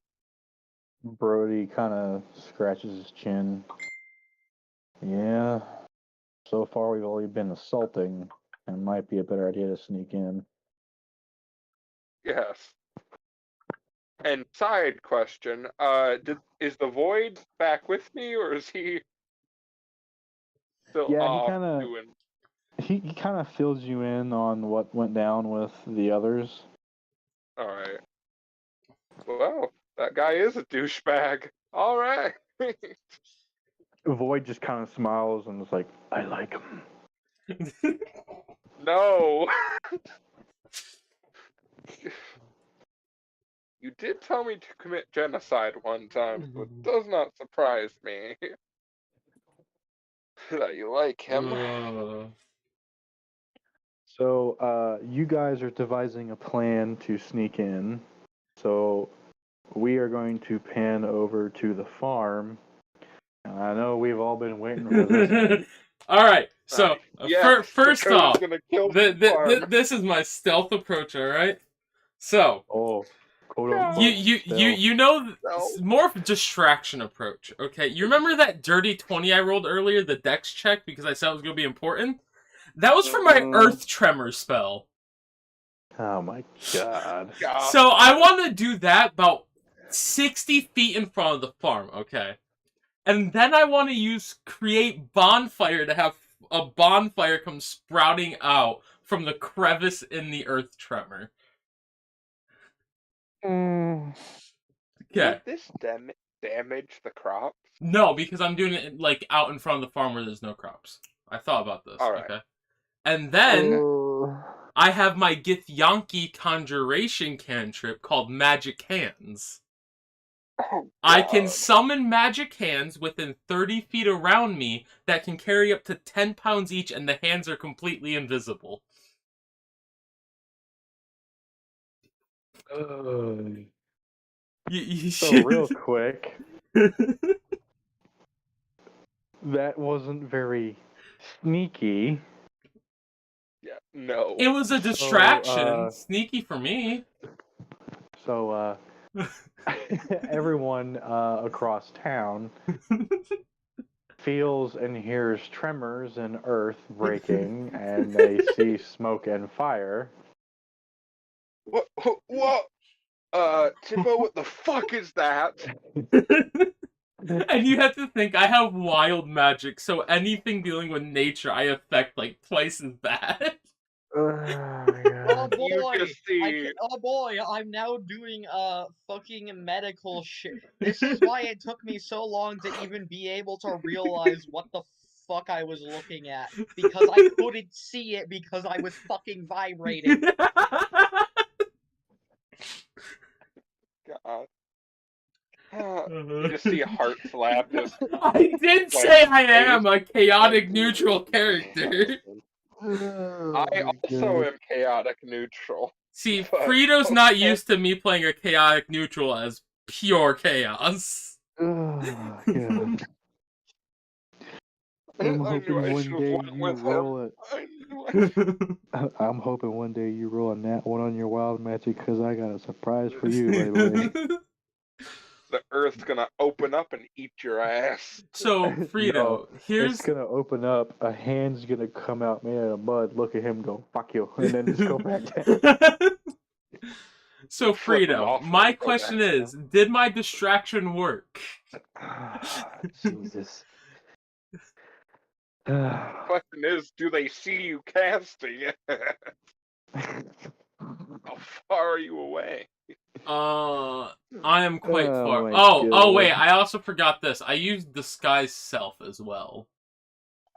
Brody kind of scratches his chin. Yeah, so far we've only been assaulting, and it might be a better idea to sneak in. Yes. And side question, is the Void back with me, or is he still off doing... He kind of fills you in on what went down with the others. Alright. Well, that guy is a douchebag. Alright. Void just kind of smiles and is like, "I like him." No. You did tell me to commit genocide one time, so it does not surprise me that you like him. So, you guys are devising a plan to sneak in. So, we are going to pan over to the farm. I know we've all been waiting for this. All right. So, yes, first off, this is my stealth approach. All right. So, you know, more of a distraction approach. Okay. You remember that dirty 20 I rolled earlier, the dex check, because I said it was going to be important? That was for my Earth Tremor spell. Oh my god. So I want to do that about 60 feet in front of the farm, okay? And then I want to use Create Bonfire to have a bonfire come sprouting out from the crevice in the Earth Tremor. Okay. Would this damage the crops? No, because I'm doing it like out in front of the farm where there's no crops. I thought about this. All right. Okay. And then I have my Githyanki conjuration cantrip called Magic Hands. Oh, I can summon magic hands within 30 feet around me that can carry up to 10 pounds each, and the hands are completely invisible. So real quick, that wasn't very sneaky. Yeah, no. It was a distraction. Sneaky for me. So, everyone across town feels and hears tremors and earth breaking, and they see smoke and fire. What? Timbo, what the fuck is that? And you have to think, I have wild magic, so anything dealing with nature I affect like twice as bad. Oh boy, I'm now doing fucking medical shit. This is why it took me so long to even be able to realize what the fuck I was looking at. Because I couldn't see it because I was fucking vibrating. God. You just see a heart slap. I did say I am a chaotic neutral character. I also am chaotic neutral. See, Frito's not used to me playing a chaotic neutral as pure chaos. Oh, God. I'm hoping one day you roll it. I'm hoping one day you roll a nat 1 on your wild magic, because I got a surprise for you, baby. the Earth's gonna open up and eat your ass. So, Frito, No, here's... It's gonna open up, a hand's gonna come out made out of mud, look at him, go, fuck you, and then just go back down. So, Flip 'em Frito, off my and go question back is, did my distraction work? Jesus. Question is, do they see you casting it? How far are you away? I am quite Oh far. my Oh, wait, God. I also forgot this. I used disguise self as well.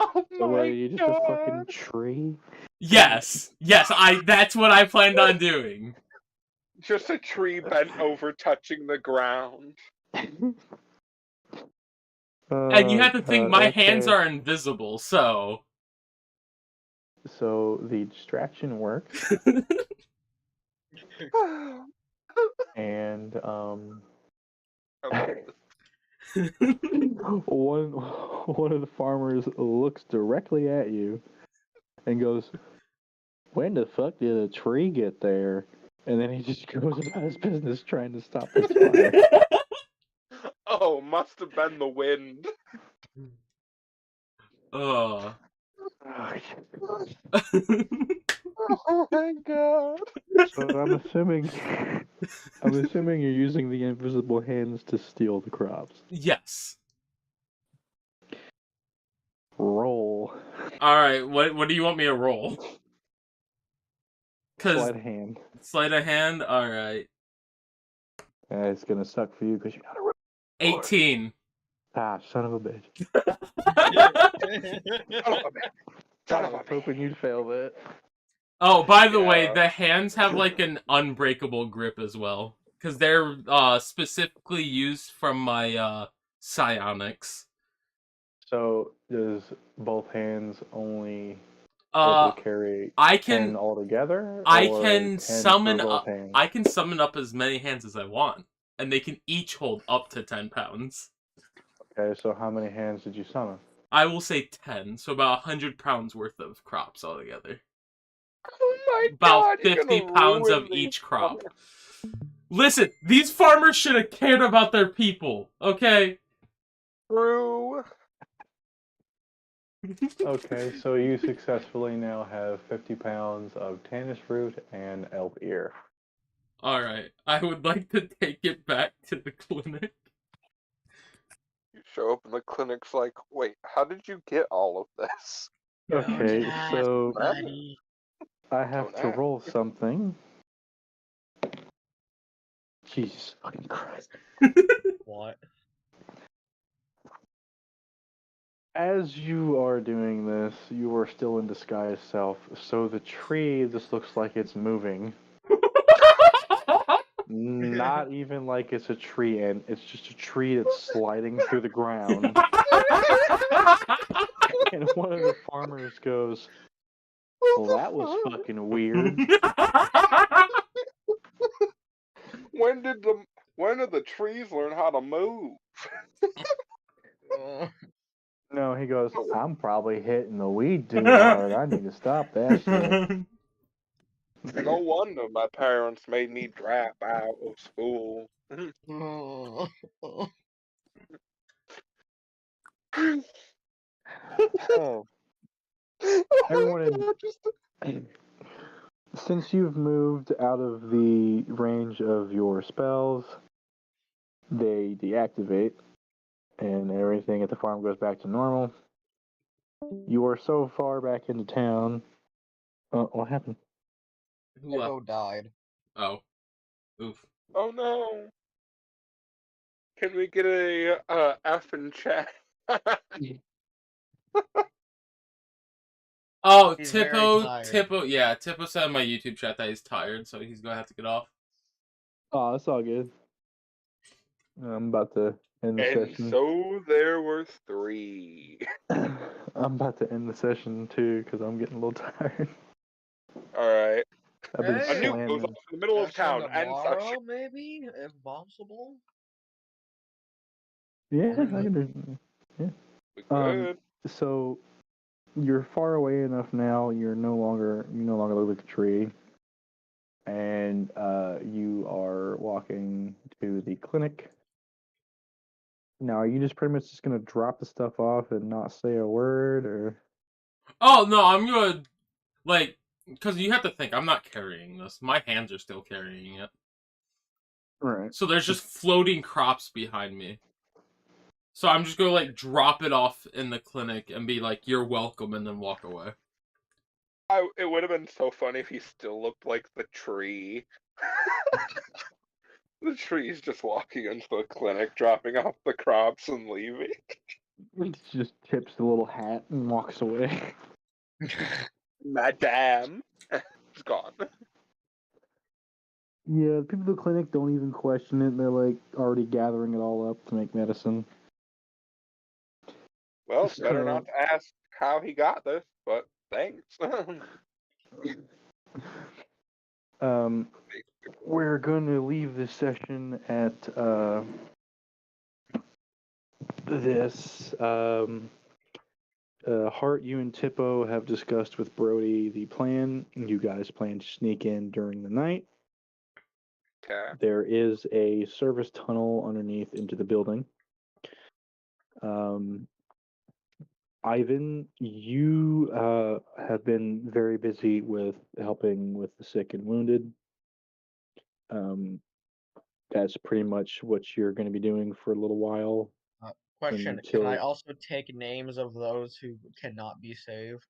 Oh So were my you just god! a fucking tree? Yes, that's what I planned on doing. Just a tree bent over, touching the ground. And you have to think my hands okay. are invisible, so... So the distraction works, and one of the farmers looks directly at you and goes, "When the fuck did a tree get there?" And then he just goes about his business trying to stop this fire. Oh, must have been the wind. Ugh. Oh my god. So I'm assuming you're using the invisible hands to steal the crops. Yes. Roll. Alright, what do you want me to roll? Sleight of hand. Sleight of hand? Alright. It's gonna suck for you because you're not a 18. Ah, son of a bitch. Son I of a was hoping you'd fail that. Oh, by the way, Yeah. the hands have like an unbreakable grip as well. Because they're specifically used from my psionics. So does both hands only Uh, able to carry I 10 can altogether? I or can 10 summon for both up hands? I can summon up as many hands as I want. And they can each hold up to 10 pounds. Okay, so how many hands did you summon? I will say 10, so about 100 pounds worth of crops altogether. Oh my About god, you're 50 gonna pounds ruin of these each crop. Listen, these farmers should have cared about their people, okay? True. Okay, so you successfully now have 50 pounds of tannis root and elf ear. Alright, I would like to take it back to the clinic. You show up in the clinic's like, wait, how did you get all of this? Okay, so buddy. I have Don't to ask. roll something. Jesus fucking Christ. What? As you are doing this, you are still in disguise self, so the tree just looks like it's moving. Not even like it's a tree and it's just a tree that's sliding through the ground. And one of the farmers goes, "Well, that was fucking weird." When did the trees learn how to move? No, he goes, "I'm probably hitting the weed too hard. I need to stop that shit." No wonder my parents made me drop out of school. Oh. Everyone since you've moved out of the range of your spells, they deactivate, and everything at the farm goes back to normal. You are so far back into town. What happened? Who left? Echo died. Oh. Oof. Oh no. Can we get a F in chat? Oh, He's very tired. Tippo said in my YouTube chat that he's tired, so he's gonna have to get off. Oh, it's all good. I'm about to end the And session. so there were 3. I'm about to end the session too because I'm getting a little tired. Alright. I've been A nuke goes slamming. off in the middle of town and such. Tomorrow, maybe, if possible. Yeah, I can do. Yeah. We could. So you're far away enough now. You no longer look like a tree, and you are walking to the clinic. Now, are you just pretty much just gonna drop the stuff off and not say a word, or? Oh no, I'm gonna because you have to think I'm not carrying this. My hands are still carrying it. Right. So there's just floating crops behind me. So I'm just gonna drop it off in the clinic and be like, "You're welcome," and then walk away. It would have been so funny if he still looked like the tree. The tree's just walking into the clinic, dropping off the crops and leaving. He just tips the little hat and walks away. Madame. It's gone. Yeah, the people at the clinic don't even question it. They're like already gathering it all up to make medicine. Well, it's better So- not to ask how he got this, but thanks. We're going to leave this session at this. Hart, you and Tippo have discussed with Brody the plan. You guys plan to sneak in during the night. Okay. There is a service tunnel underneath into the building. Ivan, you have been very busy with helping with the sick and wounded. That's pretty much what you're going to be doing for a little while. Question: Until- Can I also take names of those who cannot be saved?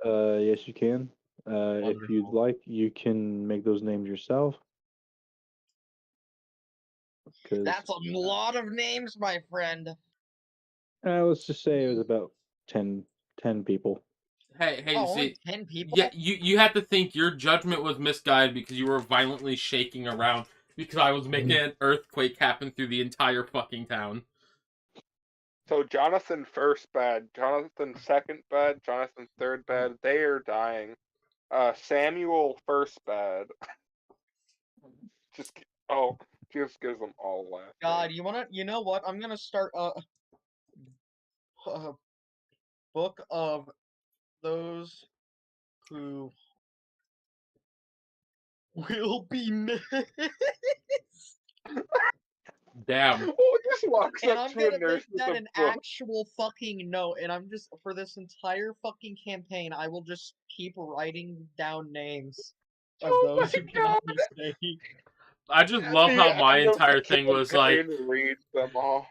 Yes, you can. If you'd Wonderful. like, you can make those names yourself. That's a lot of names, my friend. Let's just say it was about 10 people. Hey, Oh, see, only 10 people? yeah, you have to think your judgment was misguided because you were violently shaking around because I was making an earthquake happen through the entire fucking town. So Jonathan first bed, Jonathan second bed, Jonathan third bed, they are dying. Samuel first bed. just gives them all last. God, you know what? I'm gonna start a book of those who will be missed. Damn. Oh, he just walks And up I'm to a gonna nurse make with that a an book. actual fucking note, and I'm just, for this entire fucking campaign, I will just keep writing down names of Oh those my who cannot be saved. I just At love the how my end of entire the thing was like. campaign, read them all.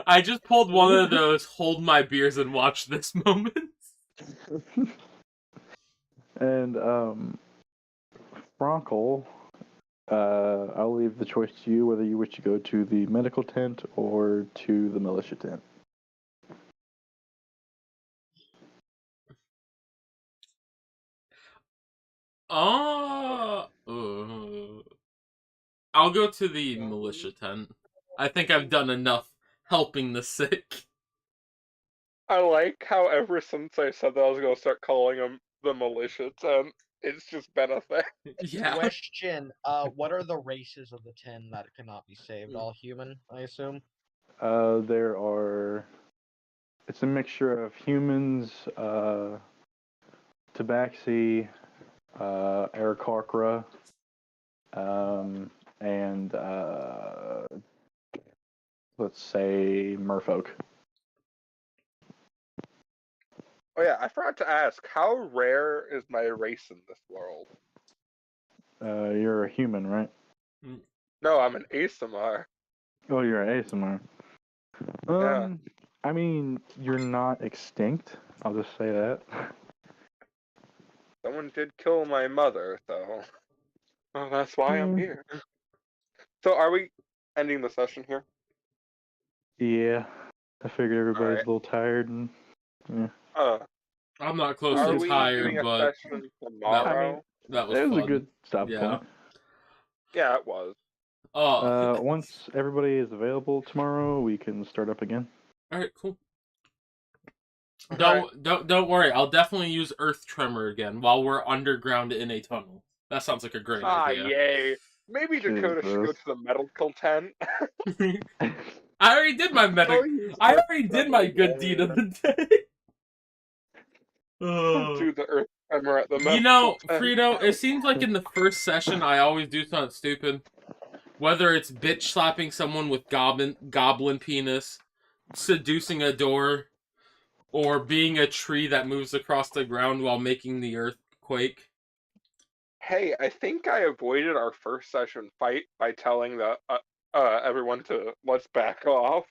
I just pulled one of those hold my beers and watch this moments. And Frankel, I'll leave the choice to you whether you wish to go to the medical tent or to the militia tent. I'll go to the militia tent. I think I've done enough helping the sick. I like how ever since I said that I was gonna start calling them the militia tent, it's just been a thing. Yeah. Question, what are the races of the 10 that cannot be saved? All human, I assume? There are. It's a mixture of humans, Tabaxi, Aarakocra, and let's say merfolk. Oh yeah, I forgot to ask, how rare is my race in this world? You're a human, right? No, I'm an ASMR. Oh, you're an ASMR. Yeah. I mean, you're not extinct. I'll just say that. Someone did kill my mother, though. Well, that's why I'm here. So are we ending the session here? Yeah, I figured everybody's Alright. a little tired and yeah. I'm not close Are to we tired, doing a but session tomorrow? that was It was fun. a good stop Yeah. point. Yeah, it was. Once everybody is available tomorrow, we can start up again. All right, cool. Okay. Don't worry. I'll definitely use Earth Tremor again while we're underground in a tunnel. That sounds like a great idea. Yay. Maybe Dakota should go to the medical tent. I already did my medic. I already did my good deed of the day. Do the earth tremor at the medical You know, tent. Frito, it seems like in the first session I always do something stupid. Whether it's bitch slapping someone with goblin penis, seducing a door, or being a tree that moves across the ground while making the earth quake. Hey, I think I avoided our first session fight by telling everyone to let's back off.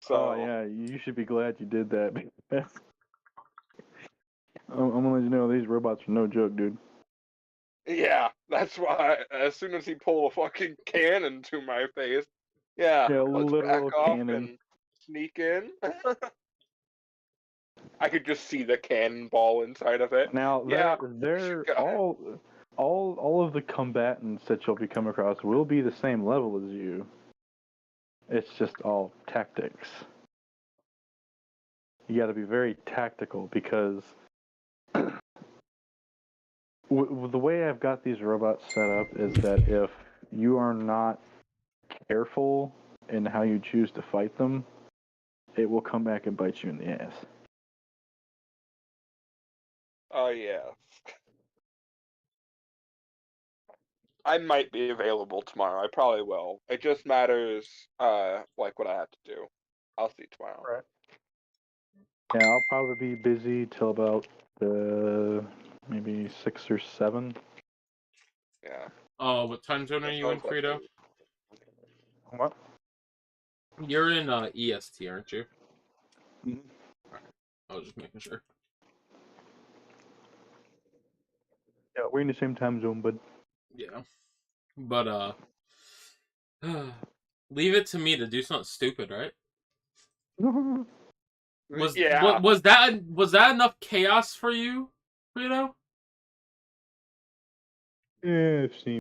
So Oh yeah, you should be glad you did that. I'm gonna let you know these robots are no joke, dude. yeah, that's why. As soon as he pulled a fucking cannon to my face, yeah, Yeah, a let's literal back off cannon. and sneak in. I could just see the cannonball inside of it. Now Yeah, they're go ahead. all of the combatants that you'll be coming across will be the same level as you. It's just all tactics. You got to be very tactical because the way I've got these robots set up is that if you are not careful in how you choose to fight them, it will come back and bite you in the ass. Oh yes. I might be available tomorrow. I probably will. It just matters, like what I have to do. I'll see tomorrow. Right. Yeah, I'll probably be busy till about maybe 6 or 7. Yeah. What time zone are That you in, sounds like Frito? What? You're in EST, aren't you? Mhm. I was just making sure. Yeah, we're in the same time zone, but Yeah. But, leave it to me to do something stupid, right? Yeah. Was that enough chaos for you, Frito? yeah, I've seen